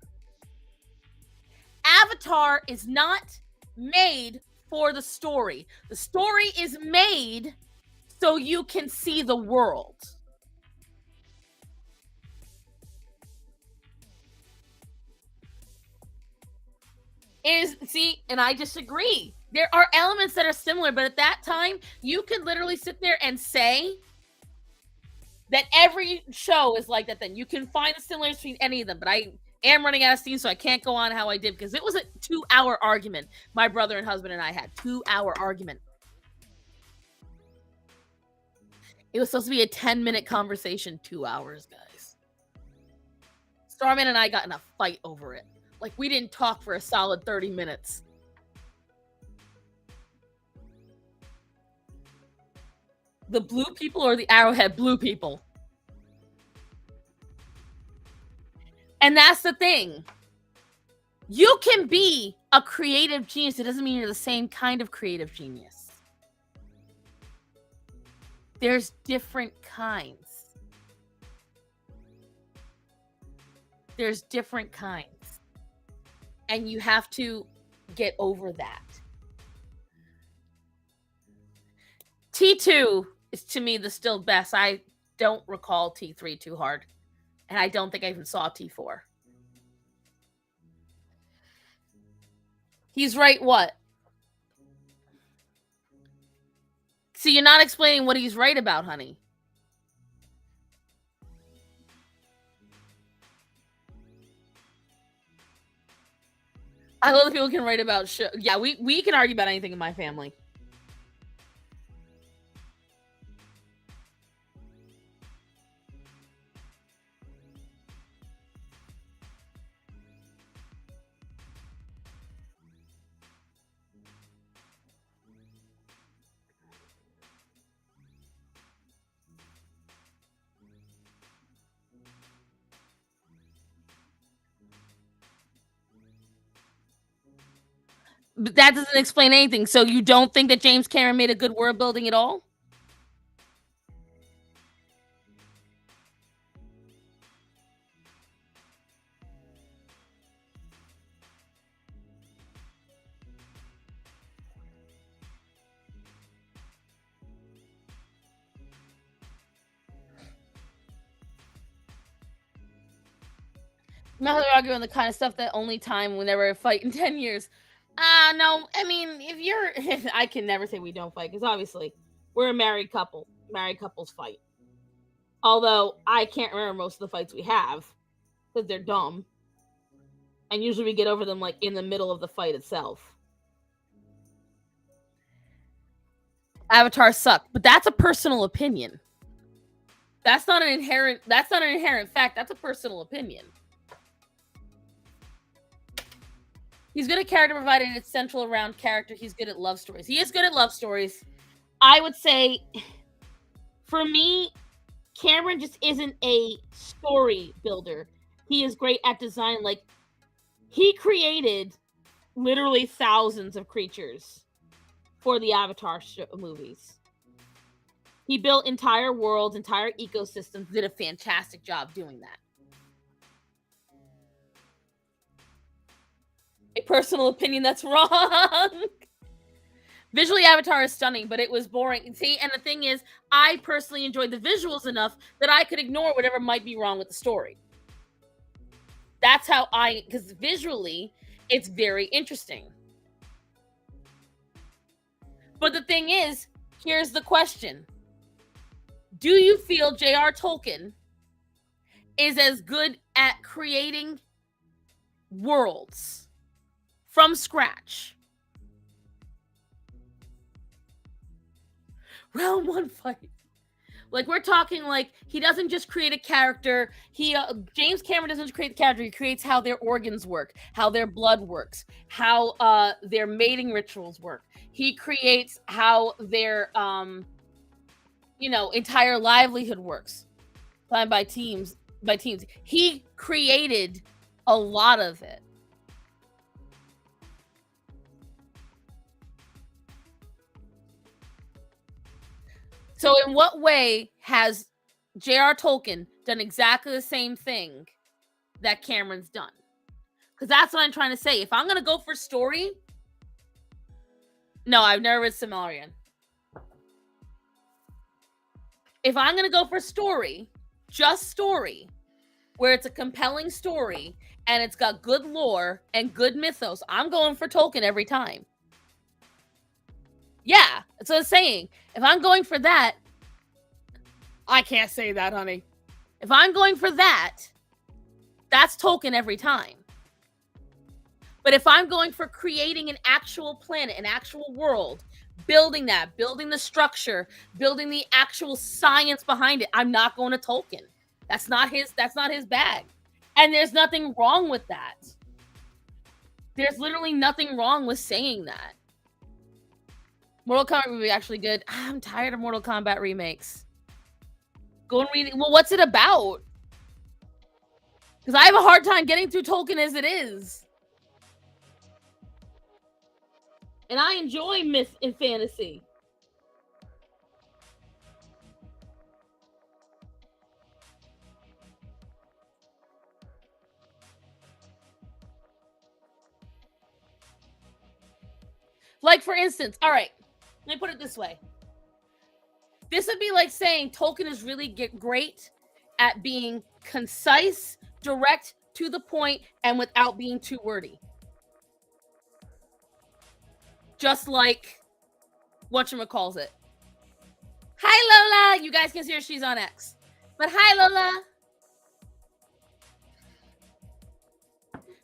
Avatar is not made for the story. The story is made so you can see the world. And I disagree. There are elements that are similar, but at that time, you could literally sit there and say that every show is like that. Then you can find the similarities between any of them, but I am running out of steam, so I can't go on how I did, because it was a 2-hour argument. My brother and husband and I had 2-hour argument. It was supposed to be a 10-minute conversation, 2 hours, guys. Starman and I got in a fight over it. Like, we didn't talk for a solid 30 minutes. The blue people or the Arrowhead blue people? And that's the thing. You can be a creative genius. It doesn't mean you're the same kind of creative genius. There's different kinds. There's different kinds. And you have to get over that. T2 is, to me, the still best. I don't recall T3 too hard. And I don't think I even saw T4. He's right what? See, you're not explaining what he's right about, honey. I love that people can write about shit. Yeah, we can argue about anything in my family. But that doesn't explain anything. So you don't think that James Cameron made a good world building at all? Now they're arguing the kind of stuff that only time when they were a fight in 10 years. No, I mean, if you're, I can never say we don't fight because obviously we're a married couple. Married couples fight. Although I can't remember most of the fights we have because they're dumb. And usually we get over them like in the middle of the fight itself. Avatar sucked, but that's a personal opinion. That's not an inherent fact. That's a personal opinion. He's good at character provided it's central around character. He's good at love stories. He is good at love stories. I would say, for me, Cameron just isn't a story builder. He is great at design. Like, he created literally thousands of creatures for the Avatar movies. He built entire worlds, entire ecosystems, did a fantastic job doing that. A personal opinion that's wrong. Visually, Avatar is stunning, but it was boring. See, and the thing is, I personally enjoyed the visuals enough that I could ignore whatever might be wrong with the story. That's how because visually, it's very interesting. But the thing is, here's the question. Do you feel J.R. Tolkien is as good at creating worlds from scratch? Round one fight. Like, we're talking like he doesn't just create a character. James Cameron doesn't just create the character. He creates how their organs work, how their blood works, how their mating rituals work. He creates how their entire livelihood works. Planned by teams. He created a lot of it. So in what way has J.R. Tolkien done exactly the same thing that Cameron's done? Because that's what I'm trying to say. If I'm going to go for story... No, I've never read Silmarillion. If I'm going to go for story, just story, where it's a compelling story, and it's got good lore and good mythos, I'm going for Tolkien every time. Yeah, that's what I'm saying. If I'm going for that, I can't say that, honey. If I'm going for that, that's Tolkien every time. But if I'm going for creating an actual planet, an actual world, building the structure, building the actual science behind it, I'm not going to Tolkien. That's not his bag. And there's nothing wrong with that. There's literally nothing wrong with saying that. Mortal Kombat would be actually good. I'm tired of Mortal Kombat remakes. Go and read it. Well, what's it about? Because I have a hard time getting through Tolkien as it is. And I enjoy myth and fantasy. Like, for instance, all right, let me put it this way. This would be like saying Tolkien is really great at being concise, direct, to the point, and without being too wordy. Just like whatchamacallit. Hi, Lola! You guys can see her, she's on X. But hi, Lola!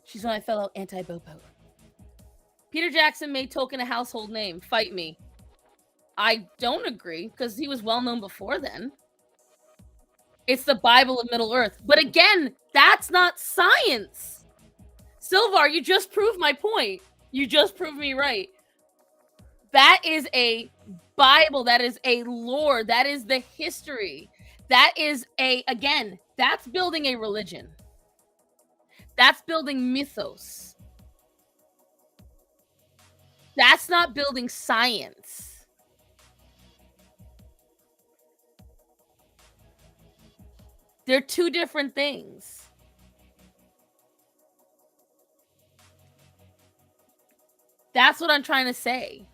She's my fellow anti-bopo. Peter Jackson made Tolkien a household name. Fight me. I don't agree, because he was well-known before then. It's the Bible of Middle-earth. But again, that's not science! Sylvar, you just proved my point. You just proved me right. That is a Bible. That is a lore. That is the history. That is again, that's building a religion. That's building mythos. That's not building science. They're two different things. That's what I'm trying to say.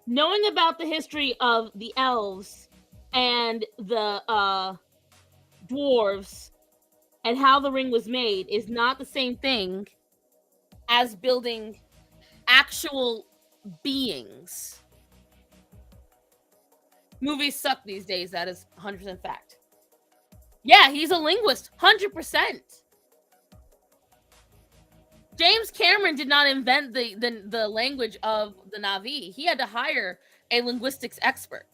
Knowing about the history of the elves and the dwarves and how the ring was made is not the same thing as building actual beings. Movies suck these days. That is 100% fact. Yeah, he's a linguist. 100%. James Cameron did not invent the language of the Na'vi. He had to hire a linguistics expert.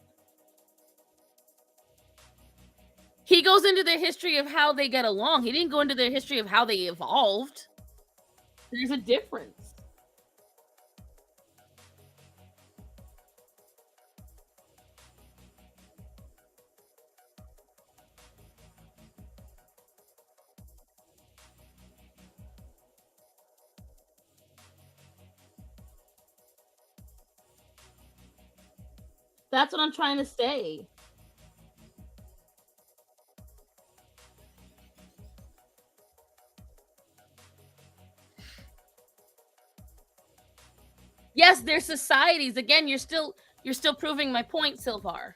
He goes into the history of how they get along. He didn't go into the history of how they evolved. There's a difference. That's what I'm trying to say. Yes, they're societies. Again, you're still proving my point, Sylvar.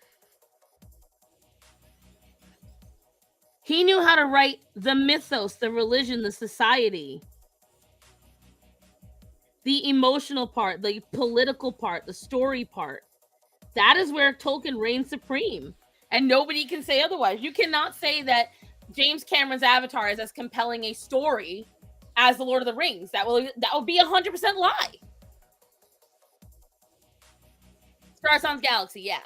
He knew how to write the mythos, the religion, the society, the emotional part, the political part, the story part. That is where Tolkien reigns supreme. And nobody can say otherwise. You cannot say that James Cameron's Avatar is as compelling a story as The Lord of the Rings. That will be 100% lie. Star Sans Galaxy, yeah.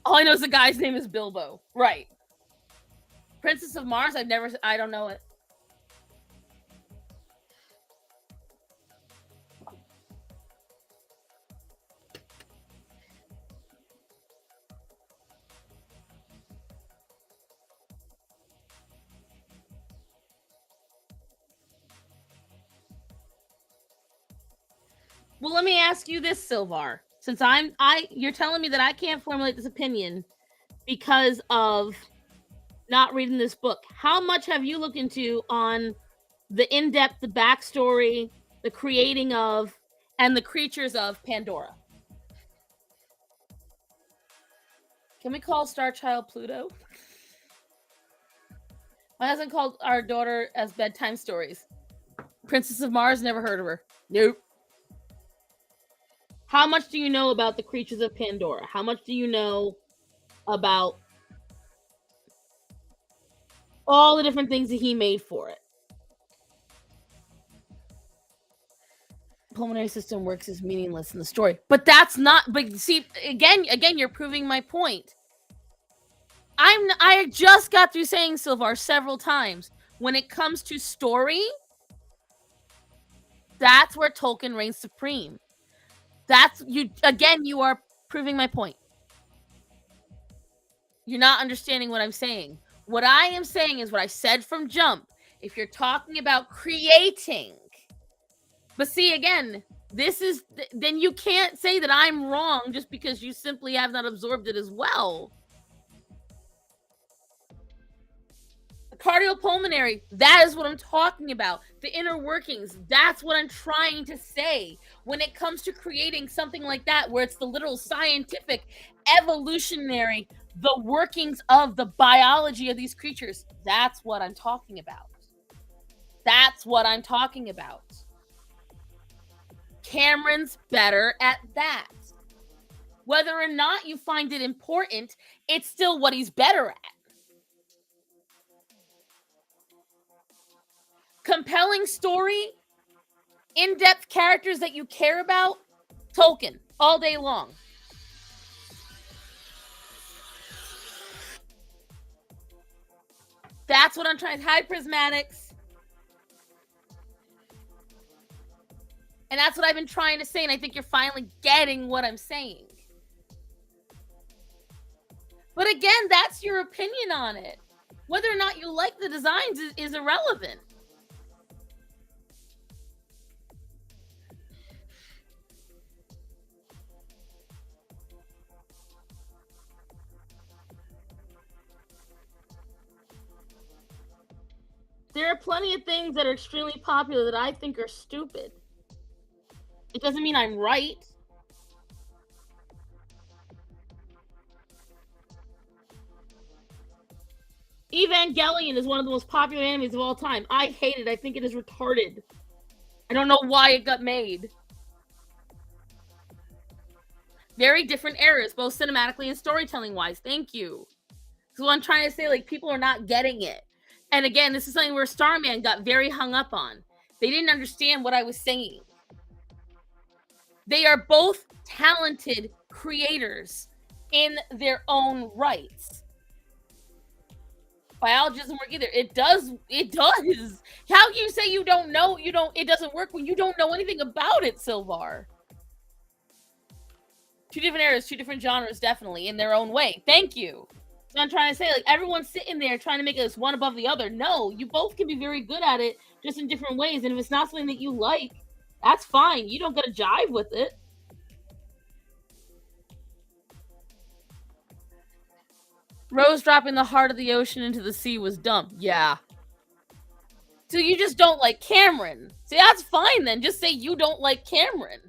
All I know is the guy's name is Bilbo. Right. Princess of Mars, I don't know it. Well, let me ask you this, Sylvar. Since you're telling me that I can't formulate this opinion because of not reading this book. How much have you looked into on the in-depth, the backstory, the creating of, and the creatures of Pandora? Can we call Star Child Pluto? My husband called our daughter as bedtime stories. Princess of Mars, never heard of her. Nope. How much do you know about the creatures of Pandora? How much do you know about all the different things that he made for it? Pulmonary system works is meaningless in the story. But that's not, but see, again, you're proving my point. I just got through saying, Sylvar, several times, when it comes to story, that's where Tolkien reigns supreme. You are proving my point. You're not understanding what I'm saying. What I am saying is what I said from jump. If you're talking about creating, but see, again, then you can't say that I'm wrong just because you simply have not absorbed it as well. Cardiopulmonary, that is what I'm talking about. The inner workings, that's what I'm trying to say. When it comes to creating something like that, where it's the literal scientific, evolutionary the workings of the biology of these creatures. That's what I'm talking about. That's what I'm talking about. Cameron's better at that. Whether or not you find it important, it's still what he's better at. Compelling story, in-depth characters that you care about, Tolkien, all day long. That's what I'm trying. High prismatics. And that's what I've been trying to say, and I think you're finally getting what I'm saying. But again, that's your opinion on it. Whether or not you like the designs is irrelevant. There are plenty of things that are extremely popular that I think are stupid. It doesn't mean I'm right. Evangelion is one of the most popular animes of all time. I hate it. I think it is retarded. I don't know why it got made. Very different eras, both cinematically and storytelling-wise. Thank you. So what I'm trying to say, like, people are not getting it. And again, this is something where Starman got very hung up on. They didn't understand what I was saying. They are both talented creators in their own rights. Biology doesn't work either. It does. How can you say you don't know? It doesn't work when you don't know anything about it, Silvar. Two different eras, two different genres, definitely, in their own way. Thank you. So I'm trying to say, like, everyone's sitting there trying to make us one above the other. No, you both can be very good at it, just in different ways. And if it's not something that you like, that's fine. You don't gotta jive with it. Rose dropping the heart of the ocean into the sea was dumb. Yeah. So you just don't like Cameron. See, that's fine then. Just say you don't like Cameron.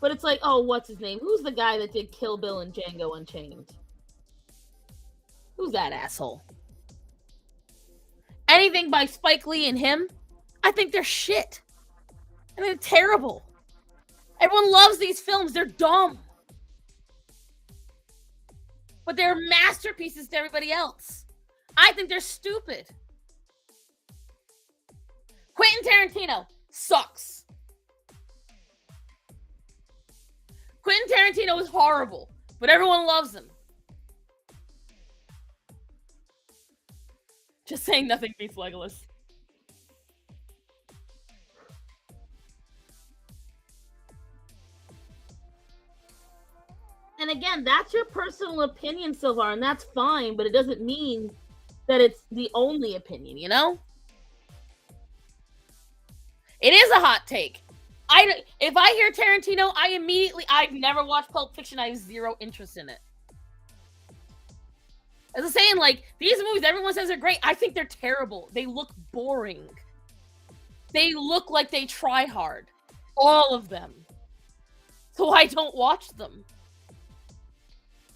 But it's like, oh, what's his name? Who's the guy that did Kill Bill and Django Unchained? Who's that asshole? Anything by Spike Lee and him, I think they're shit. I mean, they're terrible. Everyone loves these films. They're dumb. But they're masterpieces to everybody else. I think they're stupid. Quentin Tarantino sucks. Quentin Tarantino is horrible, but everyone loves him. Just saying nothing beats Legolas. And again, that's your personal opinion, Silvar, and that's fine, but it doesn't mean that it's the only opinion, you know? It is a hot take. If I hear Tarantino, I've never watched Pulp Fiction. I have zero interest in it. As I'm saying, like, these movies, everyone says they're great. I think they're terrible. They look boring. They look like they try hard. All of them. So I don't watch them.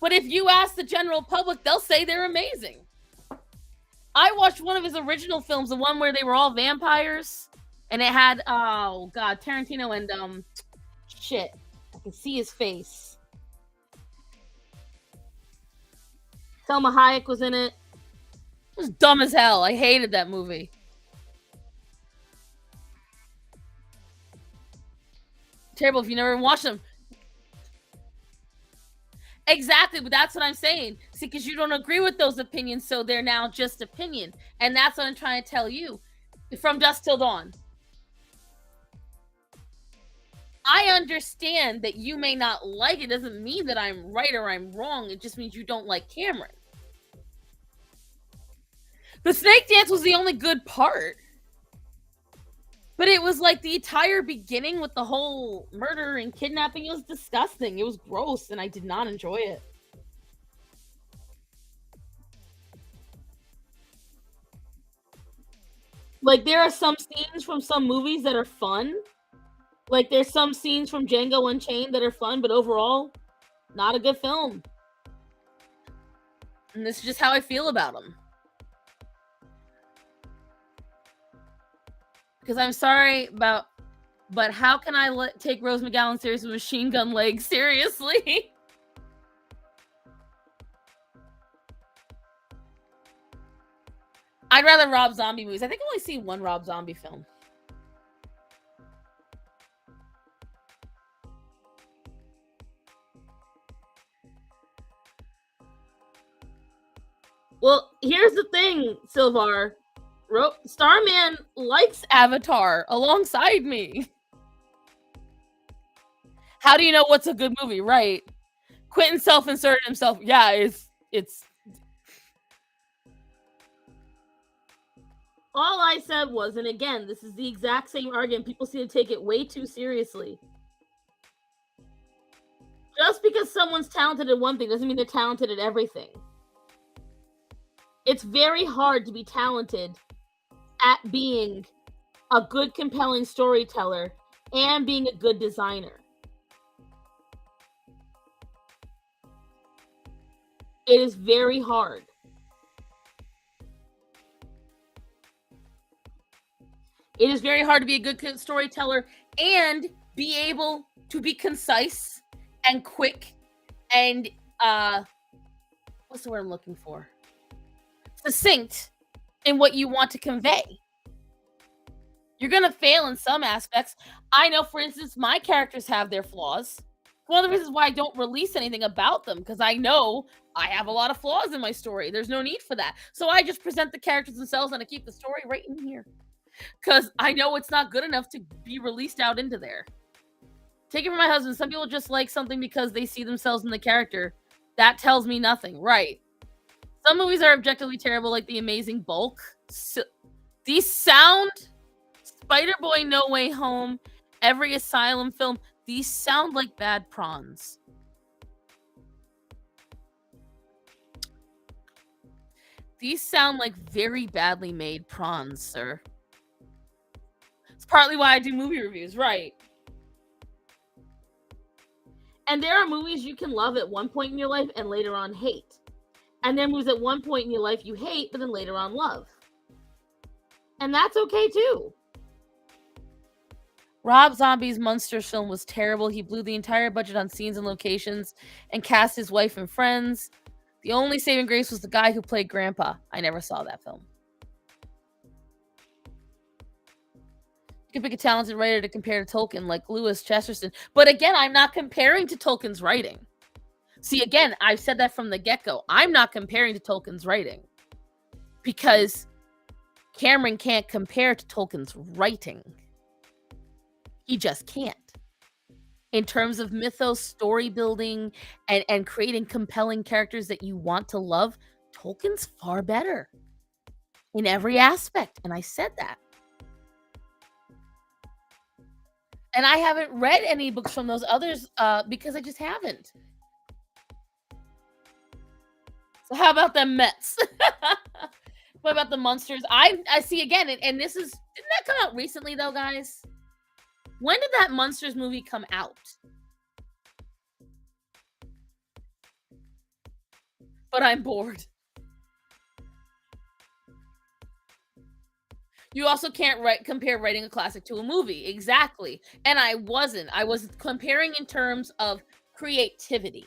But if you ask the general public, they'll say they're amazing. I watched one of his original films, the one where they were all vampires. And it had, oh god, Tarantino and, shit. I can see his face. Selma Hayek was in it. It was dumb as hell. I hated that movie. Terrible if you never watched them. Exactly, but that's what I'm saying. See, because you don't agree with those opinions, so they're now just opinion. And that's what I'm trying to tell you. From Dusk Till Dawn. I understand that you may not like it. Doesn't mean that I'm right or I'm wrong. It just means you don't like Cameron. The snake dance was the only good part. But it was like the entire beginning with the whole murder and kidnapping. It was disgusting. It was gross, and I did not enjoy it. Like, there are some scenes from some movies that are fun, Like, there's some scenes from Django Unchained that are fun, but overall, not a good film. And this is just how I feel about them. Because I'm sorry about, but how can I take Rose McGowan serious with Machine Gun Legs seriously? I'd rather Rob Zombie movies. I think I've only seen one Rob Zombie film. Well, here's the thing, Sylvar. Starman likes Avatar alongside me. How do you know what's a good movie? Right. Quentin self-inserted himself. Yeah, it's all I said was, and again, this is the exact same argument. People seem to take it way too seriously. Just because someone's talented at one thing doesn't mean they're talented at everything. It's very hard to be talented at being a good, compelling storyteller and being a good designer. It is very hard. It is very hard to be a good storyteller and be able to be concise and quick and what's the word I'm looking for? Succinct in what you want to convey. You're going to fail in some aspects. I know, for instance, my characters have their flaws. One of the reasons why I don't release anything about them, because I know I have a lot of flaws in my story. There's no need for that. So I just present the characters themselves and I keep the story right in here. Because I know it's not good enough to be released out into there. Take it from my husband. Some people just like something because they see themselves in the character. That tells me nothing. Right. Some movies are objectively terrible, like The Amazing Bulk. So, these sound... Spider-Boy No Way Home, every Asylum film, these sound like bad prawns. These sound like very badly made prawns, sir. It's partly why I do movie reviews, right? And there are movies you can love at one point in your life and later on hate. And there are movies at one point in your life you hate, but then later on love. And that's okay too. Rob Zombie's Monsters film was terrible. He blew the entire budget on scenes and locations and cast his wife and friends. The only saving grace was the guy who played Grandpa. I never saw that film. You can pick a talented writer to compare to Tolkien, like Lewis Chesterton. But again, I'm not comparing to Tolkien's writing. See, again, I've said that from the get-go. I'm not comparing to Tolkien's writing. Because Cameron can't compare to Tolkien's writing. He just can't. In terms of mythos, story building, and creating compelling characters that you want to love, Tolkien's far better in every aspect. And I said that. And I haven't read any books from those others because I just haven't. So how about the Mets? What about the Monsters? I see again, and this is, didn't that come out recently though, guys? When did that Monsters movie come out? But I'm bored. You also can't compare writing a classic to a movie. Exactly. And I wasn't. I was comparing in terms of creativity.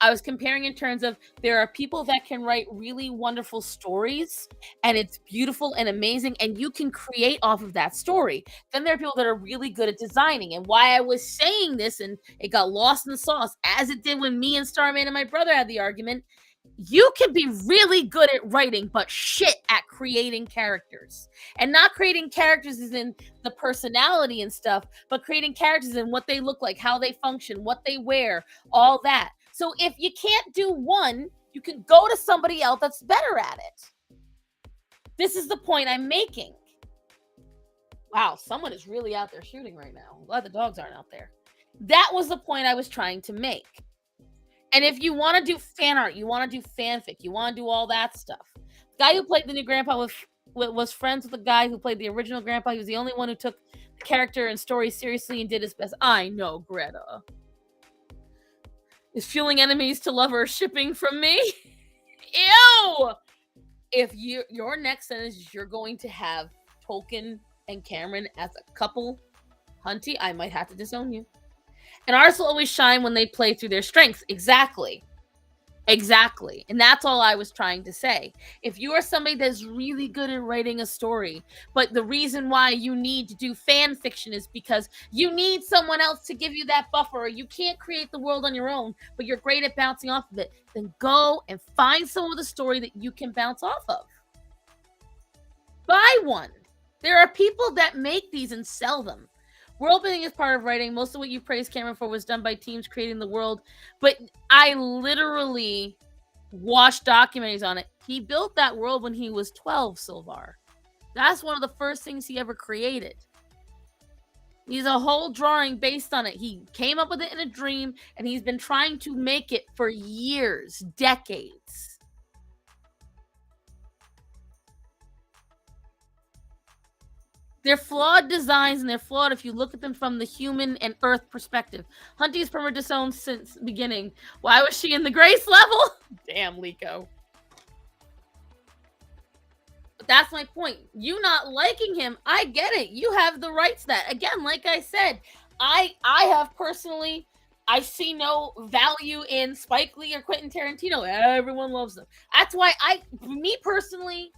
I was comparing in terms of there are people that can write really wonderful stories and it's beautiful and amazing and you can create off of that story. Then there are people that are really good at designing. And why I was saying this and it got lost in the sauce, as it did when me and Starman and my brother had the argument, you can be really good at writing, but shit at creating characters. And not creating characters as in the personality and stuff, but creating characters in what they look like, how they function, what they wear, all that. So if you can't do one, you can go to somebody else that's better at it. This is the point I'm making. Wow, someone is really out there shooting right now. I'm glad the dogs aren't out there. That was the point I was trying to make. And if you want to do fan art, you want to do fanfic, you want to do all that stuff. The guy who played the new grandpa with was friends with the guy who played the original grandpa. He was the only one who took the character and story seriously and did his best. I know Greta is fueling enemies to lovers shipping from me. Ew! If your next sentence is you're going to have Tolkien and Cameron as a couple, Hunty, I might have to disown you. And artists will always shine when they play through their strengths. Exactly. And that's all I was trying to say. If you are somebody that's really good at writing a story, but the reason why you need to do fan fiction is because you need someone else to give you that buffer, or you can't create the world on your own, but you're great at bouncing off of it, then go and find someone with a story that you can bounce off of. Buy one. There are people that make these and sell them. World building is part of writing. Most of what you praised Cameron for was done by teams creating the world. But I literally watched documentaries on it. He built that world when he was 12, Sylvar. That's one of the first things he ever created. He's a whole drawing based on it. He came up with it in a dream, and he's been trying to make it for years, decades. They're flawed designs, and they're flawed if you look at them from the human and Earth perspective. Hunty's from her disowned since the beginning. Why was she in the grace level? Damn, Liko. But that's my point. You not liking him, I get it. You have the rights to that. Again, like I said, I have personally, I see no value in Spike Lee or Quentin Tarantino. Everyone loves them. That's why me personally,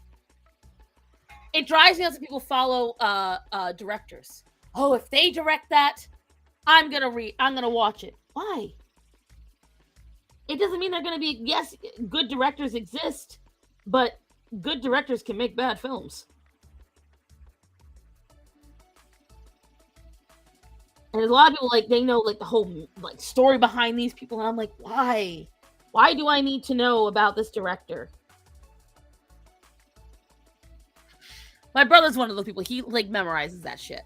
it drives me nuts that people follow directors. Oh, if they direct that, I'm gonna watch it. Why? It doesn't mean they're gonna be. Yes, good directors exist, but good directors can make bad films. And there's a lot of people they know the whole story behind these people, and I'm like, why? Why do I need to know about this director? My brother's one of those people. He memorizes that shit.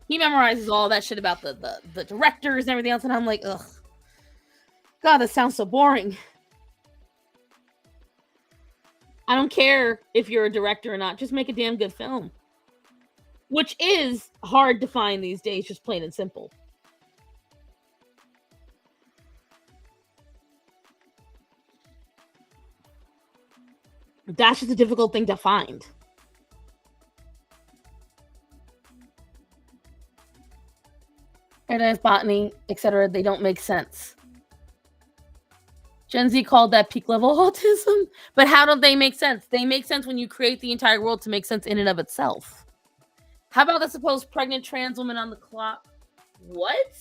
He memorizes all that shit about the directors and everything else, and I'm like, ugh. God, that sounds so boring. I don't care if you're a director or not. Just make a damn good film. Which is hard to find these days, just plain and simple. That's just a difficult thing to find. Paradise, botany, etc. They don't make sense. Gen Z called that peak level autism. But how do they make sense? They make sense when you create the entire world to make sense in and of itself. How about the supposed pregnant trans woman on the clock? What?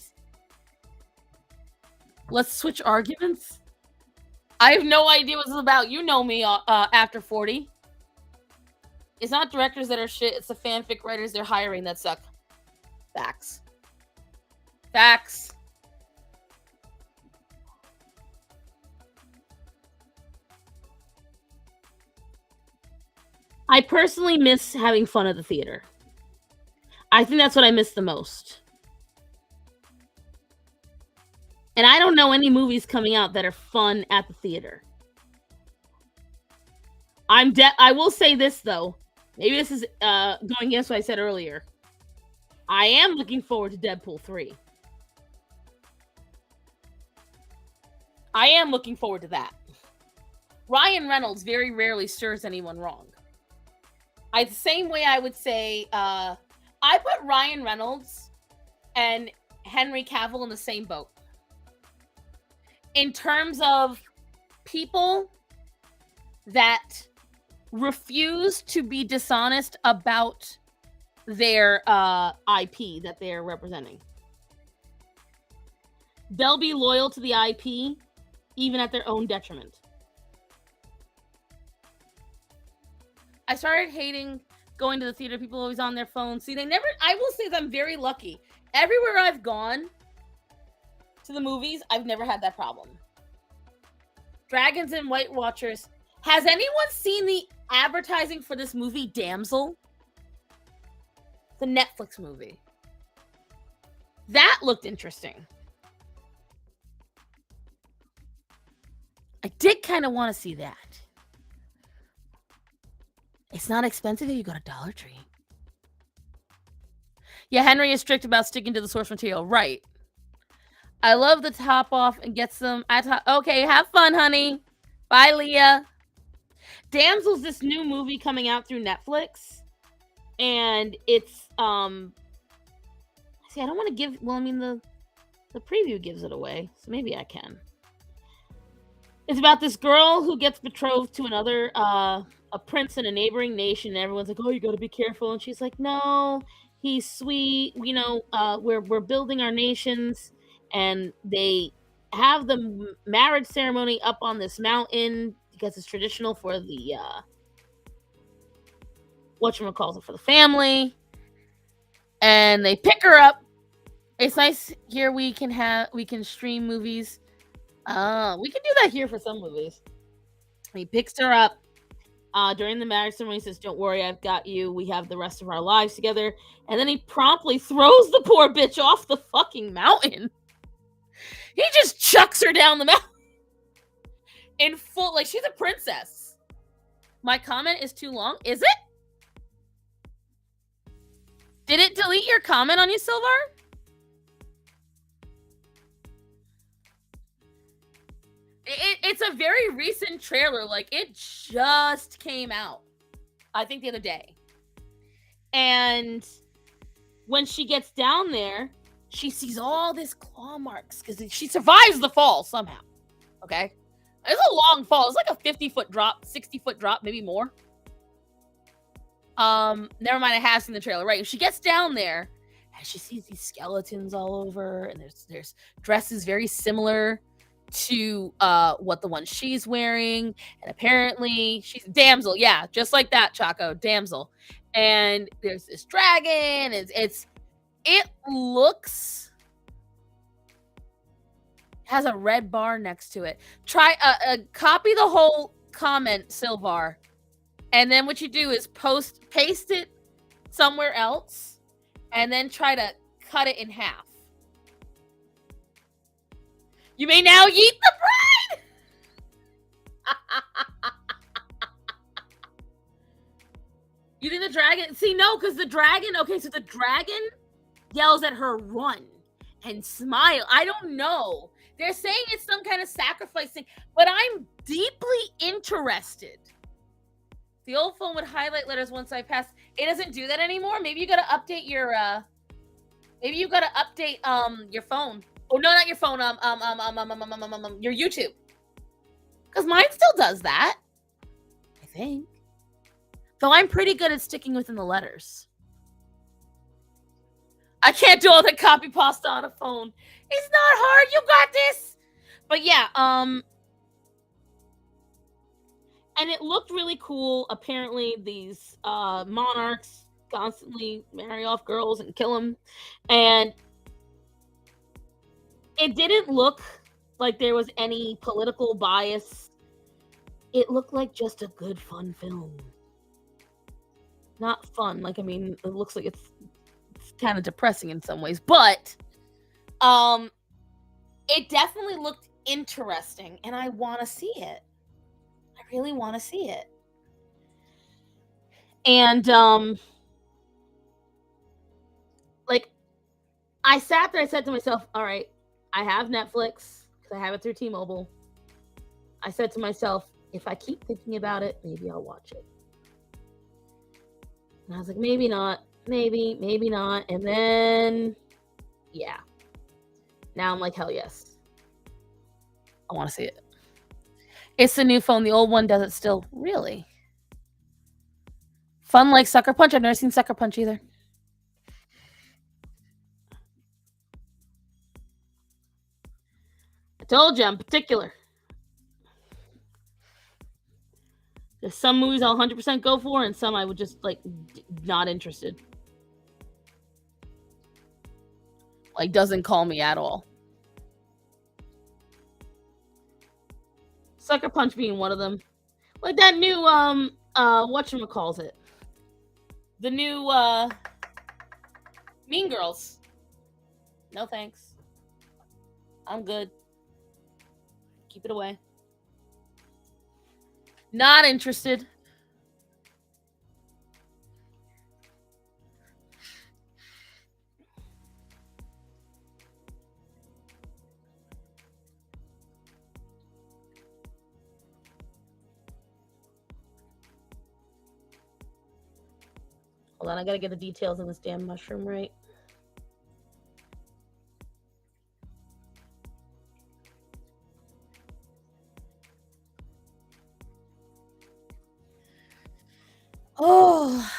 Let's switch arguments. I have no idea what this is about. You know me after 40. It's not directors that are shit. It's the fanfic writers they're hiring that suck. Facts. Facts. I personally miss having fun at the theater. I think that's what I miss the most. And I don't know any movies coming out that are fun at the theater. I will say this though. Maybe this is going against what I said earlier. I am looking forward to Deadpool 3. I am looking forward to that. Ryan Reynolds very rarely serves anyone wrong. The same way I would say, I put Ryan Reynolds and Henry Cavill in the same boat. In terms of people that refuse to be dishonest about their IP that they're representing. They'll be loyal to the IP, even at their own detriment. I started hating going to the theater. People always on their phones. See, I will say that I'm very lucky. Everywhere I've gone to the movies, I've never had that problem. Dragons and White Watchers. Has anyone seen the advertising for this movie, Damsel? The Netflix movie. That looked interesting. I did kind of want to see that. It's not expensive if you go to Dollar Tree. Yeah, Henry is strict about sticking to the source material. Right. I love the top off and get some. Okay, have fun, honey. Bye, Leah. Damsel's this new movie coming out through Netflix, and it's See, I don't want to give. Well, I mean the preview gives it away, so maybe I can. It's about this girl who gets betrothed to another a prince in a neighboring nation, and everyone's like, "Oh, you got to be careful," and she's like, "No, he's sweet. You know, we're building our nations," and they have the marriage ceremony up on this mountain because it's traditional for the whatchamacallit, for the family, and they pick her up. It's nice here we can stream movies. We can do that here for some movies. He picks her up during the marriage ceremony. He says, "Don't worry, I've got you. We have the rest of our lives together." And then he promptly throws the poor bitch off the fucking mountain. He just chucks her down the mountain in full, like she's a princess. My comment is too long. Is it? Did it delete your comment on you, Silvar? It's a very recent trailer. Like, it just came out, I think, the other day. And when she gets down there, she sees all this claw marks because she survives the fall somehow. Okay? It's a long fall. It's like a 50-foot drop, 60-foot drop, maybe more. Never mind, I have seen the trailer. Right. She gets down there and she sees these skeletons all over, and there's dresses very similar to what the one she's wearing, and apparently she's damsel. Yeah, just like that, Chaco, damsel. And there's this dragon. It looks, has a red bar next to it. Try copy the whole comment, Silvar, and then what you do is paste it somewhere else, and then try to cut it in half. You may now eat the bride! You think the dragon... See, no, because the dragon... Okay, so the dragon yells at her, "Run," and smile. I don't know. They're saying it's some kind of sacrifice thing, but I'm deeply interested. The old phone would highlight letters once I passed. It doesn't do that anymore. Maybe you gotta update your... Maybe you gotta update your phone. Oh, no, not your phone. Your YouTube. Because mine still does that, I think. Though I'm pretty good at sticking within the letters. I can't do all the copy pasta on a phone. It's not hard. You got this. But yeah, and it looked really cool. Apparently, these monarchs constantly marry off girls and kill them. And it didn't look like there was any political bias. It looked like just a good, fun film. Not fun. Like, I mean, it looks like it's kind of depressing in some ways. But it definitely looked interesting. And I want to see it. I really want to see it. And, like, I sat there, I said to myself, all right, I have Netflix because I have it through T-Mobile. I said to myself, if I keep thinking about it, maybe I'll watch it. And I was like, maybe not, maybe not. And then, yeah. Now I'm like, hell yes. I want to see it. It's the new phone. The old one does it still. Really? Fun like Sucker Punch? I've never seen Sucker Punch either. I told you, I'm particular. There's some movies I'll 100% go for, and some I would just, like, not interested. Like, doesn't call me at all. Sucker Punch being one of them. Like that new, whatchamacallit. The new, Mean Girls. No thanks. I'm good. Keep it away. Not interested. Hold on, I gotta get the details of this damn mushroom right. Oh,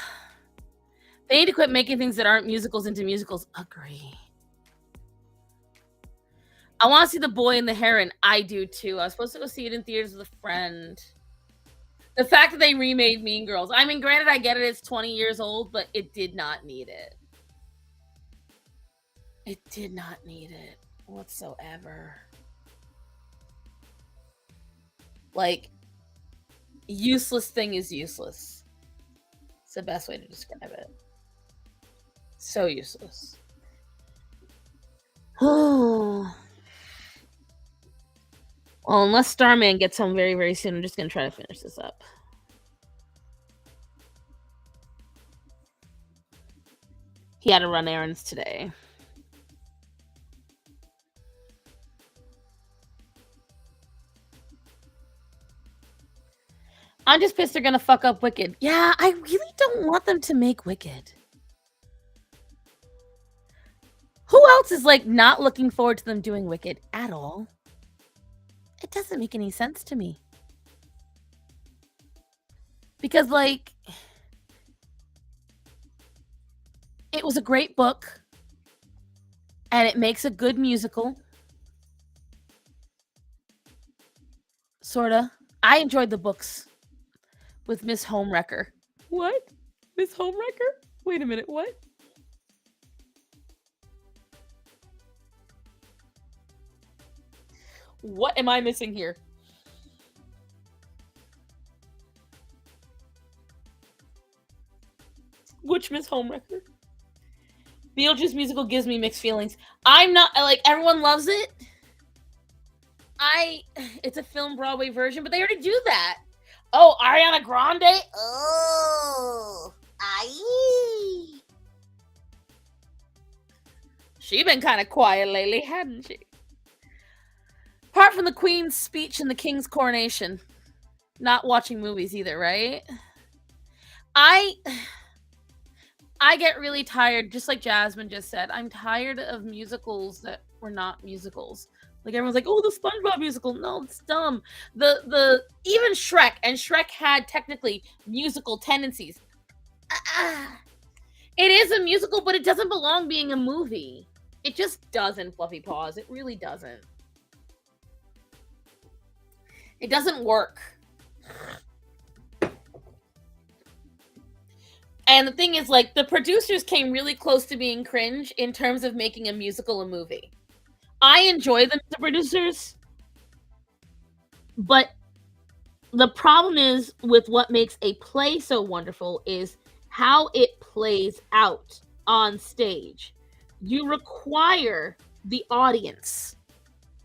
they need to quit making things that aren't musicals into musicals. Agree. I want to see The Boy and the Heron. I do too. I was supposed to go see it in theaters with a friend. The fact that they remade Mean Girls. I mean, granted, I get it. It's 20 years old, but it did not need it. It did not need it whatsoever. Like, useless thing is useless. It's the best way to describe it. So useless. Well, unless Starman gets home very, very soon, I'm just going to try to finish this up. He had to run errands today. I'm just pissed they're going to fuck up Wicked. Yeah, I really don't want them to make Wicked. Who else is, like, not looking forward to them doing Wicked at all? It doesn't make any sense to me. Because, like, it was a great book. And it makes a good musical. Sorta. I enjoyed the books with Miss Homewrecker. What? Miss Homewrecker? Wait a minute, what? What am I missing here? Which Miss Homewrecker? Beetlejuice musical gives me mixed feelings. I'm not, like, everyone loves it. It's a film Broadway version, but they already do that. Oh, Ariana Grande? Oh, aye. She been kind of quiet lately, hadn't she? Apart from the Queen's speech and the King's coronation. Not watching movies either, right? I get really tired, just like Jasmine just said. I'm tired of musicals that were not musicals. Like, everyone's like, oh, the SpongeBob musical. No, it's dumb. The even Shrek, and Shrek had technically musical tendencies. It is a musical, but it doesn't belong being a movie. It just doesn't, Fluffy Paws. It really doesn't. It doesn't work. And the thing is, like, the producers came really close to being cringe in terms of making a musical a movie. I enjoy them, the producers, but the problem is with what makes a play so wonderful is how it plays out on stage. You require the audience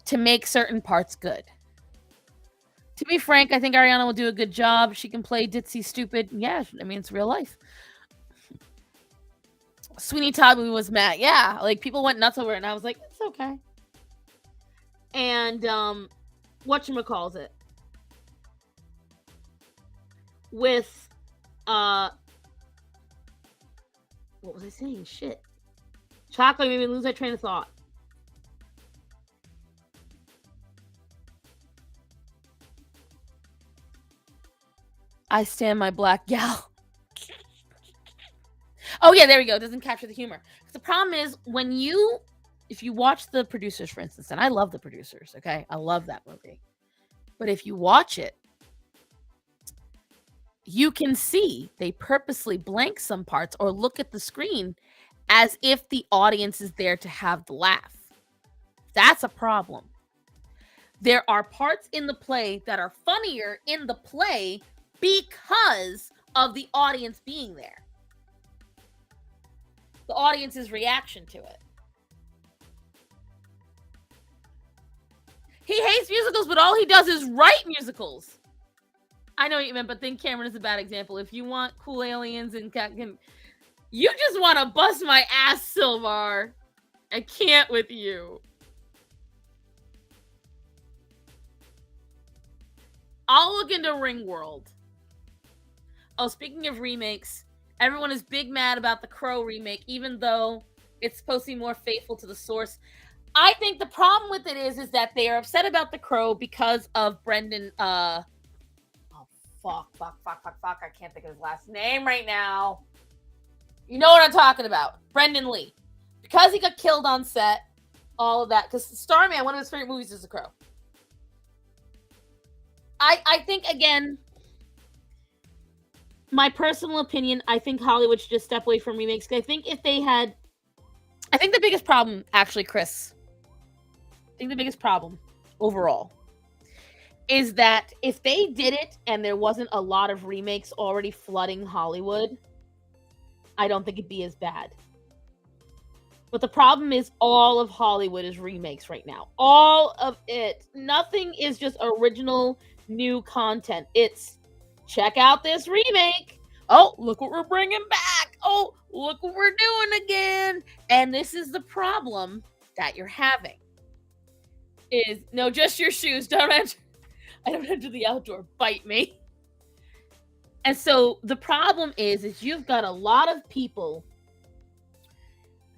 to make certain parts good. To be frank, I think Ariana will do a good job. She can play ditzy stupid. Yeah, I mean, it's real life. Sweeney Todd movie was mad. Yeah, like, people went nuts over it, and I was like, it's okay. And whatchamacallit, with what was I saying? Shit. Chocolate made me lose my train of thought. I stand my black gal. Oh yeah, there we go. It doesn't capture the humor. The problem is if you watch the producers, for instance, and I love the producers, okay? I love that movie. But if you watch it, you can see they purposely blank some parts or look at the screen as if the audience is there to have the laugh. That's a problem. There are parts in the play that are funnier in the play because of the audience being there. The audience's reaction to it. He hates musicals, but all he does is write musicals. I know what you meant, but think Cameron is a bad example. If you want cool aliens and you just want to bust my ass, Sylvar. I can't with you. I'll look into Ringworld. Oh, speaking of remakes, Everyone is big mad about the Crow remake, even though it's supposed to be more faithful to the source. I think the problem with it is that they are upset about the Crow because of Brendan. Oh fuck! I can't think of his last name right now. You know what I'm talking about? Brendan Lee, because he got killed on set. All of that, because Starman, one of his favorite movies, is The Crow. I think, again, my personal opinion, I think Hollywood should just step away from remakes. I think if they had, I think the biggest problem, actually, Chris, I think the biggest problem overall is that if they did it and there wasn't a lot of remakes already flooding Hollywood, I don't think it'd be as bad. But the problem is all of Hollywood is remakes right now. All of it. Nothing is just original new content. It's check out this remake. Oh, look what we're bringing back. Oh, look what we're doing again. And this is the problem that you're having. Is no, just your shoes. Don't enter. I don't enter the outdoor. Bite me. And so the problem is you've got a lot of people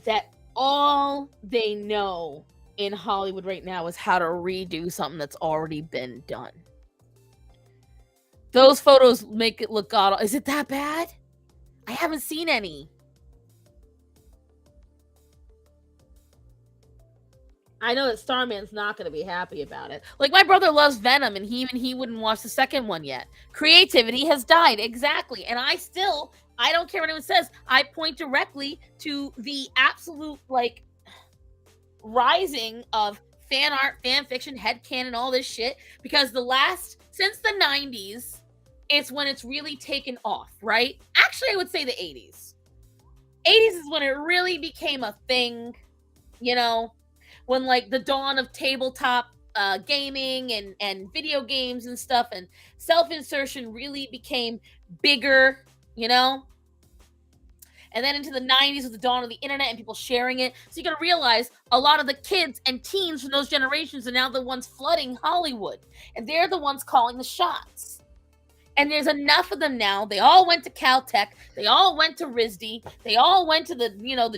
that all they know in Hollywood right now is how to redo something that's already been done. Those photos make it look god. Is it that bad? I haven't seen any. I know that Starman's not going to be happy about it. Like, my brother loves Venom, and he wouldn't watch the second one yet. Creativity has died. Exactly. And I don't care what anyone says. I point directly to the absolute, like, rising of fan art, fan fiction, headcanon, all this shit. Because since the 90s, it's when it's really taken off, right? Actually, I would say the 80s. 80s is when it really became a thing, you know? When, like, the dawn of tabletop gaming and video games and stuff and self-insertion really became bigger, you know? And then into the 90s with the dawn of the internet and people sharing it. So you got to realize a lot of the kids and teens from those generations are now the ones flooding Hollywood. And they're the ones calling the shots. And there's enough of them now. They all went to Caltech. They all went to RISD. They all went to the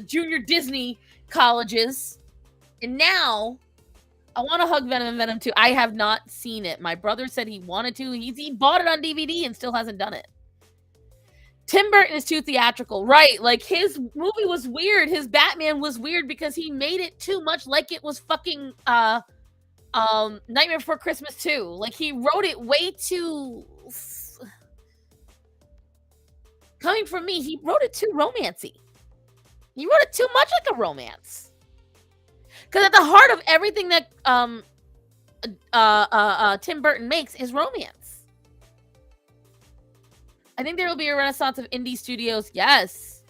junior Disney colleges. And now, I want to hug Venom and Venom 2. I have not seen it. My brother said he wanted to. He bought it on DVD and still hasn't done it. Tim Burton is too theatrical. Right. Like, his movie was weird. His Batman was weird because he made it too much like it was fucking Nightmare Before Christmas 2. Like, he wrote it way too... Coming from me, he wrote it too romancy. He wrote it too much like a romance. Because at the heart of everything that Tim Burton makes is romance. I think there will be a renaissance of indie studios. Yes.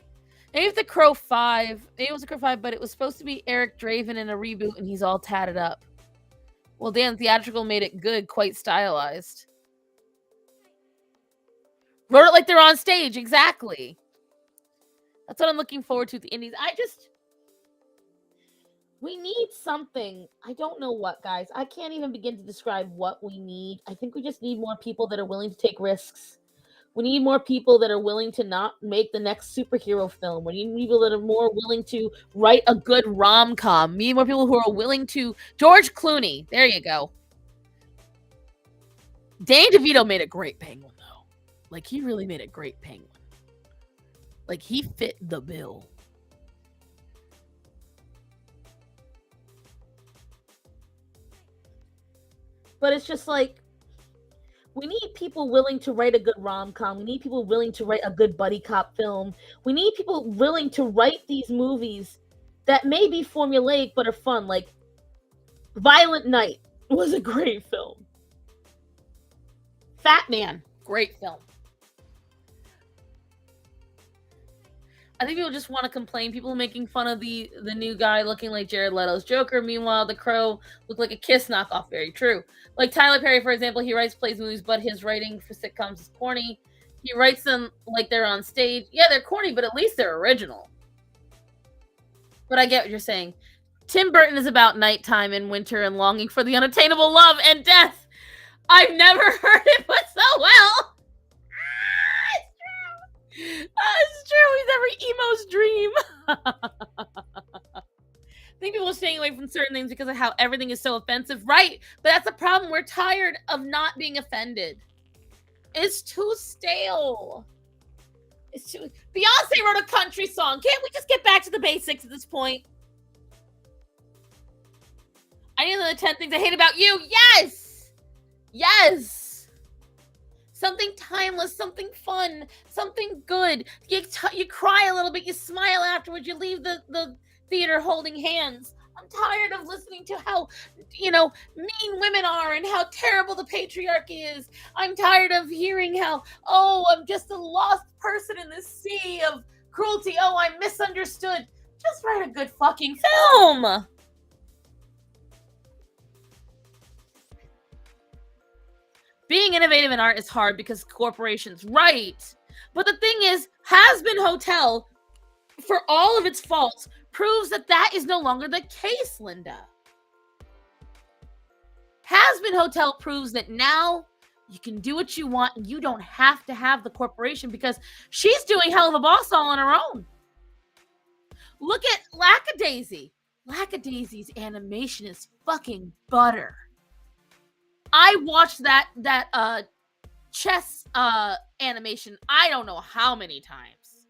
Maybe it's The Crow 5. Maybe it was The Crow 5, but it was supposed to be Eric Draven in a reboot, and he's all tatted up. Well, Dan, theatrical made it good, quite stylized. Wrote it like they're on stage, exactly. That's what I'm looking forward to with the indies. We need something. I don't know what, guys. I can't even begin to describe what we need. I think we just need more people that are willing to take risks. We need more people that are willing to not make the next superhero film. We need people that are more willing to write a good rom-com. We need more people who are willing to... George Clooney. There you go. Danny DeVito made a great Penguin, though. Like, he really made a great Penguin. Like, he fit the bill. But it's just like, we need people willing to write a good rom-com. We need people willing to write a good buddy cop film. We need people willing to write these movies that may be formulaic but are fun. Like, Violent Night was a great film. Fat Man, great film. I think people just want to complain. People making fun of the new guy looking like Jared Leto's Joker. Meanwhile, the Crow looked like a Kiss knockoff. Very true. Like Tyler Perry, for example, he writes plays movies, but his writing for sitcoms is corny. He writes them like they're on stage. Yeah, they're corny, but at least they're original. But I get what you're saying. Tim Burton is about nighttime and winter and longing for the unattainable love and death. I've never heard it put so well. It's true. It's gross dream. I think people are staying away from certain things because of how everything is so offensive. Right, but that's the problem. We're tired of not being offended. It's too stale. It's too... Beyonce wrote a country song. Can't we just get back to the basics at this point? I need the 10 things I hate about you. Yes! Yes! Something timeless, something fun, something good. You cry a little bit, you smile afterwards, you leave the theater holding hands. I'm tired of listening to how, mean women are and how terrible the patriarchy is. I'm tired of hearing how, oh, I'm just a lost person in this sea of cruelty. Oh, I'm misunderstood. Just write a good fucking film. Being innovative in art is hard because corporations, right? But the thing is, Has Been Hotel, for all of its faults, proves that that is no longer the case, Linda. Has Been Hotel proves that now you can do what you want and you don't have to have the corporation because she's doing hell of a boss all on her own. Look at Lackadaisy. Lackadaisy's animation is fucking butter. I watched that chess animation I don't know how many times.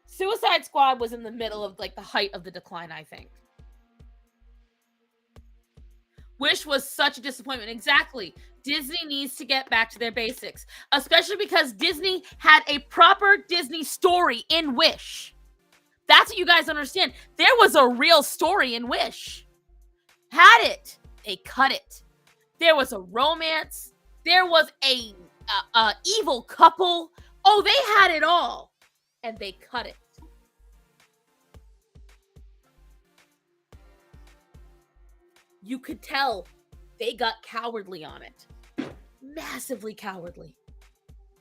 Suicide Squad was in the middle of like the height of the decline, I think. Wish was such a disappointment. Exactly. Disney needs to get back to their basics, especially because Disney had a proper Disney story in Wish. That's what you guys understand. There was a real story in Wish. Had it. They cut it. There was a romance. There was a evil couple. Oh, they had it all. And they cut it. You could tell they got cowardly on it. Massively cowardly.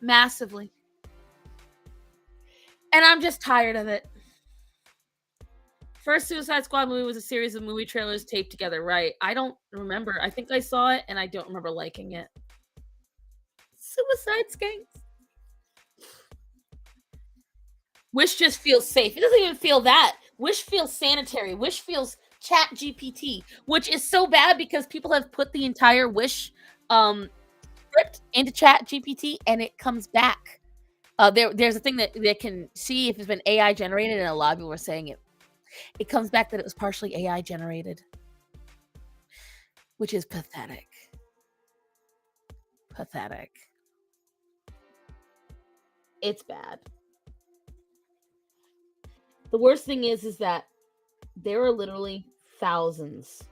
Massively. And I'm just tired of it. First Suicide Squad movie was a series of movie trailers taped together, right? I don't remember. I think I saw it and I don't remember liking it. Suicide Skanks. Wish just feels safe. It doesn't even feel that. Wish feels sanitary. Wish feels Chat GPT, which is so bad because people have put the entire Wish script into Chat GPT and it comes back. There's a thing that can see if it's been AI generated, and a lot of people were saying it comes back that it was partially AI generated, which is pathetic. Pathetic. It's bad. The worst thing is that there are literally thousands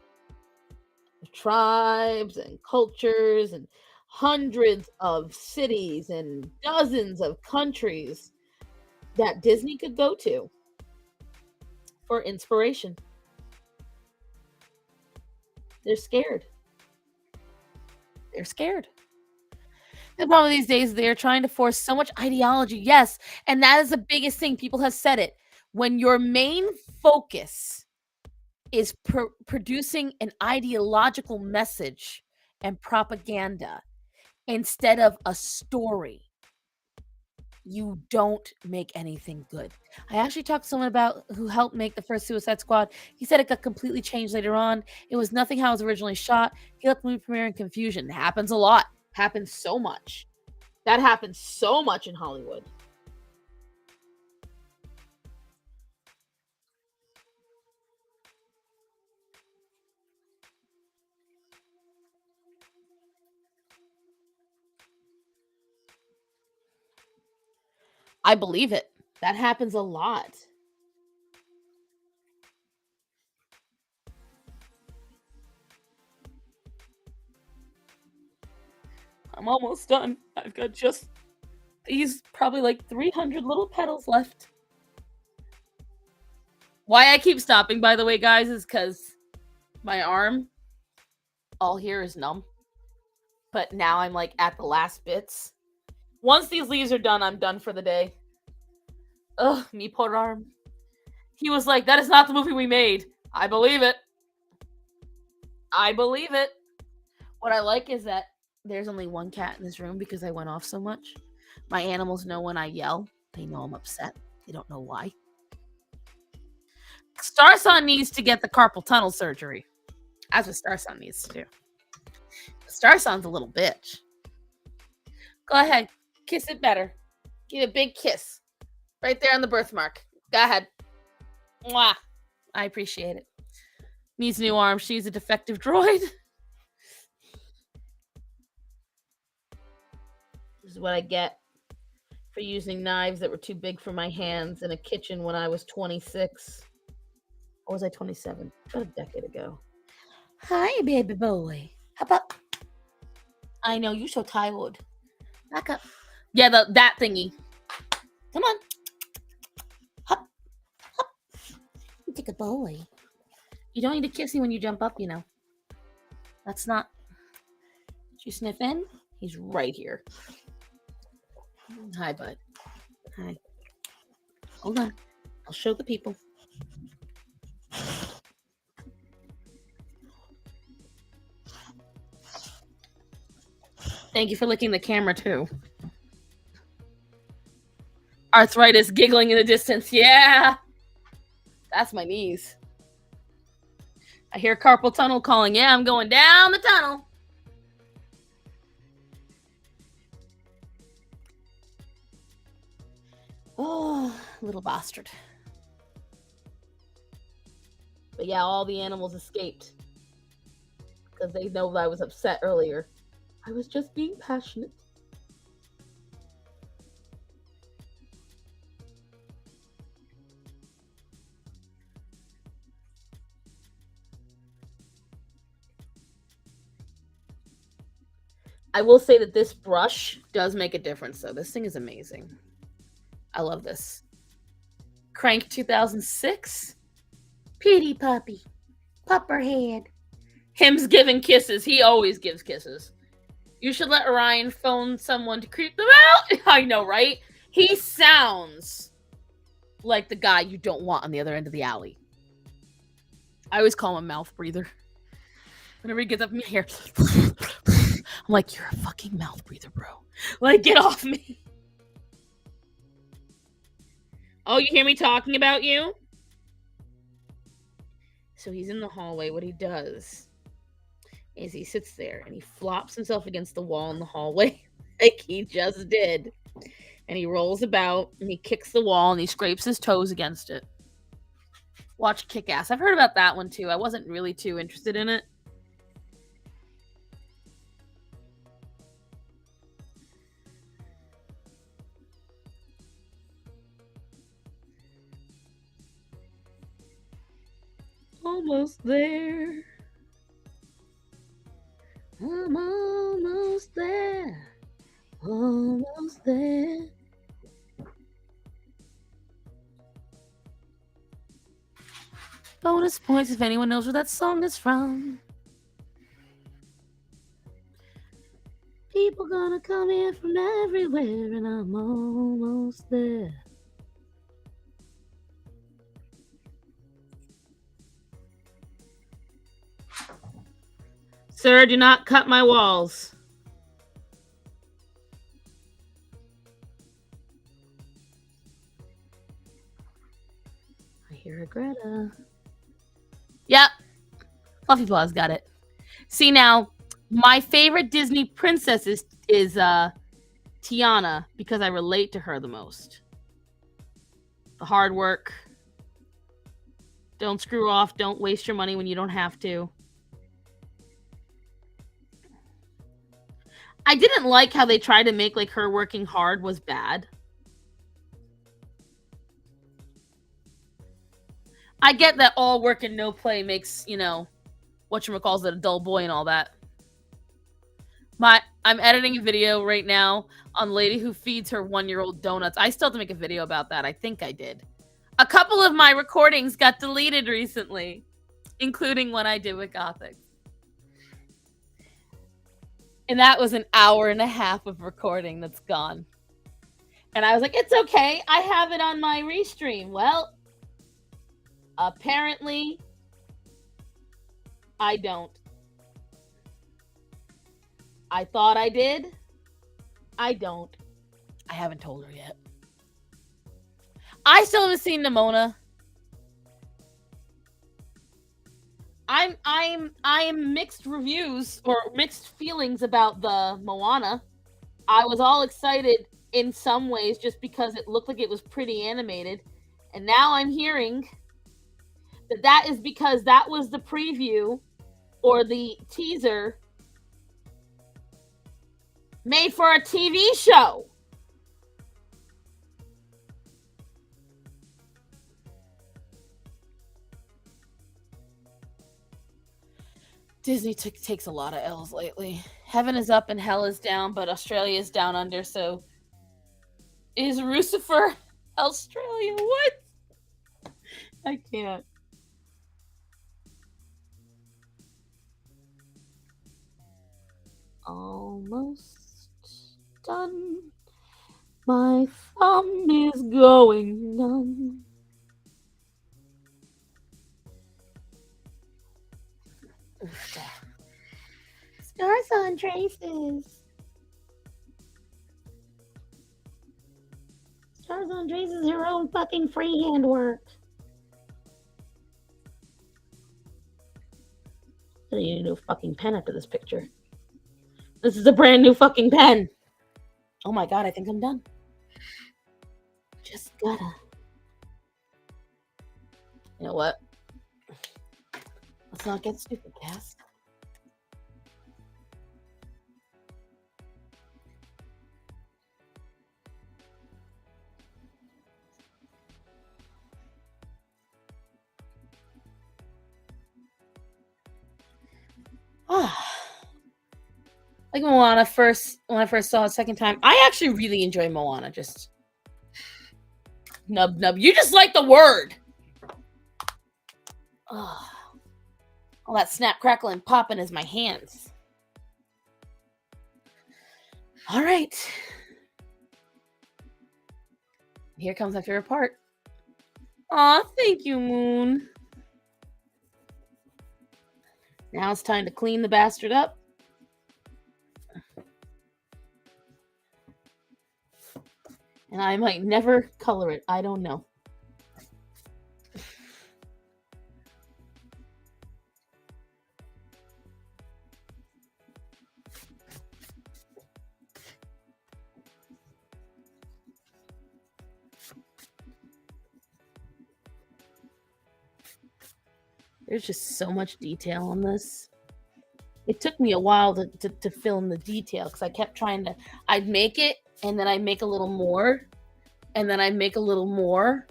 of tribes and cultures and hundreds of cities and dozens of countries that Disney could go to for inspiration. They're scared. They're scared. The problem these days, they're trying to force so much ideology. Yes, and that is the biggest thing. People have said it. When your main focus is producing an ideological message and propaganda instead of a story, you don't make anything good. I actually talked to someone about who helped make the first Suicide Squad. He said it got completely changed later on. It was nothing how it was originally shot. He let the movie premiere in confusion. It happens a lot. Happens so much. That happens so much in Hollywood. I believe it. That happens a lot. I'm almost done. I've got just these probably like 300 little petals left. Why I keep stopping, by the way, guys, is because my arm all here is numb. But now I'm like at the last bits. Once these leaves are done, I'm done for the day. Ugh, me poor arm. He was like, that is not the movie we made. I believe it. I believe it. What I like is that there's only one cat in this room because I went off so much. My animals know when I yell. They know I'm upset. They don't know why. Starson needs to get the carpal tunnel surgery. That's what Starson needs to do. Starson's a little bitch. Go ahead. Kiss it better. Give it a big kiss. Right there on the birthmark. Go ahead. Mwah. I appreciate it. Needs new arms. She's a defective droid. This is what I get for using knives that were too big for my hands in a kitchen when I was 26. Or was I 27? About a decade ago. Hi, baby boy. How about... I know, you're so tired. Back up. Yeah, that thingy. Come on. Hop. Hop. You take a boy. You don't need to kiss him when you jump up, you know. That's not... Did you sniff in? He's right here. Hi, bud. Hi. Hold on. I'll show the people. Thank you for licking the camera, too. Arthritis giggling in the distance. Yeah. That's my knees. I hear carpal tunnel calling. Yeah, I'm going down the tunnel. Oh, little bastard. But yeah, all the animals escaped. Because they know that I was upset earlier. I was just being passionate. I will say that this brush does make a difference, though. This thing is amazing. I love this. Crank 2006. Pretty puppy. Pupper head. Him's giving kisses. He always gives kisses. You should let Orion phone someone to creep them out. I know, right? He sounds like the guy you don't want on the other end of the alley. I always call him a mouth breather. Whenever he gets up in here, I'm like, you're a fucking mouth breather, bro. Like, get off me. Oh, you hear me talking about you? So he's in the hallway. What he does is he sits there and he flops himself against the wall in the hallway like he just did. And he rolls about and he kicks the wall and he scrapes his toes against it. Watch Kick-Ass. I've heard about that one too. I wasn't really too interested in it. Almost there. I'm almost there. Almost there. Bonus points if anyone knows where that song is from. People gonna come here from everywhere, and I'm almost there. Sir, do not cut my walls. I hear a Greta. Yep. Fluffy Paws got it. See, now, my favorite Disney princess is Tiana, because I relate to her the most. The hard work. Don't screw off. Don't waste your money when you don't have to. I didn't like how they tried to make like her working hard was bad. I get that all work and no play makes, you know, whatchamacallit a dull boy and all that. I'm editing a video right now on lady who feeds her 1-year-old donuts. I still have to make a video about that. I think I did. A couple of my recordings got deleted recently, including one I did with Gothic. And that was an hour and a half of recording that's gone. And I was like, it's okay. I have it on my restream. Well, apparently, I don't. I thought I did. I don't. I haven't told her yet. I still haven't seen Nimona. I'm mixed reviews or mixed feelings about the Moana. I was all excited in some ways just because it looked like it was pretty animated, and now I'm hearing that is because that was the preview or the teaser made for a TV show. Disney takes a lot of L's lately. Heaven is up and hell is down, but Australia is down under, so is Lucifer Australia? What? I can't. Almost done. My thumb is going numb. Stars on traces. Stars on traces, her own fucking freehand work. I need a new fucking pen after this picture. This is a brand new fucking pen. Oh my god, I think I'm done. Just gotta. You know what? Let's not get stupid, Cass. Like Moana when I first saw it second time, I actually really enjoy Moana. Just nub. You just like the word. All that snap, crackle, and popping is my hands. All right. Here comes my favorite part. Aw, thank you, Moon. Now it's time to clean the bastard up. And I might never color it. I don't know. There's just so much detail on this. It took me a while to film the detail because I kept trying to. I'd make it, and then I'd make a little more, and then I'd make a little more,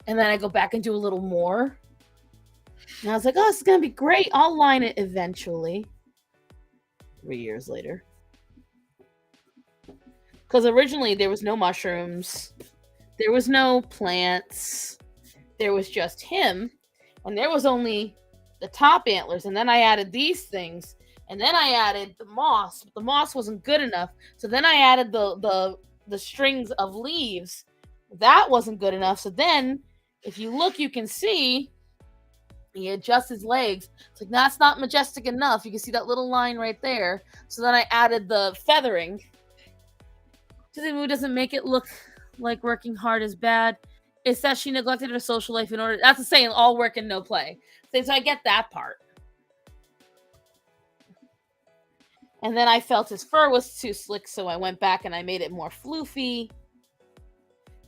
and then I go back and do a little more. And I was like, oh, this is going to be great. I'll line it eventually. 3 years later. Because originally there was no mushrooms. There was no plants. There was just him. And there was only the top antlers. And then I added these things. And then I added the moss. But the moss wasn't good enough. So then I added the strings of leaves. That wasn't good enough. So then, if you look, you can see he adjusts his legs. It's like, that's not majestic enough. You can see that little line right there. So then I added the feathering. Disney Moo doesn't make it look like working hard is bad. It's that she neglected her social life in order. That's the saying, all work and no play. So I get that part. And then I felt his fur was too slick, so I went back and I made it more floofy.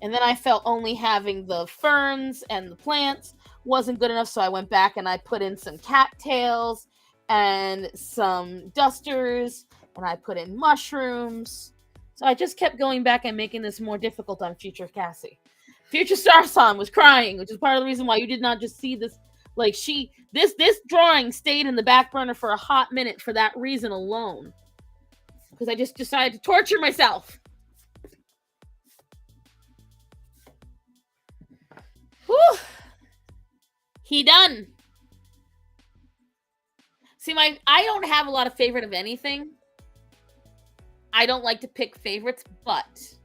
And then I felt only having the ferns and the plants wasn't good enough, so I went back and I put in some cattails and some dusters, and I put in mushrooms. So I just kept going back and making this more difficult on future Cassie. Future Starson was crying, which is part of the reason why you did not just see this. Like, this drawing stayed in the back burner for a hot minute for that reason alone. Because I just decided to torture myself. Whew. He done. See, I don't have a lot of favorite of anything. I don't like to pick favorites, but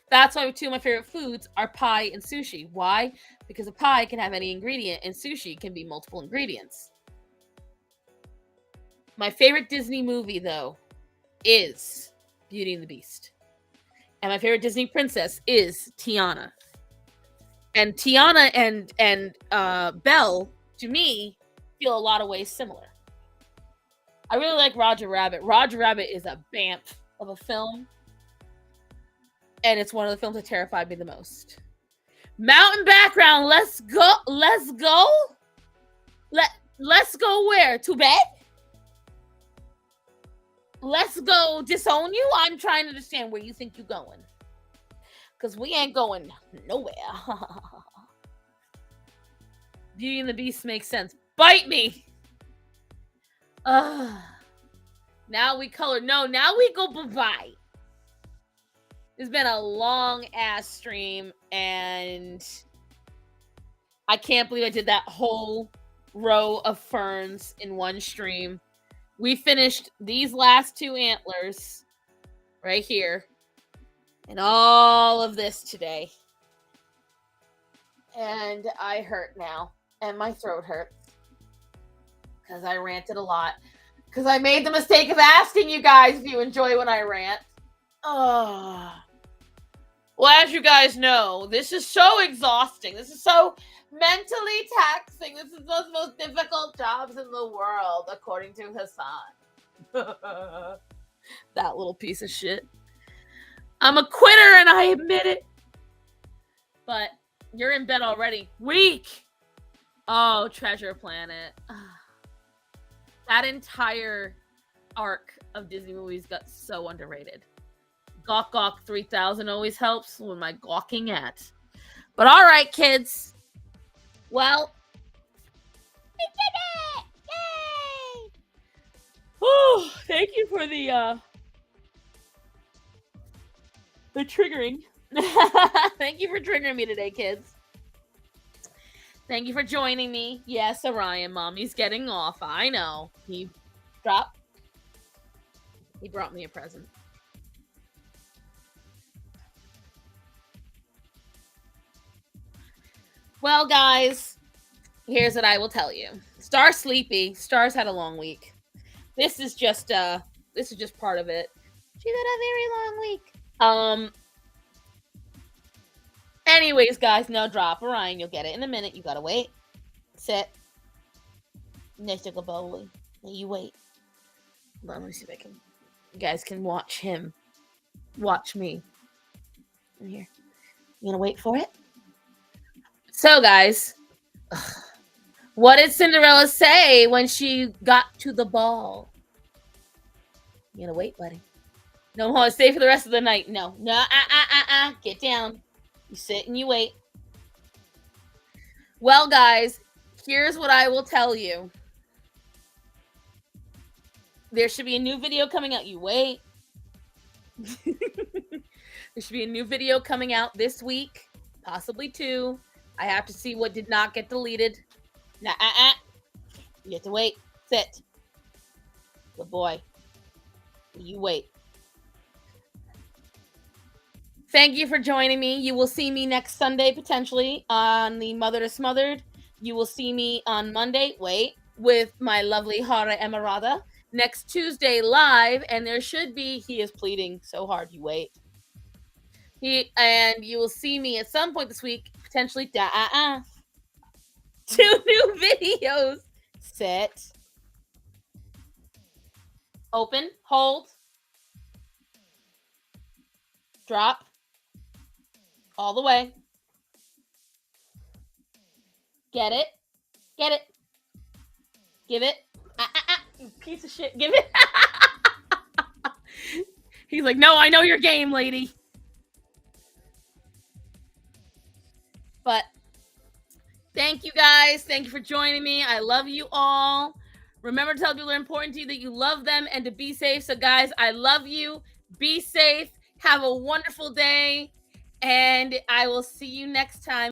that's why two of my favorite foods are pie and sushi. Why? Because a pie can have any ingredient and sushi can be multiple ingredients. My favorite Disney movie, though, is Beauty and the Beast. And my favorite Disney princess is Tiana. And Tiana and Belle, to me, feel a lot of ways similar. I really like Roger Rabbit. Roger Rabbit is a bamf of a film. And it's one of the films that terrified me the most. Mountain background, let's go. Let's go. Let's go where? To bed? Let's go disown you? I'm trying to understand where you think you're going. Because we ain't going nowhere. Beauty and the Beast makes sense. Bite me! Now we color. No, now we go bye-bye. It's been a long-ass stream, and I can't believe I did that whole row of ferns in one stream. We finished these last 2 antlers right here. And all of this today. And I hurt now. And my throat hurts. Because I ranted a lot. Because I made the mistake of asking you guys if you enjoy when I rant. Oh. Well, as you guys know, this is so exhausting. This is so mentally taxing. This is one of the most difficult jobs in the world, according to Hassan. That little piece of shit. I'm a quitter and I admit it. But you're in bed already. Weak. Oh, Treasure Planet. That entire arc of Disney movies got so underrated. Gawk Gawk 3000 always helps when my gawking at. But all right, kids. Well, we did it! Yay! Oh, thank you for the triggering. Thank you for triggering me today, kids. Thank you for joining me. Yes, Orion, Mommy's getting off. I know. He brought me a present. Well, guys, here's what I will tell you. Star's sleepy. Star's had a long week. This is just part of it. She's had a very long week. Anyways, guys, no drop. Orion, you'll get it in a minute. You gotta wait. Sit. Mr. Gaboli. You wait. Let me see if I can. You guys can watch him. Watch me. In here. You gonna wait for it? So, guys, what did Cinderella say when she got to the ball? You gonna wait, buddy? No, hold on, stay for the rest of the night. No, get down. You sit and you wait. Well, guys, here's what I will tell you. There should be a new video coming out. You wait. There should be a new video coming out this week, possibly 2. I have to see what did not get deleted. You have to wait. Sit. Good boy. You wait. Thank you for joining me. You will see me next Sunday, potentially, on the Mother to Smothered. You will see me on Monday, with my lovely Hara Emirata. Next Tuesday, live, and there should be, he is pleading so hard, you wait. And you will see me at some point this week, potentially, 2 new videos. Sit. Open. Hold. Drop. All the way. Get it. Get it. Give it. You piece of shit. Give it. He's like, no, I know your game, lady. But thank you guys. Thank you for joining me. I love you all. Remember to tell people it's important to you that you love them and to be safe. So, guys, I love you. Be safe. Have a wonderful day. And I will see you next time.